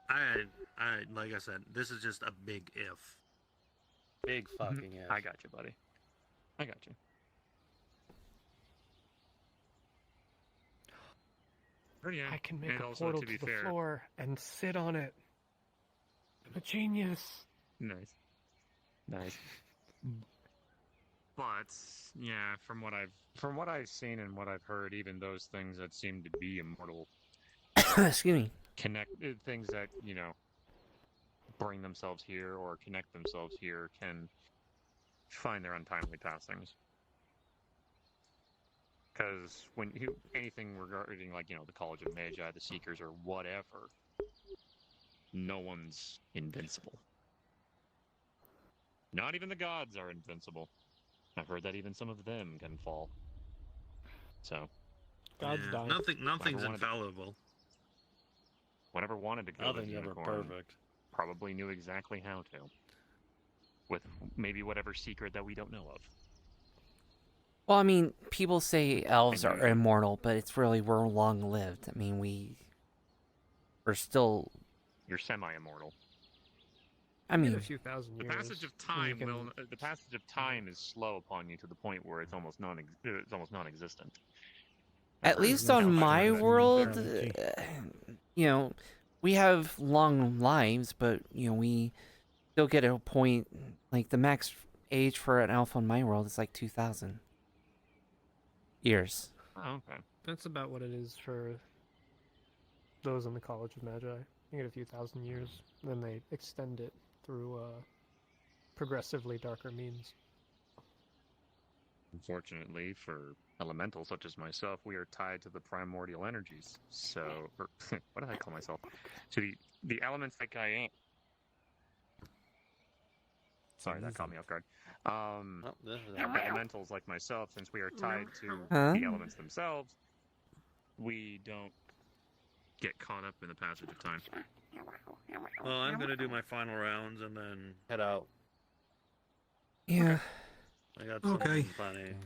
I like I said, this is just a big if. Big fucking if. I got you, buddy. I got you. But yeah, I can make and a also, portal to be to the fair, floor and sit on it. I'm a genius. Nice. Nice. But yeah, from what I've seen and what I've heard, even those things that seem to be immortal Excuse me. things that, you know, bring themselves here or connect themselves here can find their untimely passings. Because when anything regarding, like, you know, the College of Magi, the Seekers, or whatever, no one's invincible. Not even the gods are invincible. I've heard that even some of them can fall. So. Gods die. Nothing's infallible. Whatever wanted to go Nothing's with ever unicorn perfect. probably knew exactly how to. with maybe whatever secret that we don't know of. Well, I mean, people say elves are immortal, but it's really we're long-lived. I mean, we're still... You're semi-immortal. I mean, a few thousand the years. passage of time the passage of time is slow upon you to the point where it's almost non-existent. At least on my world, you know, we have long lives, but you know, we still get to a point like the max age for an elf on my world is like 2,000 years. Oh, okay. That's about what it is for those in the College of Magi. You get a few thousand years, then they extend it through progressively darker means. Unfortunately, for elementals such as myself, we are tied to the primordial energies. So, what did I call myself? To the elements like I am. Sorry, that caught me off guard. Elementals like myself, since we are tied to the elements themselves, we don't get caught up in the passage of time. Well, I'm gonna do my final rounds and then head out. Yeah. I got some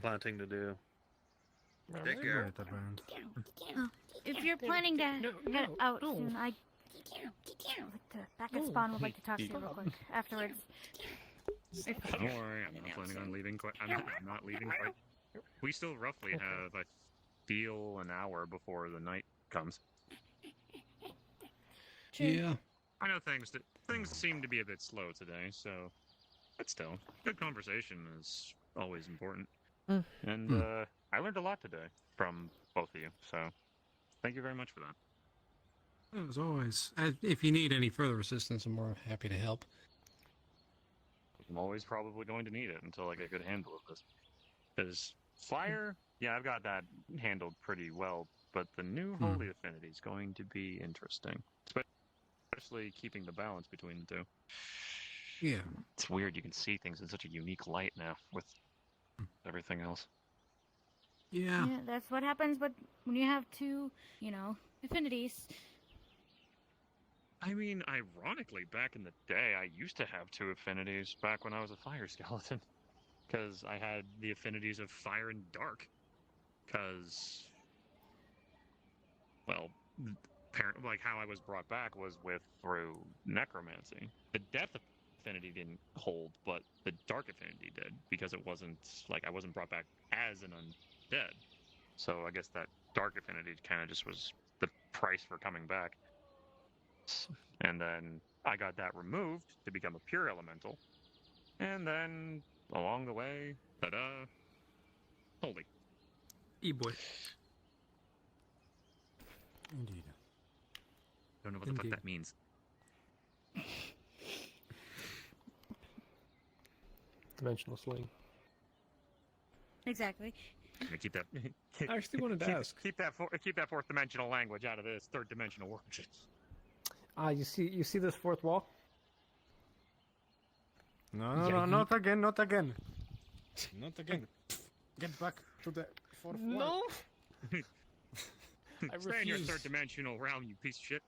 planting to do. Take care. If you're planning to get out soon, I'd like to back at spawn would like to talk to you real quick afterwards. Don't worry, I'm not planning on leaving quite. I'm not leaving quite. We still roughly have, I feel, an hour before the night comes. Yeah. I know things seem to be a bit slow today, so, but still, good conversation is always important. And I learned a lot today from both of you, so thank you very much for that. As always, if you need any further assistance, I'm more happy to help. I'm always probably going to need it until I get a good handle of this. Because fire, yeah, I've got that handled pretty well, but the new Holy Affinity is going to be interesting. Especially keeping the balance between the two. Yeah. It's weird, you can see things in such a unique light now with everything else. Yeah. Yeah, that's what happens when you have two, affinities. I mean, ironically, back in the day, I used to have two affinities back when I was a fire skeleton. Because I had the affinities of fire and dark. Because, well, like how I was brought back was through necromancy. The death affinity didn't hold, but the dark affinity did. Because it wasn't, I wasn't brought back as an undead. So I guess that dark affinity kind of just was the price for coming back. And then I got that removed to become a pure elemental. And then, along the way, ta-da, holy. E-boy. Indeed. Don't know what the fuck that means. Dimensional sling. Exactly. I'm gonna keep that. I actually wanted to ask. Keep that fourth dimensional language out of this third dimensional worksheet. You see this fourth wall? No, not again, not again. Not again. Get back to the fourth wall. No! I Stay in your refuse. third dimensional realm, you piece of shit.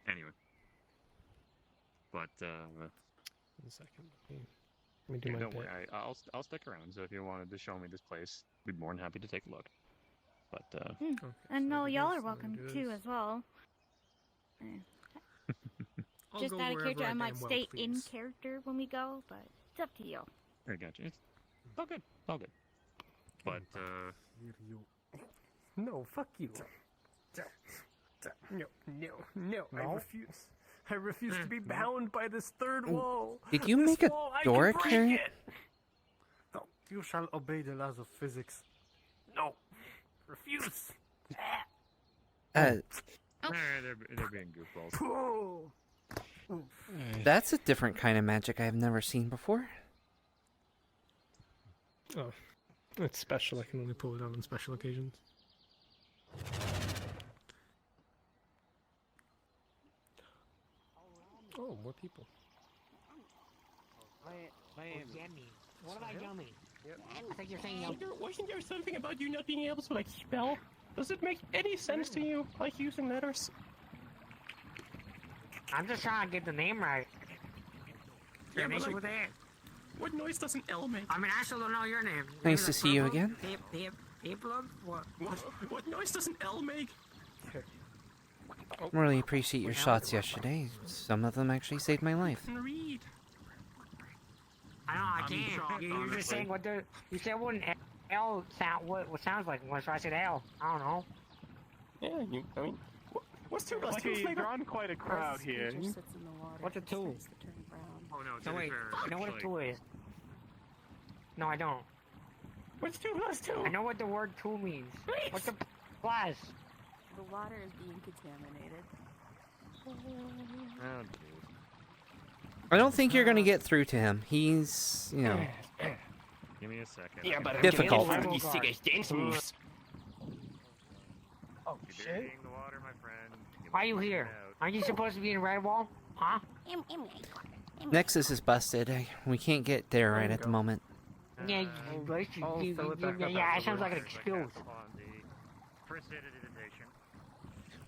Anyway. But, 1 second. Let me do my don't bit. worry, I'll stick around, so if you wanted to show me this place, we'd be more than happy to take a look. But, And no, so y'all this, are welcome do too this. as well. I'll Just go out of wherever character, I damn might well stay in please. character when we go, but it's up to you. I got you. It's all good. All good. But, No, fuck you. No, I refuse. I refuse to be bound by this third wall. Did you This make a wall, I door can break here? it. No, you shall obey the laws of physics. No, refuse. they're being goofballs. That's a different kind of magic I've never seen before. Oh, it's special. I can only pull it out on special occasions. Oh, more people. What have I done? I think you're saying Wasn't there something about you not being able to, spell? Does it make any sense to you, using letters? I'm just trying to get the name right. Yeah, An but, issue like, with that? What noise doesn't L make? I mean, I still don't know your name. Nice to see you again. What noise doesn't L make? Really appreciate your shots yesterday. Some of them actually saved my life. Read. I know, I can't. You're just saying what the... You said what an L sound... What sounds like one, so I said L. I don't know. Yeah, I mean... What's 2 plus 2 You've flavor? drawn quite a crowd here. What's a 2? Oh no, No, wait. I know what a 2 is. No, I don't. What's 2 plus 2? I know what the word 2 means. What's the plus? The water is being contaminated. Oh, dude. I don't think you're gonna get through to him. He's, you know, Give me a second. Yeah, but difficult. I'm getting sick as dance moves. Oh, You're dirtying the water, my friend. Why are you here? Aren't you supposed to be in Redwall? Huh? Nexus is busted. We can't get there right at the moment. Yeah, yeah, it sounds like an excuse.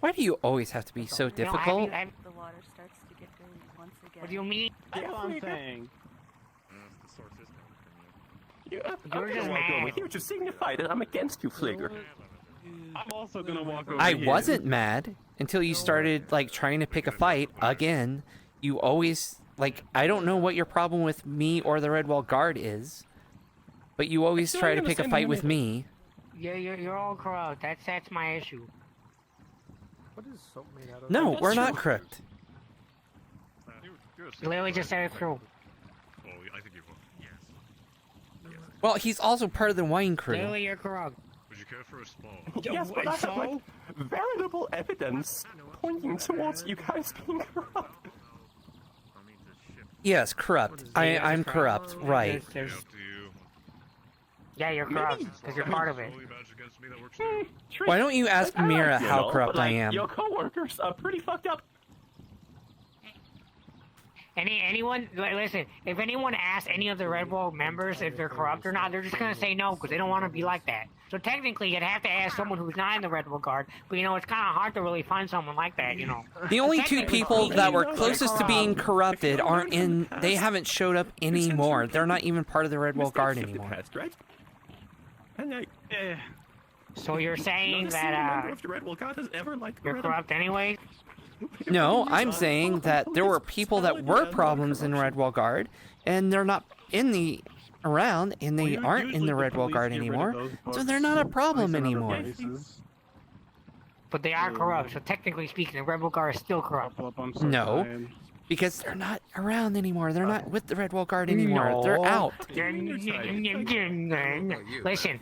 Why do you always have to be so difficult? The water starts to get dirty once again. What do you mean? That's what I'm saying. The source system. You're just walk over mad. here to signify that I'm against you, Fligger. I'm also gonna walk over I here. wasn't mad until you started, like, trying to pick a fight again. You always, like, I don't know what your problem with me or the Redwall Guard is, but you always try to pick a fight with me. Yeah, you're all corrupt. That's my issue. What is soap made out of? No, we're not crooked. You literally just said it through. Oh, I think you will. Yes. Well, he's also part of the wine crew. Literally, you're corrupt. Would you care for a small? Yes, but I have, like, veritable evidence pointing towards you guys being corrupt. Yes, corrupt. I'm corrupt, right. Yeah, you're corrupt, because you're part of it. Why don't you ask Mira how corrupt I am? Your coworkers are pretty fucked up. Anyone, listen, if anyone asks any of the Redwall members if they're corrupt or not, they're just gonna say no, because they don't want to be like that. So technically, you'd have to ask someone who's not in the Redwall Guard, but you know, it's kind of hard to really find someone like that, you know. The only two people that were closest to being corrupted aren't in, they haven't showed up anymore. They're not even part of the Redwall Guard anymore. So you're saying that you're corrupt anyway? No, I'm saying that there were people that were problems in Redwall Guard, and they're not around, and they aren't in the Redwall Guard anymore, so they're not a problem anymore. But they are corrupt, so technically speaking, the Redwall Guard is still corrupt. No, because they're not around anymore. They're not with the Redwall Guard anymore. They're out. Listen.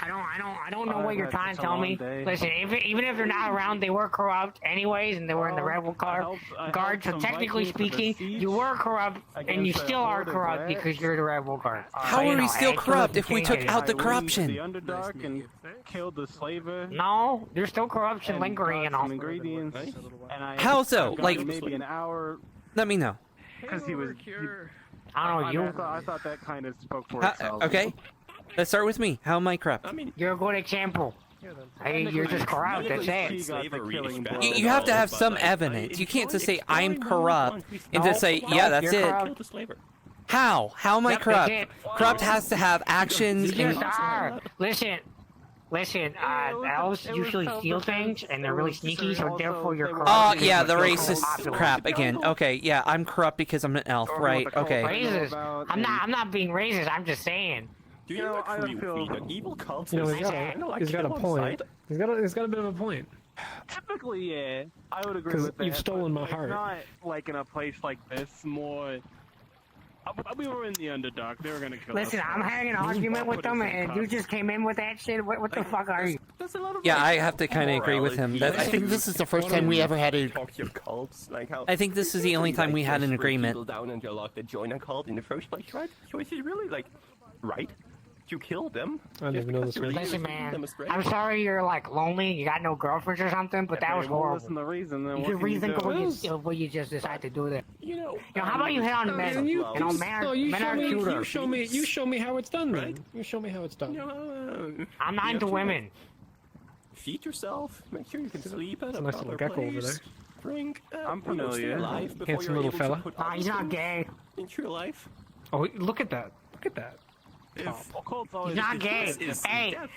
I don't know what you're trying to tell me. Listen, even if they're not around, they were corrupt anyways, and they were in the Redwall Guard. So technically speaking, you were corrupt, and you still are corrupt because you're the Redwall Guard. How are we still corrupt if we took out the corruption? The Underdark and killed the slaver. No, there's still corruption lingering and all. Ingredients. And I How so? got Like, maybe an hour. let me know. Because he was. I don't know, I thought that kind of spoke for How, itself. okay, let's start with me. How am I corrupt? You're a good example. You're just corrupt, that's it. You have to have some evidence. You can't just say I'm corrupt and just say, yeah, that's it. How? How am I corrupt? Corrupt has to have actions You and... just are. Listen, elves usually steal things, and they're really sneaky, so therefore you're corrupt. Oh, because yeah, you're the so racist popular. crap again. Okay, yeah, I'm corrupt because I'm an elf, right? Okay. Racist? I'm not being racist, I'm just saying. Do you actually feel that evil cults You know, is he's got a point. He's got a bit of a point. Typically, yeah, I would agree 'Cause with that. you've stolen my but heart. Not like in a place like this. More. We were in the Underdark. They were gonna kill us. Listen, I'm having an argument with them, and you just came in with that shit. What the fuck are you? Yeah, I have to kind of agree with him. I think this is the first time we ever had a... I think this is the only time we had an agreement. People down and you're like to join a cult in the first place, right? So is it really like right? You kill them? I didn't even know this was. Listen, man, I'm sorry you're like lonely, you got no girlfriends or something, but that was horrible. Listen, the reason. Then You what should can you rethink do? what you just decided to do there. You know, how about you hit on men? You show me how it's done, then. You show me how it's done. I'm not into women. Feed yourself. Make sure you can sleep at It's a a nice proper little gecko over place. bring I'm you know, stay familiar. alive before Handsome you're little able fella. to put Nah, he's other not things gay. into your life. Oh, look at that. Look at that. If He's not gay. this is Hey, death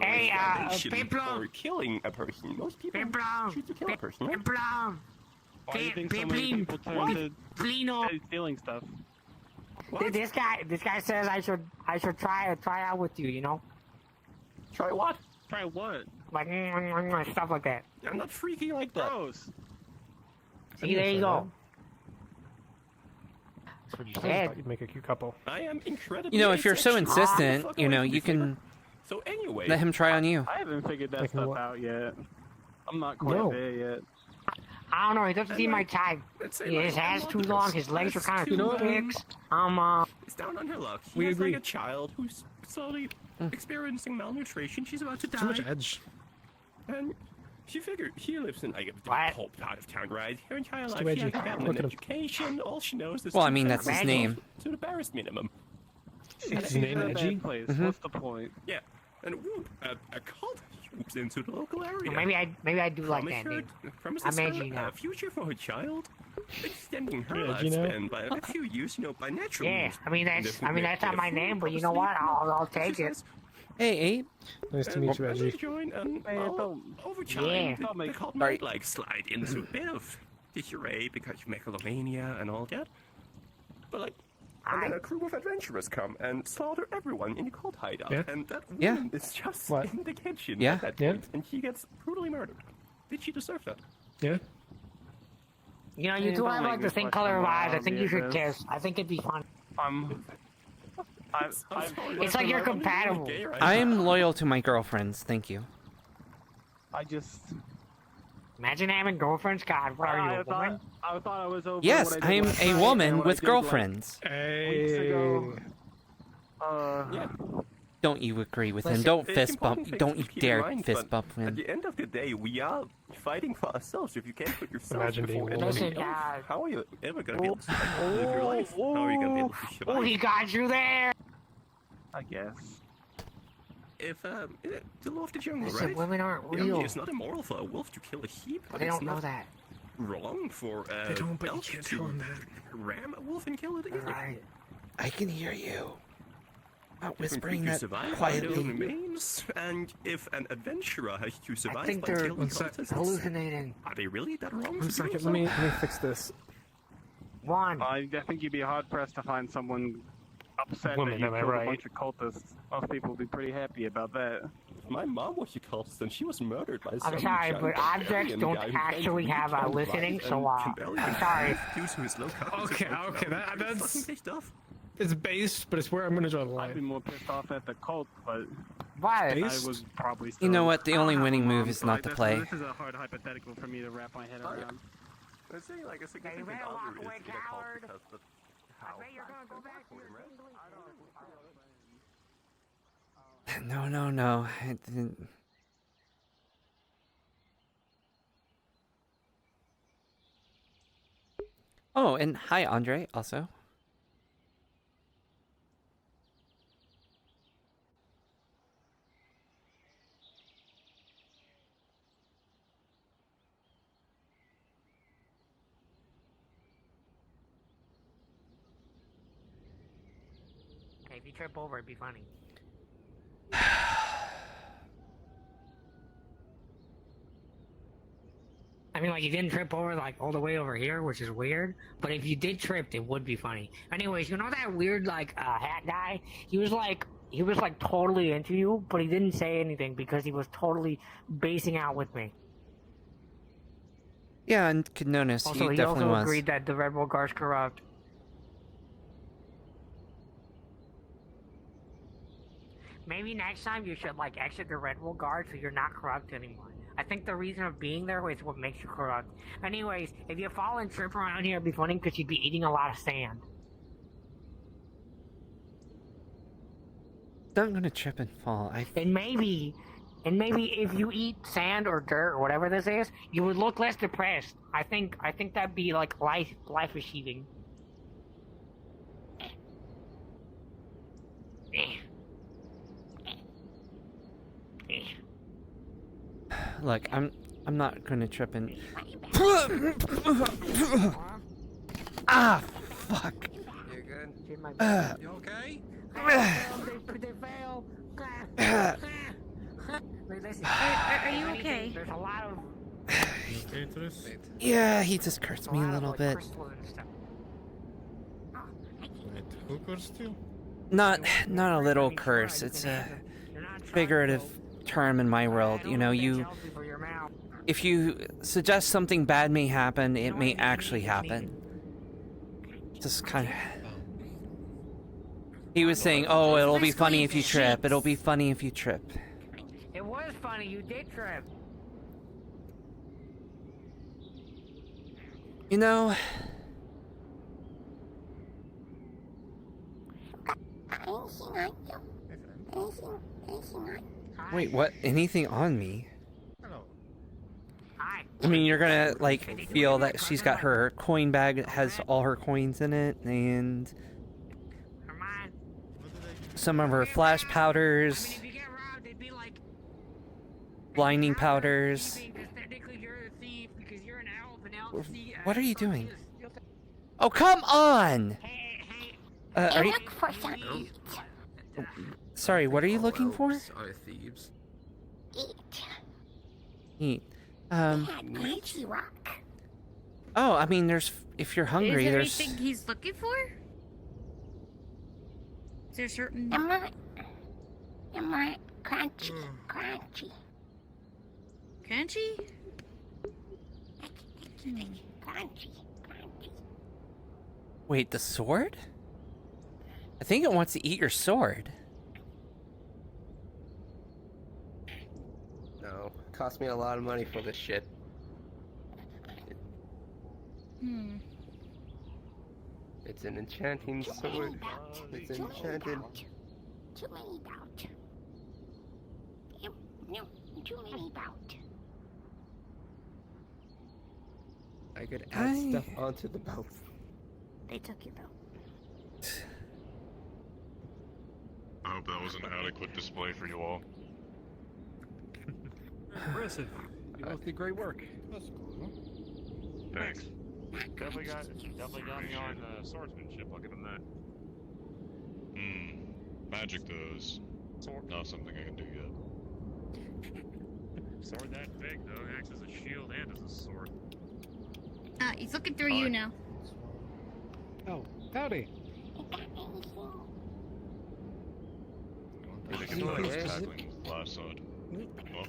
hey, motivation Piplo. for killing a person, most people Piplo. choose to kill a person, right? Piplo. Why do you think so many people turn to Plino. stealing stuff? This guy says I should try out with you. You know, Try what? Try what? like stuff like that. I'm not freaky like that. Gross. See, there you go. That's what you Ed. said. You'd make a cute couple. I am incredibly You know, if you're so asexual. insistent, Fuck you away know, from you me, can So anyway, let him try on you. I haven't figured that Like stuff what? out yet. I'm not quite No. there yet. I don't know. He doesn't seem my type. let's say His like, hair's I'm too not long. the His legs are best kind of to, too thick. It's down on her luck. He We has agree. like a child who's slowly experiencing malnutrition. She's about to die. Too much edge. And she figured she lives in like a What? whole part of town, right? Her entire It's life too she edgy. hasn't gotten Look an at him. education. All she knows is Well, to I mean, that's his fend name. to the barest minimum. His name It's a edgy. bad place. Mhm. What's the point? Yeah, and whoop, a cult swoops into the local area. Well, maybe I do like that, dude. Promises I'm her edgy now. a future for her child, extending her You're edgy now? lifespan by a few years, by natural Yeah, means. I mean that's not my name, but you know what? I'll take it. Hey, Abe. Nice to meet you, As they Edgy. join, over time, Yeah. the cult might like slide into a bit of disarray because of megalomania and all that. But like, and then a crew of adventurers come and slaughter everyone in the cult hideout, Yeah. and that Yeah. woman is just What? in the kitchen Yeah. at that Yeah. point, and she gets brutally murdered. Did she deserve that? Yeah. You know, you Yeah, two don't have make like the this same question color of more eyes. I think you obvious, should yes. kiss. I think it'd be fun. It's like you're compatible. I am loyal to my girlfriends, thank you. I just. Imagine having girlfriends. God, what are you, a woman? I thought I was over. Yes, what I am did last a night woman and what I with did, like, girlfriends. weeks ago. Yeah. Don't you agree with him? Listen, Don't it's fist important bump. things Don't to you keep in dare mind, fist but bump At him. the end of the day, we are fighting for ourselves. If you can't put yourself Imagine being before a woman. anything Listen, else, how are you ever going to be able to live your life? How are you going to be able to survive? Oh, he got you there. I guess. If the law of the jungle, Listen, right? women aren't I mean, real. it's not immoral for a wolf to kill a sheep, but They it's don't know not that. wrong for They don't, but you elf can't to tell them that. ram a wolf and kill it either. Right. I can hear you. Not Different whispering creatures that survive by their own quietly. remains, and if an adventurer has to I survive think by they're killing cultists, hallucinating. are they really that wrong? One for doing second. so? Let me fix this. One. I think you'd be hard pressed to find someone upset Woman, that you am I killed right? a bunch of cultists. Most people would be pretty happy about that. My mom was a cultist, and she was murdered by some I'm sorry, giant but objects barbarian don't guy who actually claimed have to be listening, Cannibal so and can barely I'm sorry. due to his low cognitive Okay, function. okay, Are you that's fucking pissed off? it's based, but it's where I'm gonna draw the I'd be line. more pissed off at the cult, but Why? I Based? was probably You know still- what? The I don't only have a winning mom, move is so, not like, to this- play. This is a hard hypothetical for me to wrap my head Oh, yeah. around. Let's say like a significant better walk other is away, in a cult coward. because of how you're gonna go back to your No, no, no. I didn't. Oh, and hi, Andre, also. Okay, if you trip over, it'd be funny. I mean, like, you didn't trip over, like, all the way over here, which is weird. But if you did trip, it would be funny. Anyways, you know that weird, like, hat guy? He was, like, totally into you, but he didn't say anything because he was totally basing out with me. Yeah, and could notice Also, he he definitely also was. agreed that the Red Bull Guard's corrupt. Maybe next time you should, like, exit the Red Bull Guard so you're not corrupt anymore. I think the reason of being there is what makes you corrupt. Anyways, if you fall and trip around here, it'd be funny because you'd be eating a lot of sand. I'm gonna trip and fall. And maybe if you eat sand or dirt or whatever this is, you would look less depressed. I think that'd be like life achieving. Look, I'm not gonna trip and... Ah, fuck. You're good. You okay? They fail. Are you okay? There's a lot of... Okay, Tris? Yeah, he just cursed me a little bit. Wait, who cursed you? Not a little curse. It's a figurative term in my world. You know, if you suggest something bad may happen, it may actually happen. Just kind of... He was saying, oh, it'll be funny if you trip. It'll be funny if you trip. It was funny, you did trip. You know... Wait, what? Anything on me? I mean, you're gonna, like, feel that she's got her coin bag that has all her coins in it, and... some of her flash powders... blinding powders... What are you doing? Oh, come on! Are you... Sorry, what are you looking for? Thieves. Eat. Oh, I mean, there's... If you're hungry, Is there there's... anything he's looking for? Is there certain... Crunchy. Crunchy? Wait, the sword? I think it wants to eat your sword. No, cost me a lot of money for this shit. It's an enchanting sword. It's enchanted. Too many doubt. No, too many doubt. I could add stuff onto the belt. They took your belt. I hope that was an adequate display for you all. Impressive. You both did great work. That's cool. Thanks. Definitely got me on swordsmanship. I'll give him that. Magic though is not something I can do yet. Sword that big though, it acts as a shield and as a sword. He's looking through you now. Oh, howdy. I think it's what I was tackling last side. Oh.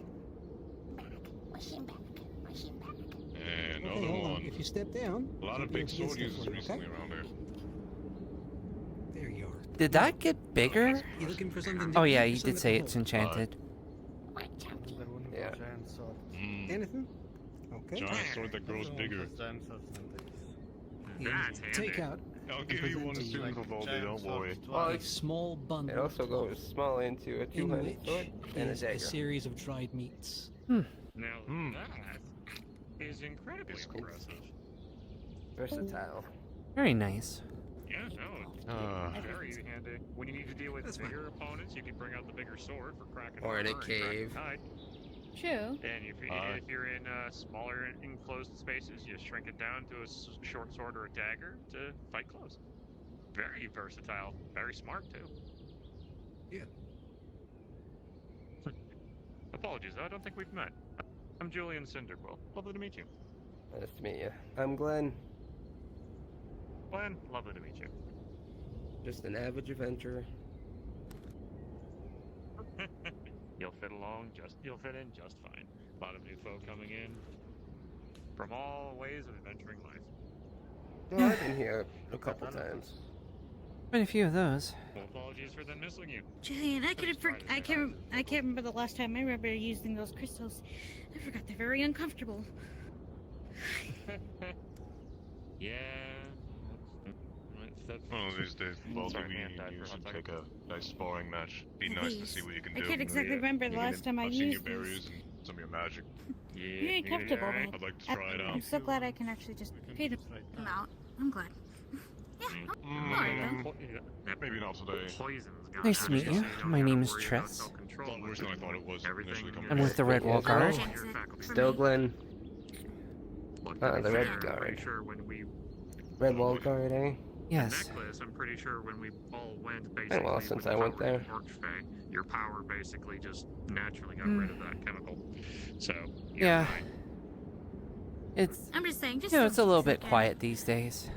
And another one. If you step down, A lot of big sword users recently around here. There you are. Did that get bigger? You looking for something? Oh yeah, you did say it's enchanted. Yeah. Anything? Okay. Giant sword that grows bigger. Take out. I'll give you one as soon as Vivaldi, don't worry. Well, A small bundle. it also goes small into a in two-handed which sword and a is dagger. a series of dried meats. Now that is incredibly impressive. Versatile. Very nice. Yeah, no, it's very handy. When you need to deal with bigger opponents, you can bring out the bigger sword for cracking Or in a armor and cracking cave. hide. True. And if you're in smaller enclosed spaces, you shrink it down to a short sword or a dagger to fight close. Very versatile. Very smart, too. Yeah. Apologies, though. I don't think we've met. I'm Julian Cinderquill. Lovely to meet you. Nice to meet you. I'm Glenn. Glenn, lovely to meet you. Just an average adventurer. You'll fit in just fine. A lot of new folk coming in from all ways of adventuring life. Well, I've been here a couple times. Quite a few of those. Well, apologies for them missing you. Julian, I can't remember the last time I remember using those crystals. I forgot they're very uncomfortable. Yeah. One of these days, Vivaldi, you should take a nice sparring match. Be nice to see what you can do. I can't exactly remember the last time I I've seen your used barriers these. and some of your magic. Very comfortable. I'd like to try it out. I'm so glad I can actually just pay them out. I'm glad. Maybe not today. Nice to meet you. My name is Triss. A lot worse than I thought it was initially coming. I'm with the Red Wall Guard. Still Glenn. The Red Guard. Red Wall Guard, eh? Yes. Necklace, I'm pretty sure when we all went, Been basically, a while since when I you went were in there. portray, your power basically just naturally got rid of that chemical. So, Yeah. It's. I'm just saying, just you know, it's a little so bit quiet these days.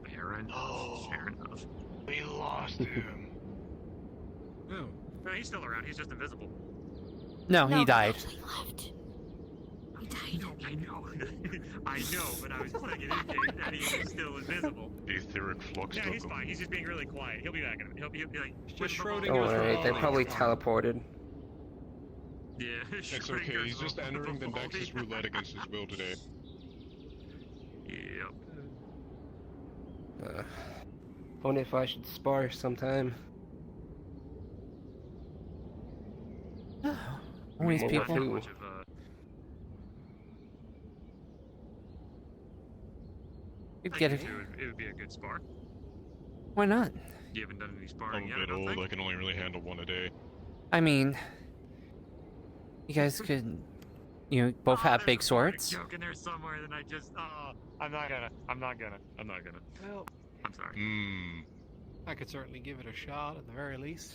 Fair enough. Fair enough. We lost him. No, he's still around. He's just invisible. No, he died. He died. I know. I know, but I was playing it in game that he was still invisible. Etheric flux. Yeah, he's fine. He's just being really quiet. He'll be back in a minute. He'll be like. Just Don't worry, they probably teleported. Yeah, It's okay. He's just entering the Nexus roulette against his will today. Yep. Wonder if I should spar sometime. Always What people. with who? You'd get it. It would be a good spar. Why not? You haven't done any I'm sparring a yet. bit old. I can only really handle one a day. I mean, you guys could, you know, both have big swords. Joke in there somewhere, then I just. I'm not gonna. Well, I'm sorry. I could certainly give it a shot at the very least.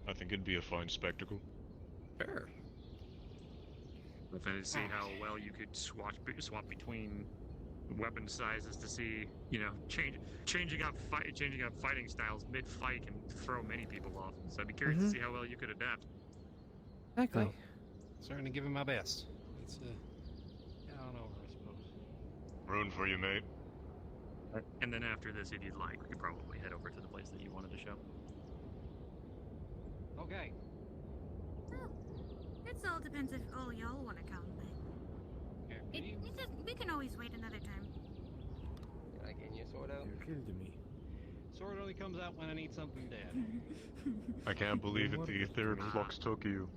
I think it'd be a fine spectacle. Sure. If I see how well you could swap between weapon sizes to see, you know, changing up fighting styles mid-fight can throw many people off. So I'd be curious to see how well you could adapt. Exactly. Well, certainly giving my best. It's get on over, I suppose. Rune for you, mate. And then after this, if you'd like, we could probably head over to the place that you wanted to show. Okay. Well, it all depends if all y'all want to come, but we can always wait another time. Can I get your sword out? You killed me. Sword only comes out when I need something dead. I can't believe it. The etheric flux took you.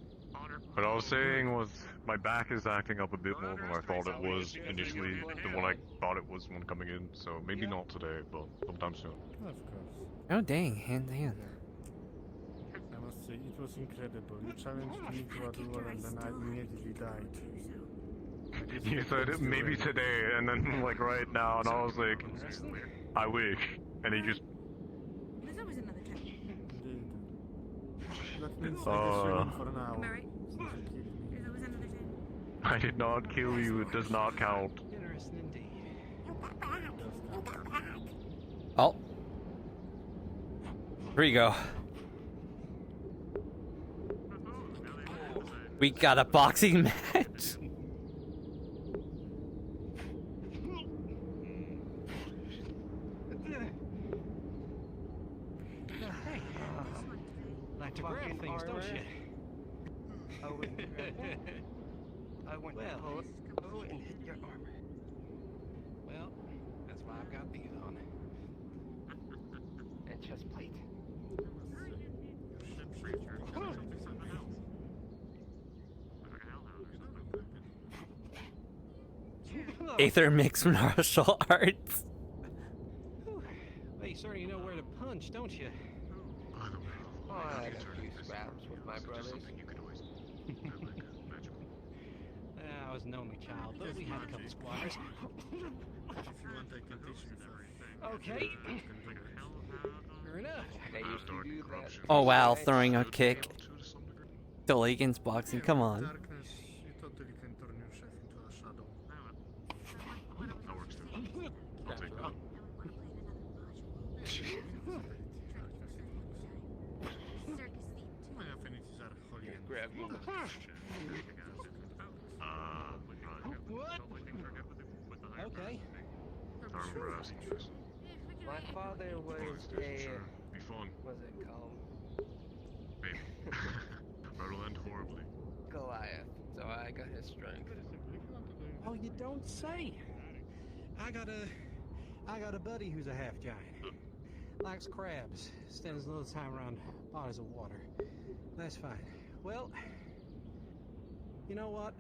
What I was saying was, my back is acting up a bit more than I thought it was initially, than when I thought it was when coming in, so maybe not today, but sometime soon. Of course. Oh dang, hand in hand. I must say, it was incredible. You challenged me to a duel and then I immediately died. You said it maybe today, and then like right now, and I was like, I wish, and he just. There's always another time. Indeed. That means I guess you're in for an hour. Am I right? There's always another time. I did not kill you. It does not count. Interesting indeed. Oh. Here you go. We got a boxing match. Hey, like to grab things, don't you? I went Well. and hit your armor. Well, that's why I've got these on. And chest plate. Aether mixed martial arts. Well, you certainly know where to punch, don't you? Oh, I had a few scraps with my brothers. I was an only child, but we had a couple squatters. If you want, I can teach you something. Okay. Fair enough. They used to do that. Oh wow, throwing a kick. Still against boxing, come on. Darkness, you totally can turn yourself into a shadow. That works too. I'll take that. My affinities are holy and Grab me. What? Okay. My father was a. Be fun. What's it called? Maybe. That'll end horribly. Goliath. So I got his strength. Oh, you don't say. I got a buddy who's a half giant. Likes crabs. Spends a little time around bodies of water. That's fine. Well, you know what?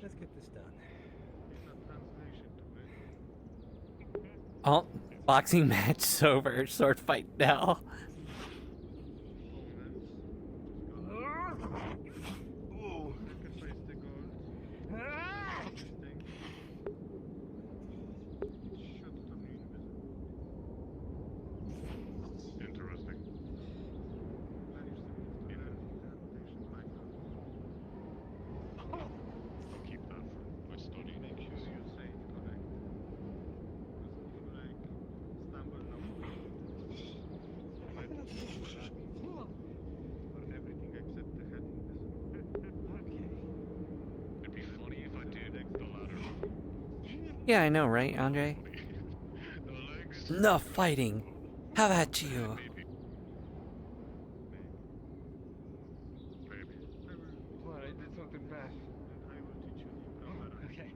Let's get this done. Oh, boxing match over. Sword fight now. Interesting. I'll keep that for my study. Make sure you say it correct. For everything except the head invisible. It'd be funny if I did the latter. Yeah, I know, right, Andre? Enough fighting. How about you? What? I did something bad. I will teach you the proper. Okay.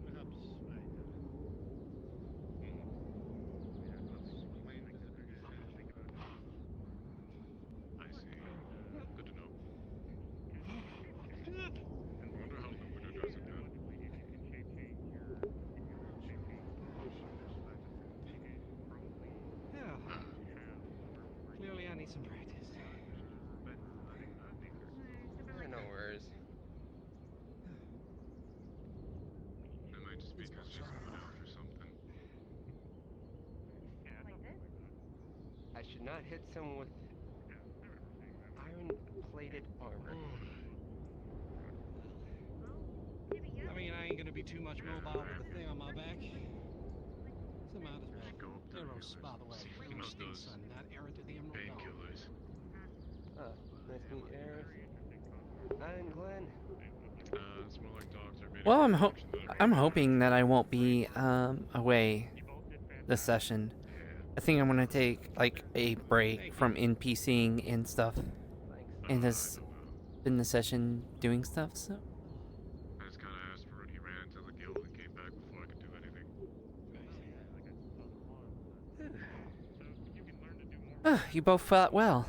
Perhaps I I see. Good to know. I wonder how Lumina does it then. Yeah. Clearly, I need some practice. No worries. I might just be consistent out or something. I should not hit someone with iron-plated armor. I mean, I ain't gonna be too much mobile with the thing on my back. So might as well. Go up there. Eros, by the way. See Eros those Stingson, not Errant of the Emerald Dawn. painkillers. Nice to meet Eris. I'm Glenn. It's more like dogs are made Well, of I'm hoping that I won't be away this session. I think I'm gonna take like a break from NPCing and stuff, and just spend the session doing stuff. So I just kind of asked for it. He ran to the guild and came back before I could do anything. you both fought well.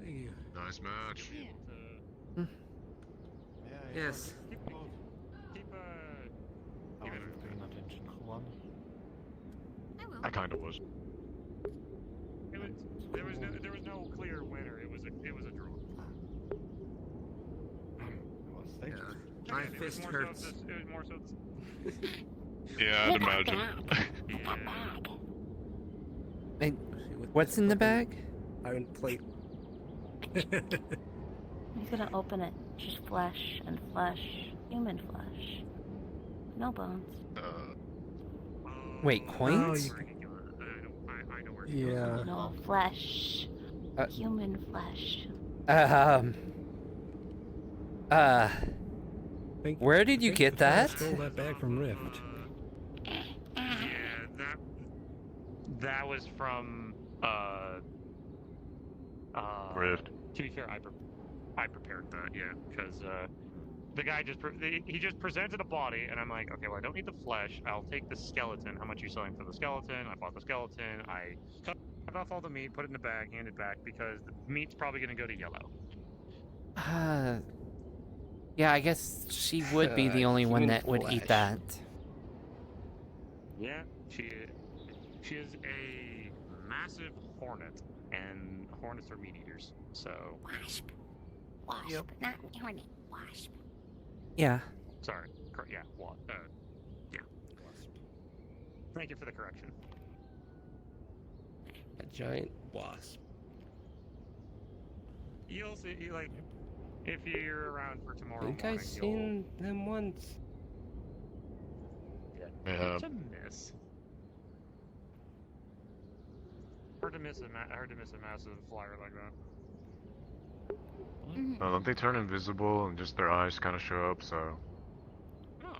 Thank you. Nice match. Yes. I kind of was. There was no clear winner. It was a draw. My fist hurts. It was more so. Yeah, I'd imagine. And what's in the bag? Iron plate. He's gonna open it. Just flesh and flesh. Human flesh. No bones. Wait, coins? Yeah. No flesh. Human flesh. Where did you get that? Stole that bag from Rift. Yeah, that was from Rift. To be fair, I prepared that, yeah, because the guy just he just presented a body, and I'm like, okay, well, I don't need the flesh. I'll take the skeleton. How much are you selling for the skeleton? I bought the skeleton. I cut off all the meat, put it in the bag, hand it back, because the meat's probably going to go to yellow. Yeah, I guess she would be the only one that would eat that. Yeah, she is a massive hornet, and hornets are meat eaters. So Wasp. Wasp, not hornet. Wasp. Yeah. sorry, yeah, what? Yeah. Thank you for the correction. A giant wasp. You'll see, like, if you're around for tomorrow I think morning, I've seen them once. Yeah. It's a miss. Hard to miss a massive flyer like that. Don't they turn invisible and just their eyes kind of show up? So. Oh.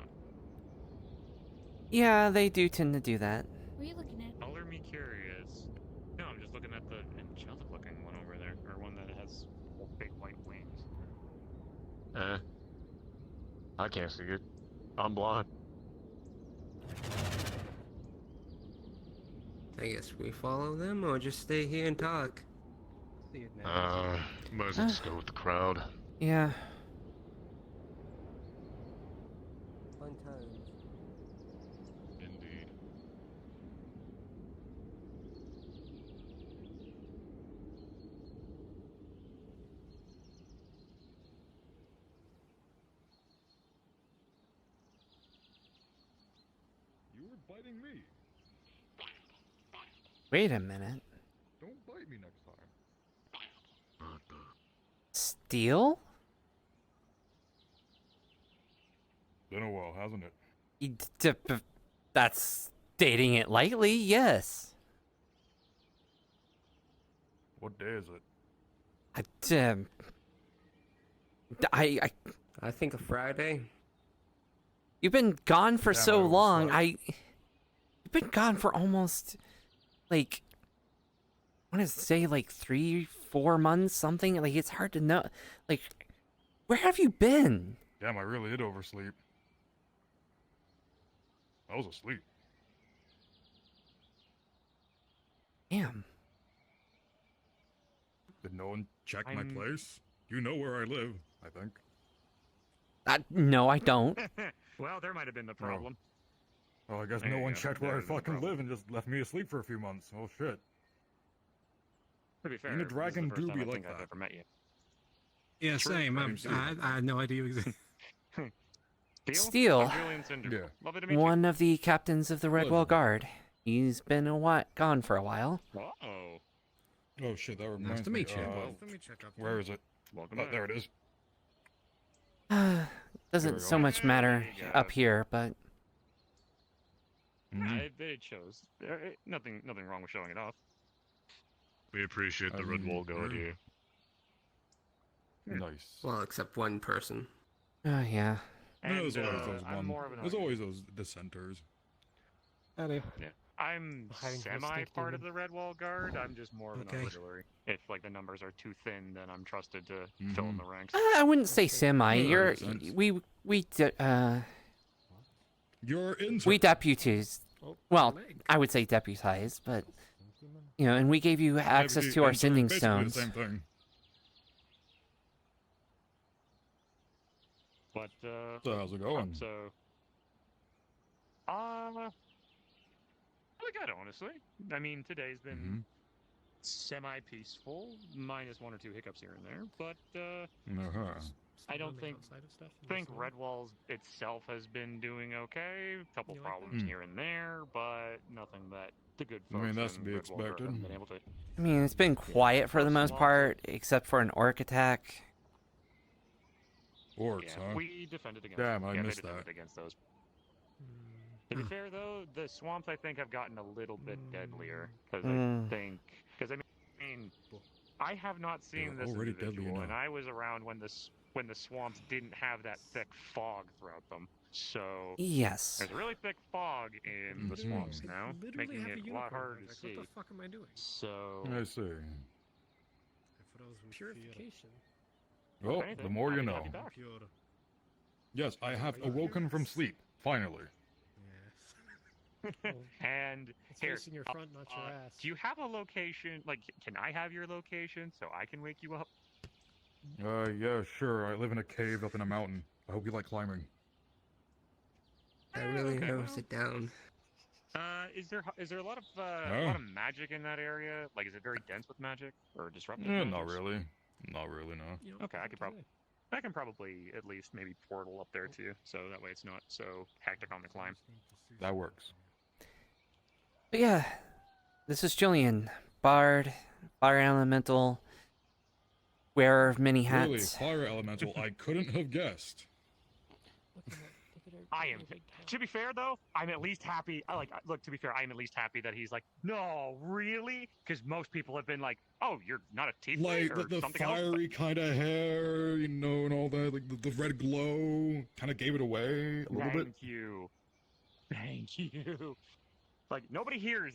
Yeah, they do tend to do that. What are you looking at? Color me curious. No, I'm just looking at the angelic looking one over there, or one that has big white wings. I can't see it. I'm blind. I guess we follow them or just stay here and talk. Might as well just go with the crowd. Yeah. You were biting me. Wait a minute. Don't bite me next time. Steel? Been a while, hasn't it? That's stating it lightly, yes. What day is it? I think a Friday. You've been gone for Damn, so I long. overslept. You've been gone for almost, like, I want to say like 3-4 months, something. Like, it's hard to know. Like, where have you been? Damn, I really did oversleep. I was asleep. Damn. Did no one check my place? You know where I live, I think. No, I don't. Well, there might have been the problem. Well, I guess There no you one go. checked where I There's the fucking problem. live and just left me asleep for a few months. Oh shit. To be fair, Ain't a this is dragon the first time doobie I like think I've that. ever met you. Yeah, True, same. same. I had no idea exactly. Steel. I'm Julian Cinder. Yeah. Lovely to meet you. One of the captains of the Redwall Pleasure. Guard. He's been gone for a while. Uh-oh. Oh shit, that reminds Nice to meet you. Let me check up. Where is it? Welcome Oh, back. there it is. Doesn't we so go. much matter Yeah. up here, but It shows. Nothing wrong with showing it off. We appreciate the Red Wall Guard here. Nice. Well, except one person. yeah. There's And, always those I'm more of an There's always those dissenters. Yeah. I'm Hiding from a semi stick part of demon. the Red Wall Guard. I'm just more of an Okay. auxiliary. If like the numbers are too thin, then I'm trusted to fill in the ranks. I wouldn't say semi. Yeah, You're makes sense. You're in. we deputies. Oh, Well, leg. I would say deputize, but and we gave you access to our sending stones. The same thing. But So how's it going? so really good, honestly. I mean, today's been semi-peaceful, minus one or two hiccups here and there. But I don't think Redwalls itself has been doing okay. A couple problems here and there, but nothing that the good I folks mean, that's to in be Redwall Guard expected. haven't been able to. I mean, it's been quiet for the most part, except for an orc attack. Orcs, Yeah, huh? we defended against. Damn, I yeah, missed they defended that. against those. To be fair, though, the swamps I think have gotten a little bit deadlier because I think I mean I have not seen They're this already deadly individual, and enough. I was around when the swamps didn't have that thick fog throughout them. So Yes. there's a really thick fog in the swamps now, Literally making have it a lot unicorn harder to effect. see. What the fuck am I doing? So I see. Purification. Well, if anything, the more you happy to know. have you back. Yes, I have awoken from sleep. Finally. And It's here, facing your front, not your ass. do you have a location? Like, can I have your location so I can wake you up? Yeah, sure. I live in a cave up in a mountain. I hope you like climbing. That really okay, narrows well. it down. Is there a lot of magic in that area? Like, is it very dense with magic or disruptive? Yeah, magic? not really. Not really, no. Okay, I can probably at least maybe portal up there too, so that way it's not so hectic on the climb. That works. But yeah, this is Julian, Bard, Fire Elemental, wearer of many hats. Really, fire elemental, I couldn't have guessed. I am. To be fair, though, I'm at least happy. To be fair, I'm at least happy that he's like, no, really? Because most people have been like, oh, you're not a tiefling Like or the something else. fiery kind of hair, you know, and all that. Like the red glow kind of gave it away a little bit. Thank you. Like nobody here is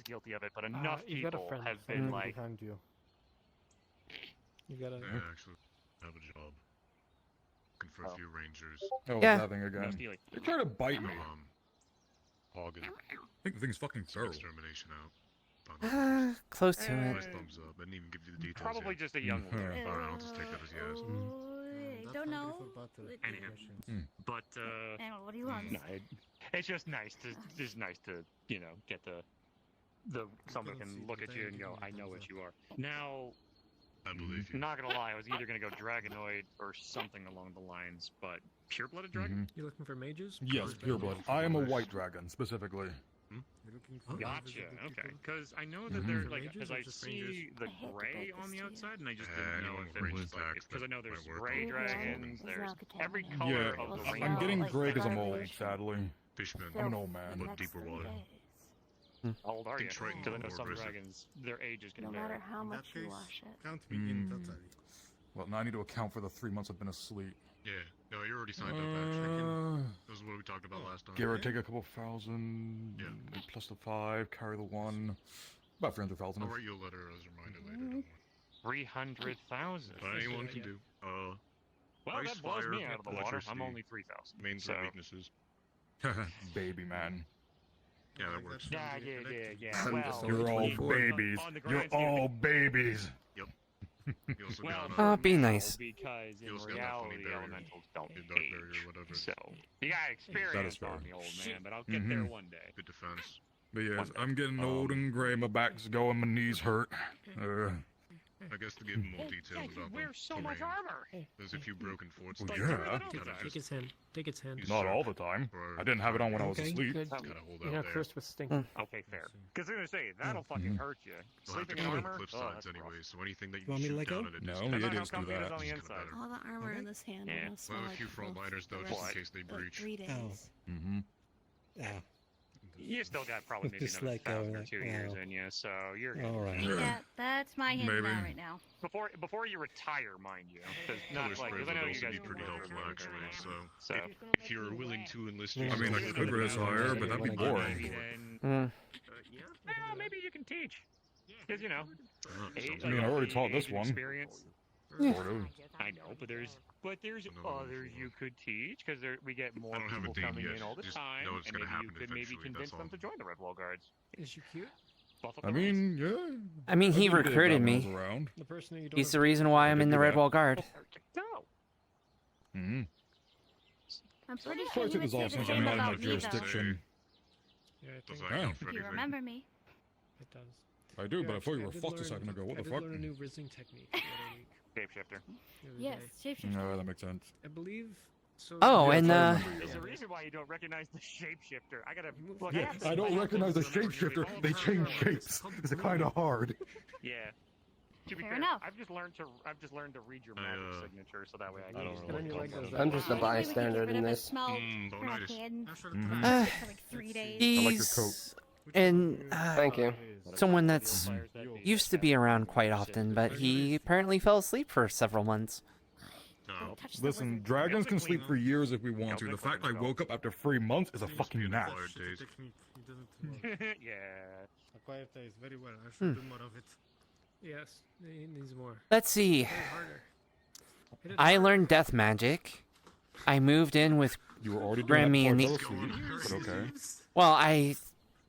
guilty of it, but enough You got a people friend have been like, behind you. You got a. Yeah. actually have a job. Looking for a few rangers. Oh, Yeah. that thing again. stealing. They're trying to bite me. Hogging. I think the thing's fucking thorough. Extermination out. Close to Nice it. thumbs up. I didn't even give you the details. probably yet. just a young one. Alright, I'll just take that as yes. I don't know. But Anyway, what do you want? no, it's just nice to get the someone can look at you and go, I know what you are. Now, I believe you. not gonna lie, I was either gonna go Dragonoid or something along the lines, but Pure-blooded dragon? You looking for mages? Yes, pureblood. I am a white dragon, specifically. Gotcha. Okay. Because I know that they're like, because I see the gray on the outside, and I just didn't know if it was like, because I know there's gray dragons. There's every color of the rainbow. I'm getting gray because I'm old, sadly. Fishman. I'm an old man. But deeper water. How old are you? Triton Because I know or some risen. dragons, their age is No going to vary. matter how much you wash it. Can't begin totally. Well, now I need to account for the 3 months I've been asleep. Yeah. No, you're already signed up, actually. That was what we talked about last time. Give or take a couple thousand, plus the 5, carry the 1, about 300,000. I'll write you a letter as a reminder later. 300,000. But anyone can do. Well, ice, that blows fire, me out of the water. I'm electricity, only 3,000. Mains so. and weaknesses. Baby man. Yeah, that works. Yeah. Well, you're all babies. You're all babies. Yep. Oh, be nice. Because in got that reality, funny barrier. elementals don't Dark barrier, age. whatever. So you got experience on me, old man, but I'll get there one day. Good defense. But yes, I'm getting old and gray. My back's going. My knees hurt. I guess to give more details about wear so much armor. There's a few broken forts. Well, that yeah. Take his hand. Take its hand. Not all the time. I didn't have it on when I was asleep. Good. Kind of hold You're out not there. cursed with stinking. Okay, fair. Because I'm gonna say that'll fucking hurt you. You'll have to Sleeping in cover armor. cliff sides anyway, so anything that you Want me to shoot let go? down at a No, distance. the Depends on idiots how do comfy it is that. on the It's inside. All the armor in this hand Yeah. will We'll have a like few for frontliners though, just in case they breach. 3 days. Mm-hmm. You still got probably maybe Just another let go, 1,000 or like, 2 years wow. in you, so you're All right. Yeah, that's my hand Maybe. right now. before you retire, mind you, because Color not like sprays because I would know you also guys be do pretty that. helpful, actually. So If you're willing to enlist I your mean, I services could in the retire, battle, but that'd be then boring. Maybe you can teach, because you know. I mean, I already taught this one. Experience. Sort of. I know, but there's others you could teach because we get more I don't have a people date coming yet. in all the Just time, know it's and gonna maybe you happen could maybe eventually, convince that's them to join the Red Wall Guards. Is she cute? I mean, yeah. I mean, he did a bit of recruited that when I was me. around. The person you don't He's the reason why I'm in the Red Wall Guard. No. Mm-hmm. I'm pretty Of sure course you it was would say all the since same I'm not in my about me, though. jurisdiction. Yeah, I Does think that count for If you anything? remember me. it does. I do, but I thought you were did fucked a learn- second ago. What I the did fuck? learn a new rizzing technique the other week. Shapeshifter. the other Yes, day. shapeshifter. No, that makes sense. I believe. So Oh, Yeah, and I remember you. There's a reason why you don't recognize the shapeshifter. I gotta look Yeah, at I don't recognize the shapeshifter. They change shapes. It's kind of hard. Yeah. To be Fair fair, enough. I've just learned to read your magic signature, so that way I I can don't use know it. what your leg that goes is. up. I'm just a Maybe we could bystander get rid in of this. a smell for my bonitis. kid Mhm. for like 3 days. I like your He's and Thank you. someone that's used to be around quite often, but he apparently fell asleep for several months. No. Touch the Listen, wizard. dragons can sleep for years if we want to. The fact I woke up after 3 months is a fucking nap. Fired days. Technique. He doesn't work. Yeah. A quiet days, very well. I should do more of it. Yes, he needs more. Let's see. Hit it harder. Hit it I harder. learned death magic. I moved in with You were already doing Grammy that and before the. I fell asleep, but okay. Well, I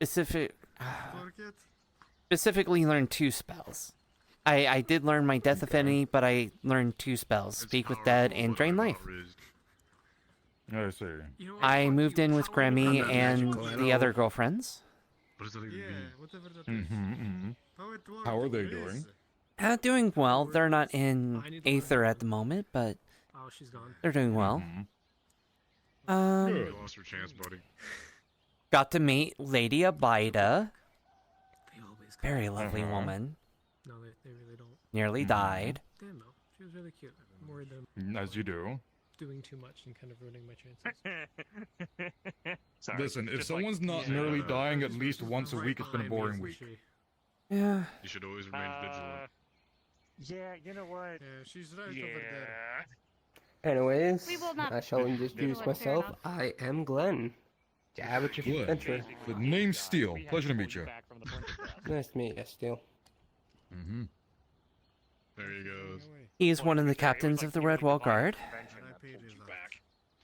Forget. specifically learned 2 spells. I did learn my death affinity, but I learned 2 spells: Speak with Dead and Drain Life. I see. I moved in with Grammy and the other girlfriends. What does that even Yeah, mean? whatever that is. Mm-hmm. How it works. How are they it doing? is. Doing well. They're not in Aether at the moment, but Oh, she's gone. they're doing well. You lost your chance, buddy. Got to meet Lady Abida. Very lovely woman. No, they really don't. Nearly died. Damn though, she was really cute. I'm worried that I'm As you do. doing too much and kind of ruining my chances. Sorry. Listen, if Just like- someone's not Yeah. nearly dying at least once a week, it's been a Behind me, boring isn't week. she? Yeah. You should always remain vigilant. Yeah, you know what? Yeah, she's right over there. Yeah. Anyways, We will not I shall do introduce it, fair myself. enough. I am Glenn. Jab your Glenn. adventure. The name's Steel. Pleasure to meet you. Nice to meet you, Steel. Mm-hmm. There he goes. He's one of the captains of the Red Wall Guard.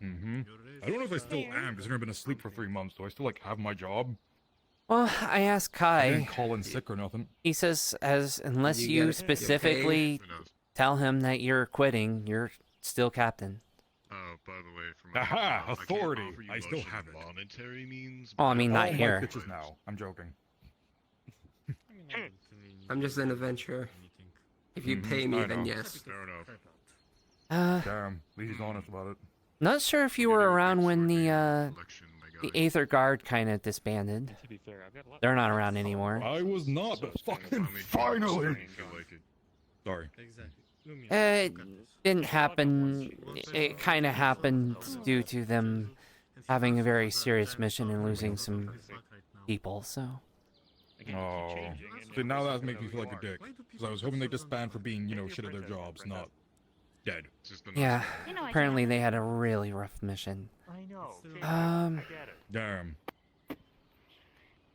Mm-hmm. I don't know if I still am, because I've been asleep for 3 months. Do I still, like, have my job? Well, I asked I didn't Kai. call in sick or nothing. He says, unless You you get it. specifically Who knows? tell him that you're quitting, you're still captain. Oh, by the way, for my Aha! I can't Authority! offer you I still much in have it. monetary means. Oh, I mean, but not All here. my bitches now. I'm joking. I'm just an adventurer. If you pay me, I then know. yes. Fair enough. Uh, Damn, at least he's honest about it. Not sure if you were around when the Aether Guard kind of disbanded. To be fair, I've got a lot. They're not around anymore. I was not, but fucking finally! Sorry. It didn't happen. It kind of happened due to them having a very serious mission and losing some people, so. Oh. See, now that makes me feel like a dick. Because I was hoping they disband for being, you know, shit at their jobs, not dead. Yeah, apparently they had a really rough mission. I know. Damn.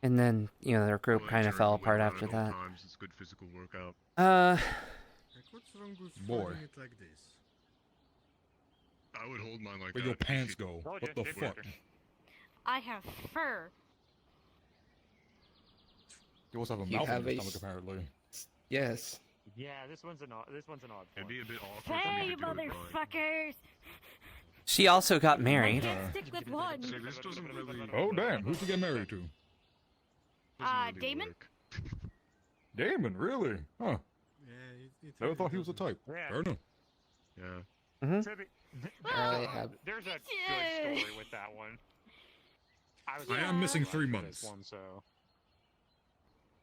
And then, you know, their group kind of fell apart after that. It's good physical workout. What's wrong with Boy. holding it like this? I would hold mine like Where that. your pants go? What the fuck? I have fur. You also have a You mouth have in your a stomach, apparently. Yes. Yeah, this one's an odd one. It'd be a bit awkward Hey, for me to do it, motherfuckers! She also got married. Can't stick with one. So this doesn't really... Oh, damn. Who'd you get married to? Damon? Damon, really? Huh. Yeah, Never thought he was the type. Yeah. Fair enough. Yeah. There's a good story with that one. I am missing 3 months. One, so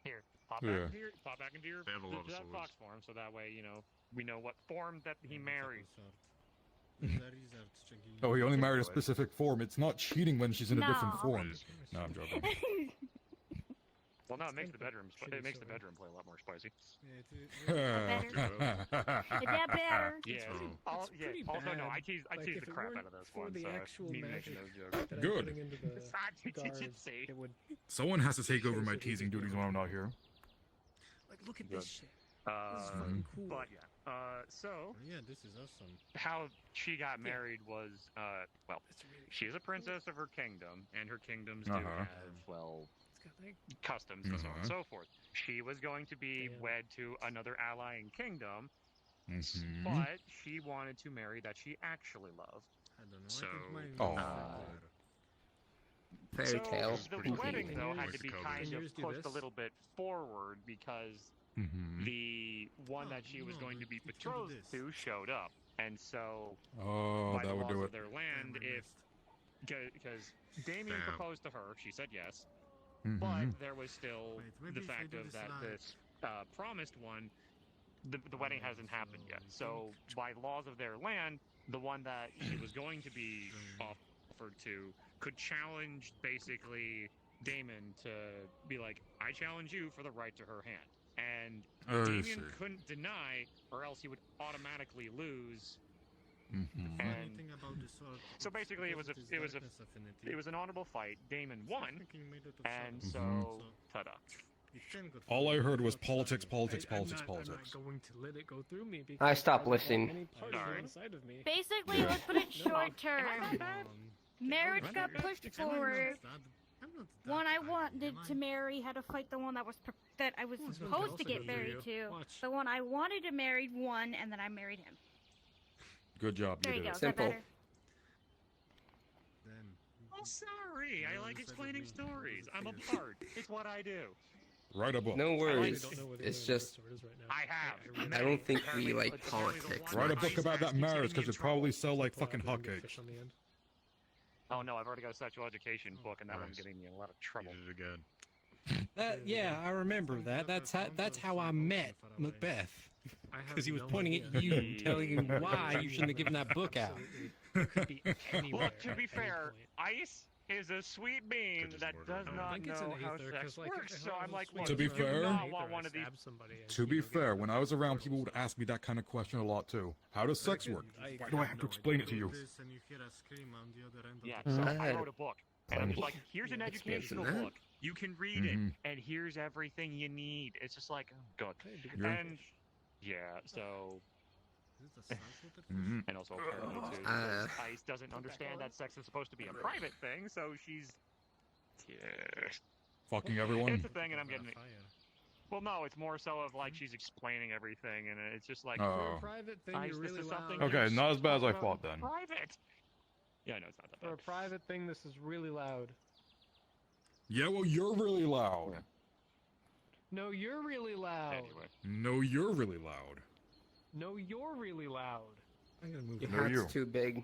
here, pop back into your They have a lot of that swords. fox form, so that way we know what form that he married. Oh, he only married a specific form. It's not cheating when she's in a different No. form. No, I'm joking. Well, no, it makes the bedroom play a lot more spicy. Is that better? Yeah. Also, no, I tease the crap out of this one. The So actual me magic making those jokes. that I'm Good. putting into the guards, it would Someone has to take over my teasing duties when I'm not here. like look at this shit. This is fucking cool. But yeah. So Yeah, this is awesome. how she got married was well, she's a princess of her kingdom, and her kingdoms do have customs and so on and so forth. She was going to be wed to another allying kingdom, but she wanted to marry that she actually loved. I don't know. So, Fairy tale. The wedding though had to be kind of pushed a little bit forward because the one that she was going to be betrothed to showed up, and so by the that would laws do of it. their land, because Damien proposed to her, she said yes. But there was still the fact of that this promised one, the wedding hasn't happened yet. So by laws of their land, the one that she was going to be offered to could challenge basically Damon to be like, I challenge you for the right to her hand. And Damien couldn't deny, or else he would automatically lose. And so basically, it was an honorable fight. Damon won, and so ta-da. All I heard was politics, politics, politics, I'm not politics. going to let it go through me because I stopped don't want listening. any party inside of me. Basically, let's put it short term. Marriage got pushed forward. One I wanted to marry had to fight the one that I was supposed to get married to. The one I wanted to marry won, and then I married him. Good job. There you did go. it. Is that better? Oh, sorry. I like explaining stories. I'm a bard. It's what I do. Write a book. No worries. It's just I have. I don't think we like politics. Write a book about that marriage because it'd probably sell like fucking hotcakes. Oh no, I've already got a sexual education book, and that one's getting me in a lot of trouble. That, yeah, I remember that. That's how I met Macbeth. Because he was pointing at you, telling you why you shouldn't have given that book out. Look, to be fair, ice is a sweet bean that does not know how sex works. So I'm like, look, To be you do fair- not want one of these. To be fair, when I was around, people would ask me that kind of question a lot too. How does sex work? Why do I have to explain it to you? Yeah, so I wrote a book, and I'm just like, here's an educational book. You can read it, and here's everything you need. It's just like, oh god. And yeah, so. And also apparently too, Ice doesn't understand that sex is supposed to be a private thing, so she's Fucking everyone. It's a thing, and I'm getting it. Well, no, it's more so of like she's explaining everything, and it's just like Oh. For a private thing, Ice, you're this really is something. loud. Okay, not as bad as I thought then. Private. Yeah, no, it's not that bad. For a private thing, this is really loud. Yeah, well, you're really loud. No, you're really loud. Anyway. No, you're really loud. No, you're really loud. I'm gonna move. Your No, hat's you. too big.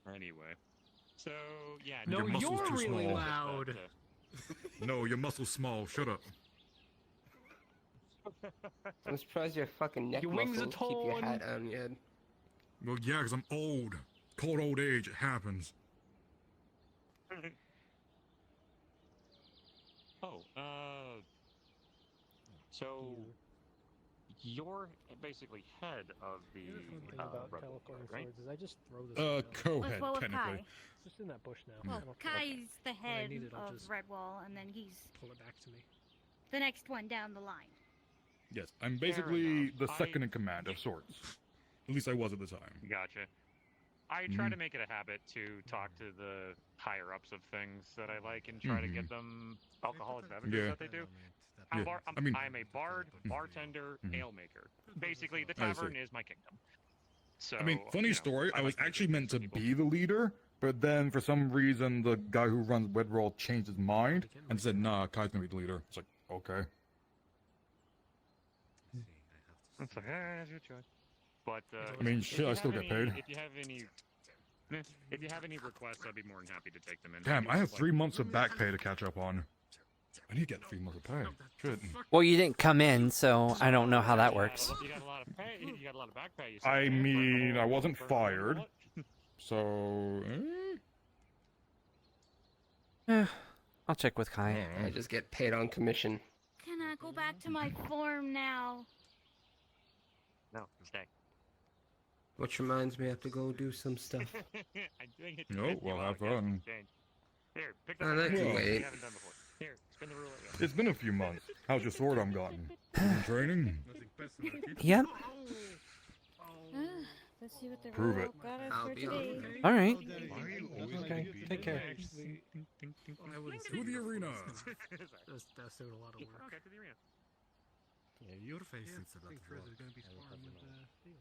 Anyway, so yeah. No, your muscles you're too really small. loud. No, your muscle's small. Shut up. I'm surprised your fucking neck Your wings are muscles keep your torn. hat on your head. Well, yeah, because I'm old. Called old age. It happens. Oh, so you're basically head of the One thing about rebel teleporting guard, right? swords is I just throw this. Co-head, Well, with technically. Kai. It's just in that bush now. Well, I don't care. Kai's the When I head need it, I'll of just Redwall, and then he's pull it back to me. the next one down the line. Yes, I'm basically the enough. second in command of sorts. At least I was at the time. Gotcha. I try to make it a habit to talk to the higher ups of things that I like and try to get them alcoholic beverages that they do. I'm a bard, bartender, ale maker. Basically, the tavern is my kingdom. So, I mean, funny story, I was actually meant to be the leader, but then for some reason the guy who runs Wedroll changed his mind and said, nah, Kai's gonna be the leader. It's like, okay. It's like, that's your choice. But, I mean, shit, I still get paid. If you have any requests, I'd be more than happy to take them in. Damn, I have 3 months of back pay to catch up on. I need to get 3 months of pay. Shit. Well, you didn't come in, so I don't know how that works. You got a lot of pay. You got a lot of back pay. I mean, I wasn't fired, so... I'll check with Kai. I just get paid on commission. Can I go back to my form now? No, stay. Which reminds me, I have to go do some stuff. No, well, have fun. Here, pick Oh, that can wait. You haven't done before. Here, spin the ruler. It's been a few months. How's your sword arm gotten? You been training? Yep. Let's see what the Prove rule it. got us I'll for be today. All right. Okay, take care. To the arena. That's doing a lot of work. Okay, to the arena. Yeah, your face is a lot of Chris work. is going to be sparring with Theo.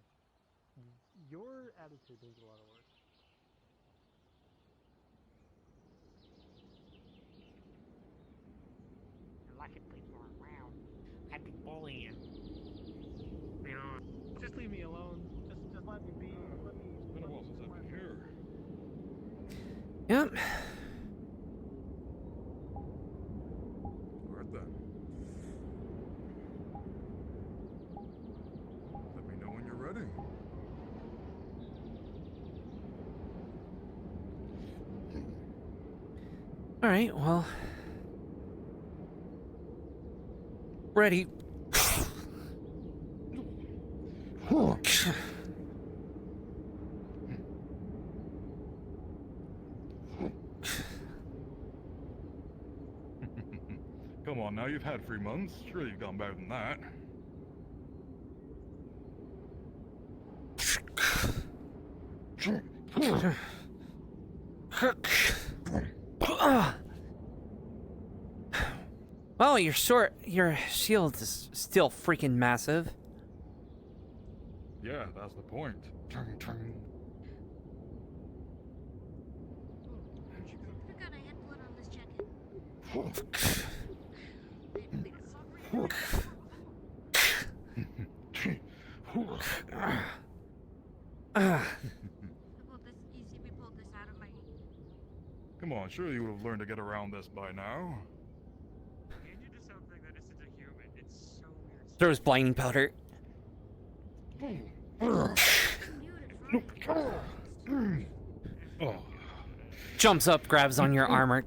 Your attitude needs a lot of work. I like it people are around. I'd be bullying. You know. Just leave me alone. Just let me be. Let me. It's been a while since I've been here. Yep. Alright then. Let me know when you're ready. All right. Well. Ready. Come on now, you've had 3 months. Surely you've gone better than that. Well, your shield is still freaking massive. Yeah, that's the point. Turn, turn. Forgot I had blood on this jacket. Come on, surely you would have learned to get around this by now. Throws blinding powder. Oh. Jumps up, grabs on your armor.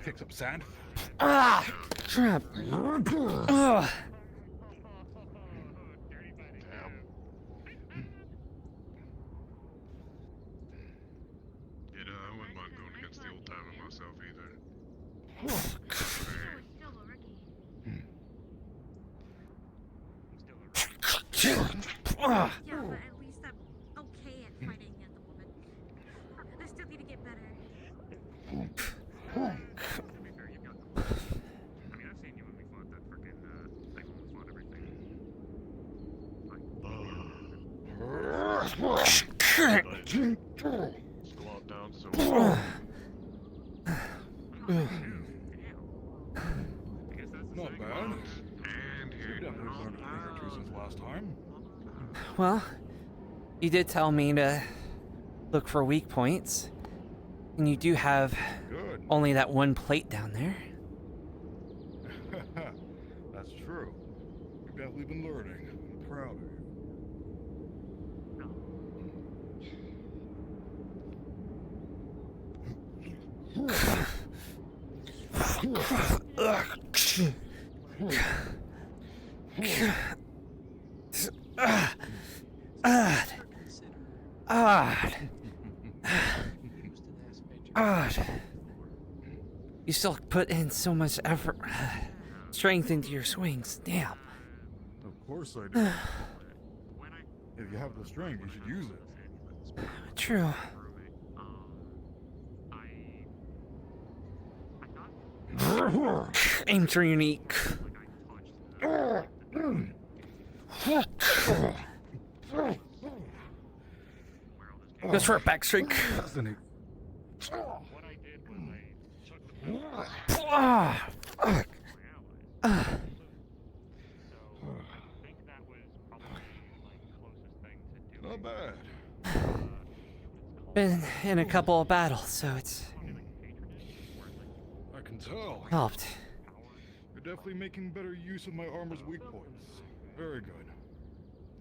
Picks up sand. Ah! Trap. Ugh. I wouldn't mind going against the old timer myself either. Yeah, but at least I'm okay at fighting at the moment. I still need to get better. To be fair, you've got the I mean, I've seen you when we fought that frickin', like when we fought everything. Squat down so Not bad. You definitely learned a thing or two since last time. Well, you did tell me to look for weak points. And you do have only that one plate down there. That's true. You've definitely been learning. I'm proud of you. You still put in so much effort, strength into your swings. Damn. Of course I do. If you have the strength, you should use it. True. Aim for unique. Goes for a back streak. Ah, fuck. Not bad. Been in a couple of battles, so it's I can tell. helped. You're definitely making better use of my armor's weak points. Very good.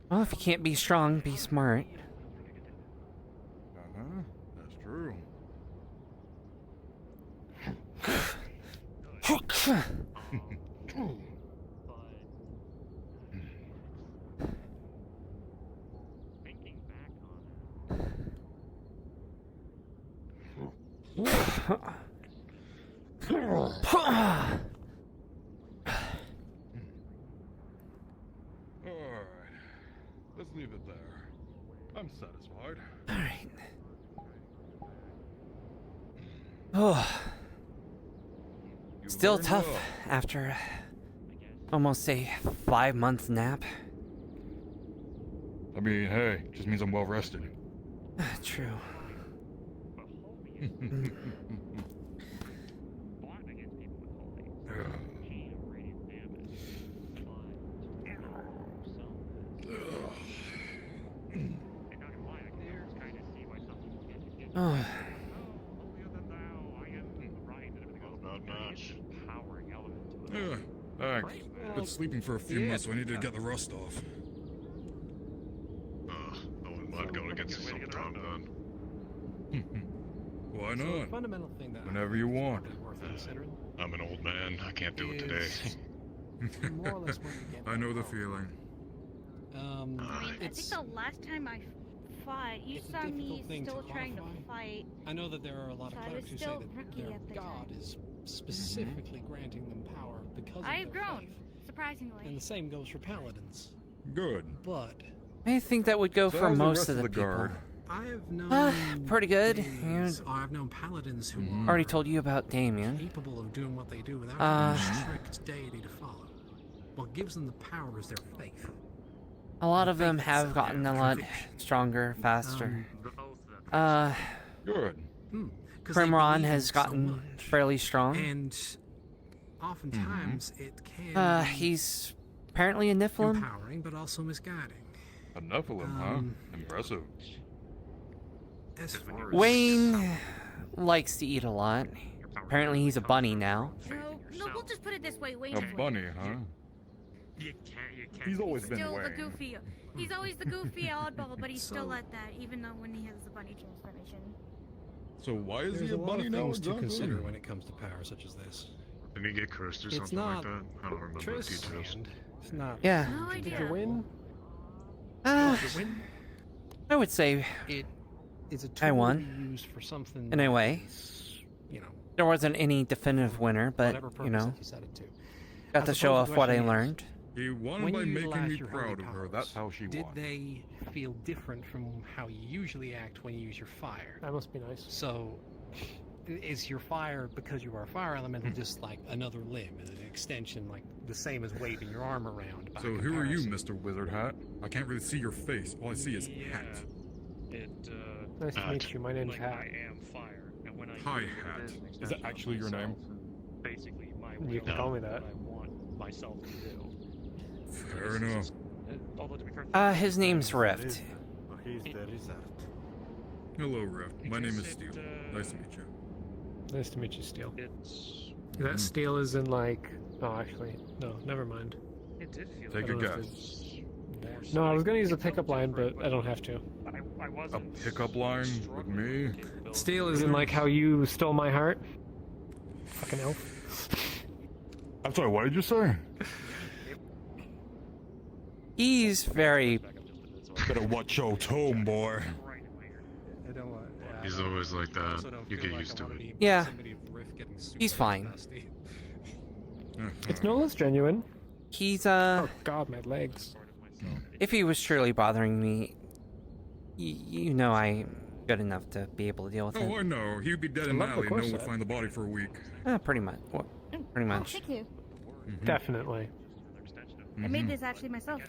Well, if you can't be strong, be smart. Uh-huh. That's true. Alright. Let's leave it there. I'm satisfied. Alright. Oh. Still learned tough well. after almost a 5-month nap. I mean, hey, just means I'm well rested. True. Oh. Not much. Yeah, thanks. Been sleeping for a few months, so I need to get the rust off. I wouldn't mind going against you sometime then. Why So not? the fundamental thing that Whenever you want. worth considering I'm an old man. I can't do it today. is more or less when you get I know the feeling. I mean, I think the last time I fought, you It's a saw me difficult thing to still trying to quantify. fight. I know that there are a lot of So I clerics was who say still that rookie their at the god time. is specifically granting them power because of I've their grown, faith. surprisingly. And the same goes for paladins. Good. But I think that would go So for how's the most rest of of the the people. guard? I have known Pretty good. You I've known paladins who are already told you about Damien. capable of doing what they do without Uh, having a strict deity to follow. What gives them the power is their faith. A lot of them have gotten a lot stronger, faster. Good. Primron has gotten fairly strong. And oftentimes it can be He's apparently a Nephilim. empowering, but also misguiding. A Nephilim, huh? Impressive. As far as Wayne likes to eat a lot. Apparently he's a bunny now. No, we'll just put it this way, Wayne's A bunny, huh? He's always been still the Wayne. goofy. He's always the goofy oddball, but he's still at that, even though when he has the bunny transformation. So why is There's he a a lot bunny of now? things to exactly? consider when it comes to power such as this. Didn't he get cursed or It's something like not that? I don't remember the Triss, details. and it's not. Yeah. No Did idea. you win? Uh, Did you win? I would say It is a tool I to won. be used for something. In a way. that's, you know, There wasn't any definitive winner, but, whatever purpose you know, that you set it to. got I to suppose show the off what I question is, learned. He won when by you making utilize me your proud holy of her. powers, That's how she Did won. they feel different from how you usually act when you use your fire? That must be nice. So, is your fire, because you are a fire elemental, just like another limb, an extension, like the same as waving your arm around? By So who are you, comparison? Mr. Wizard Hat? I can't really see your face. All I see is hat. Nice to meet you. My name's Hat. I am fire. Hi Hat. Is that actually your name? Basically, my You can call me that. I want myself to do. Fair enough. Although to be fair, His name's Rift. Hello, Rift. My name is Steel. Nice to meet you. Nice to meet you, Steel. That Steel is in like... Oh, actually, no, never mind. it did feel Take I a don't know if guess. No, I was gonna use a pickup line, but I don't have to. I A wasn't pickup line with me? Steel is in like how you stole my heart. Fucking elf. I'm sorry, what did you say? He's very... Better watch your tone, boy. He's always like that. You get used to it. Yeah. He's fine. It's no less genuine. He's, Oh god, my legs. If he was truly bothering me, you know I'm good enough to be able to deal with it. Oh, I know. He'd be dead in the alley and no one would find the body for a week. Pretty much. Well, pretty Oh, much. thank you. Definitely. I made this actually myself.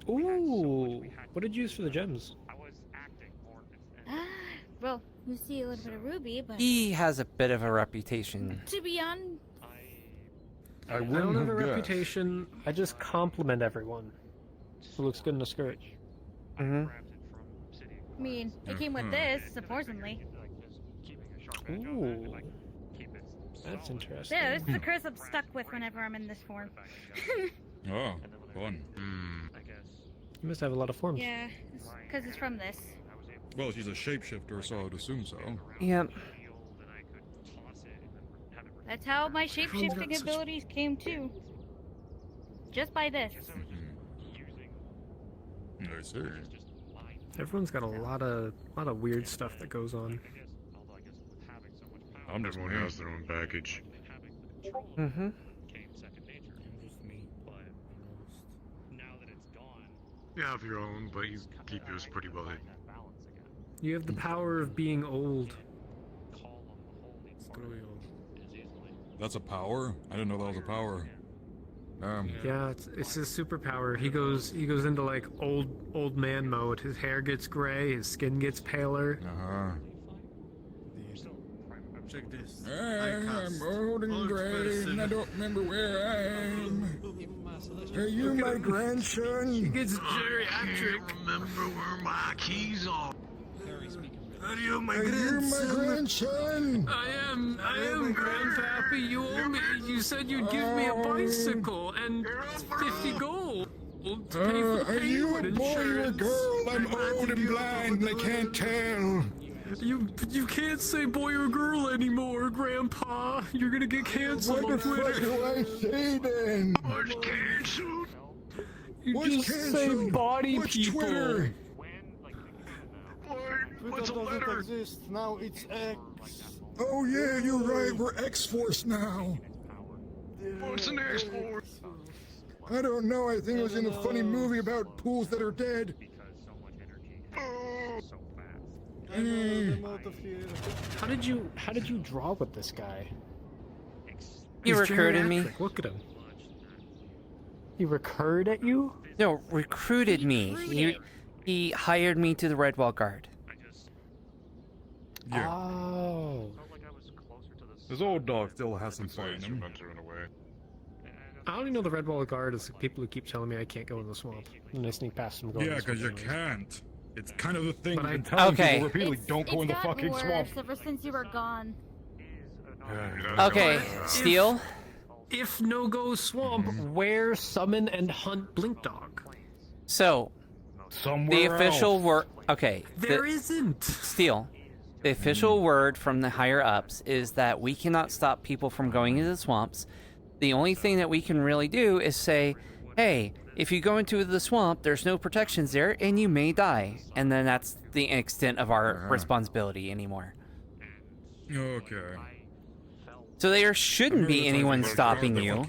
Ooh. What did you use for the gems? Well, you see a little bit of ruby, but He has a bit of a reputation. to be on, I I don't wouldn't have a have guessed. reputation. I just compliment everyone. Who looks good in a skirt. Mm-hmm. I mean, it came with this, supposedly. Ooh. That's interesting. Yeah, this is the curse I'm stuck with whenever I'm in this form. Oh, fun. You must have a lot of forms. Yeah, because it's from this. Well, she's a shapeshifter, so I'd assume so. Yep. That's how my shape-shifting abilities came too. Just by this. I see. Everyone's got a lot of weird stuff that goes on. I'm just Everyone has their own baggage. Mm-hmm. You have your own, but you keep yours pretty well hidden. You have the power of being old. That's a power? I didn't know that was a power. Yeah, it's his superpower. He goes into like old man mode. His hair gets gray, his skin gets paler. Uh-huh. Check this. I'm old and gray, and I don't remember where I am. Are you my grandson? He gets geriatric. Remember where my keys are? Are you my Are you my grandson? I am Grandpappy. You owe me. You said you'd give me a bicycle and 50 gold to pay for the Are you a payment boy or a insurance. girl? I'm old and blind, and I can't tell. You can't say boy or girl anymore, Grandpa. You're gonna get canceled What on the fuck Twitter. do I say then? What's canceled? You What's just canceled? say body What's people. Twitter? What's a letter? exist now. It's X. Oh yeah, you're right. We're X-Force now. What's an export? I don't know. I think it was in a funny movie about pools that are dead. How did you draw with this guy? He He's recruited me. geriatric. Look at him. He recurred at you? No, recruited me. He hired me to the Redwall Guard. Yeah. Oh. This old dog still has some fight in him. I only know the Redwall Guard is the people who keep telling me I can't go in the swamp. And I sneak past them. Yeah, because you can't. It's kind of the thing But we've I- been telling Okay. people repeatedly, don't go in the gotten fucking worse swamp. ever since you were gone. Okay, Steel. If no go swamp, where summon and hunt Blink Dog? So, Somewhere the official else. word. Okay. There isn't. Steel. The official word from the higher ups is that we cannot stop people from going into the swamps. The only thing that we can really do is say, hey, if you go into the swamp, there's no protections there, and you may die. And then that's the extent of our responsibility anymore. Okay. So there shouldn't be anyone stopping you.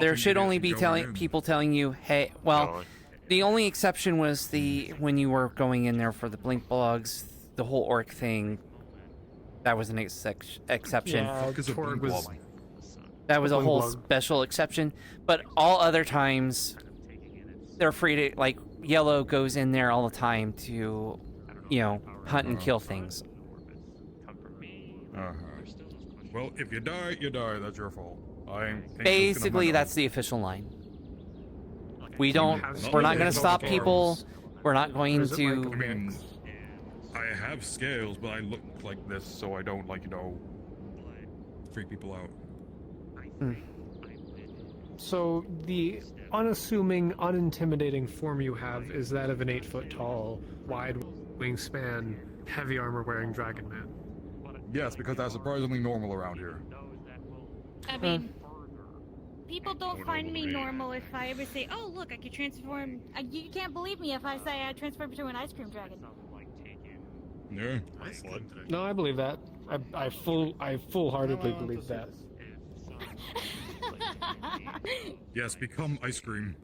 There should only be people telling you, hey, well, the only exception was when you were going in there for the blink bugs, the whole orc thing. That was an exception. Yeah, Torg was. That was a Blink whole bug. special exception. But all other times, they're free to, like, Yellow goes in there all the time to, hunt and kill things. Uh-huh. Well, if you die, you die. That's your fault. Basically, that's the official line. We don't. Not We're not like going to it's stop all people. scales. We're not going I to. mean, I have scales, but I look like this, so I don't, like, freak people out. So the unassuming, unintimidating form you have is that of an 8-foot tall, wide wingspan, heavy armor wearing dragon man. Yes, because that's surprisingly normal around here. I mean, people don't find me normal if I ever say, "Oh, look, I can transform." You can't believe me if I say I transform into an ice cream dragon. Yeah. No, I believe that. I full-heartedly believe that. Yes, become ice cream.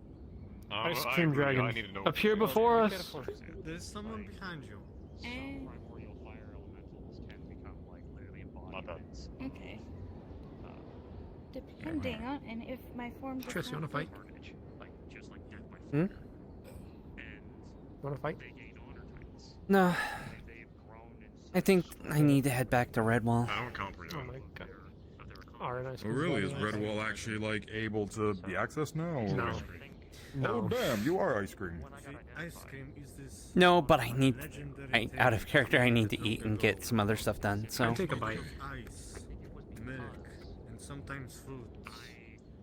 Ice cream dragon, appear before us. There's someone behind you. Okay. Depending on and if my form. Triss, you wanna fight? Hmm? Wanna fight? No. I think I need to head back to Redwall. I don't comprehend. Oh my god. Alright, ice Oh, cream really? Is dragon. Redwall actually, like, able to be accessed now? Or... No. Oh, No. damn, you are ice cream. Ice cream is this. No, but I need. Out of character, I need to eat and get some other stuff done. So. Take a bite. Ice, milk, and sometimes fruit.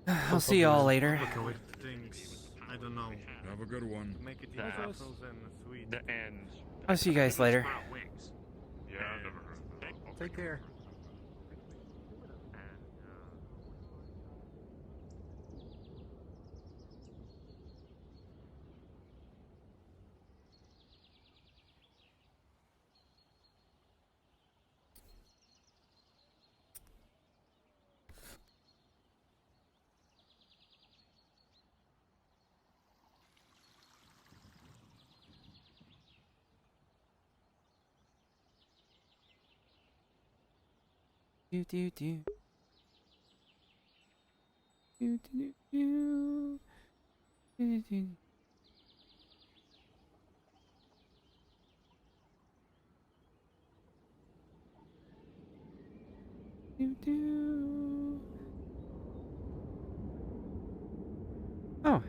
I'll see y'all later. Things. I don't know. Have a good one. Make it The- frozen sweet. The end. I'll see you guys later. Yeah, I've never heard of that. Take care. Do do do. Do do do. Do do. Do do. Oh,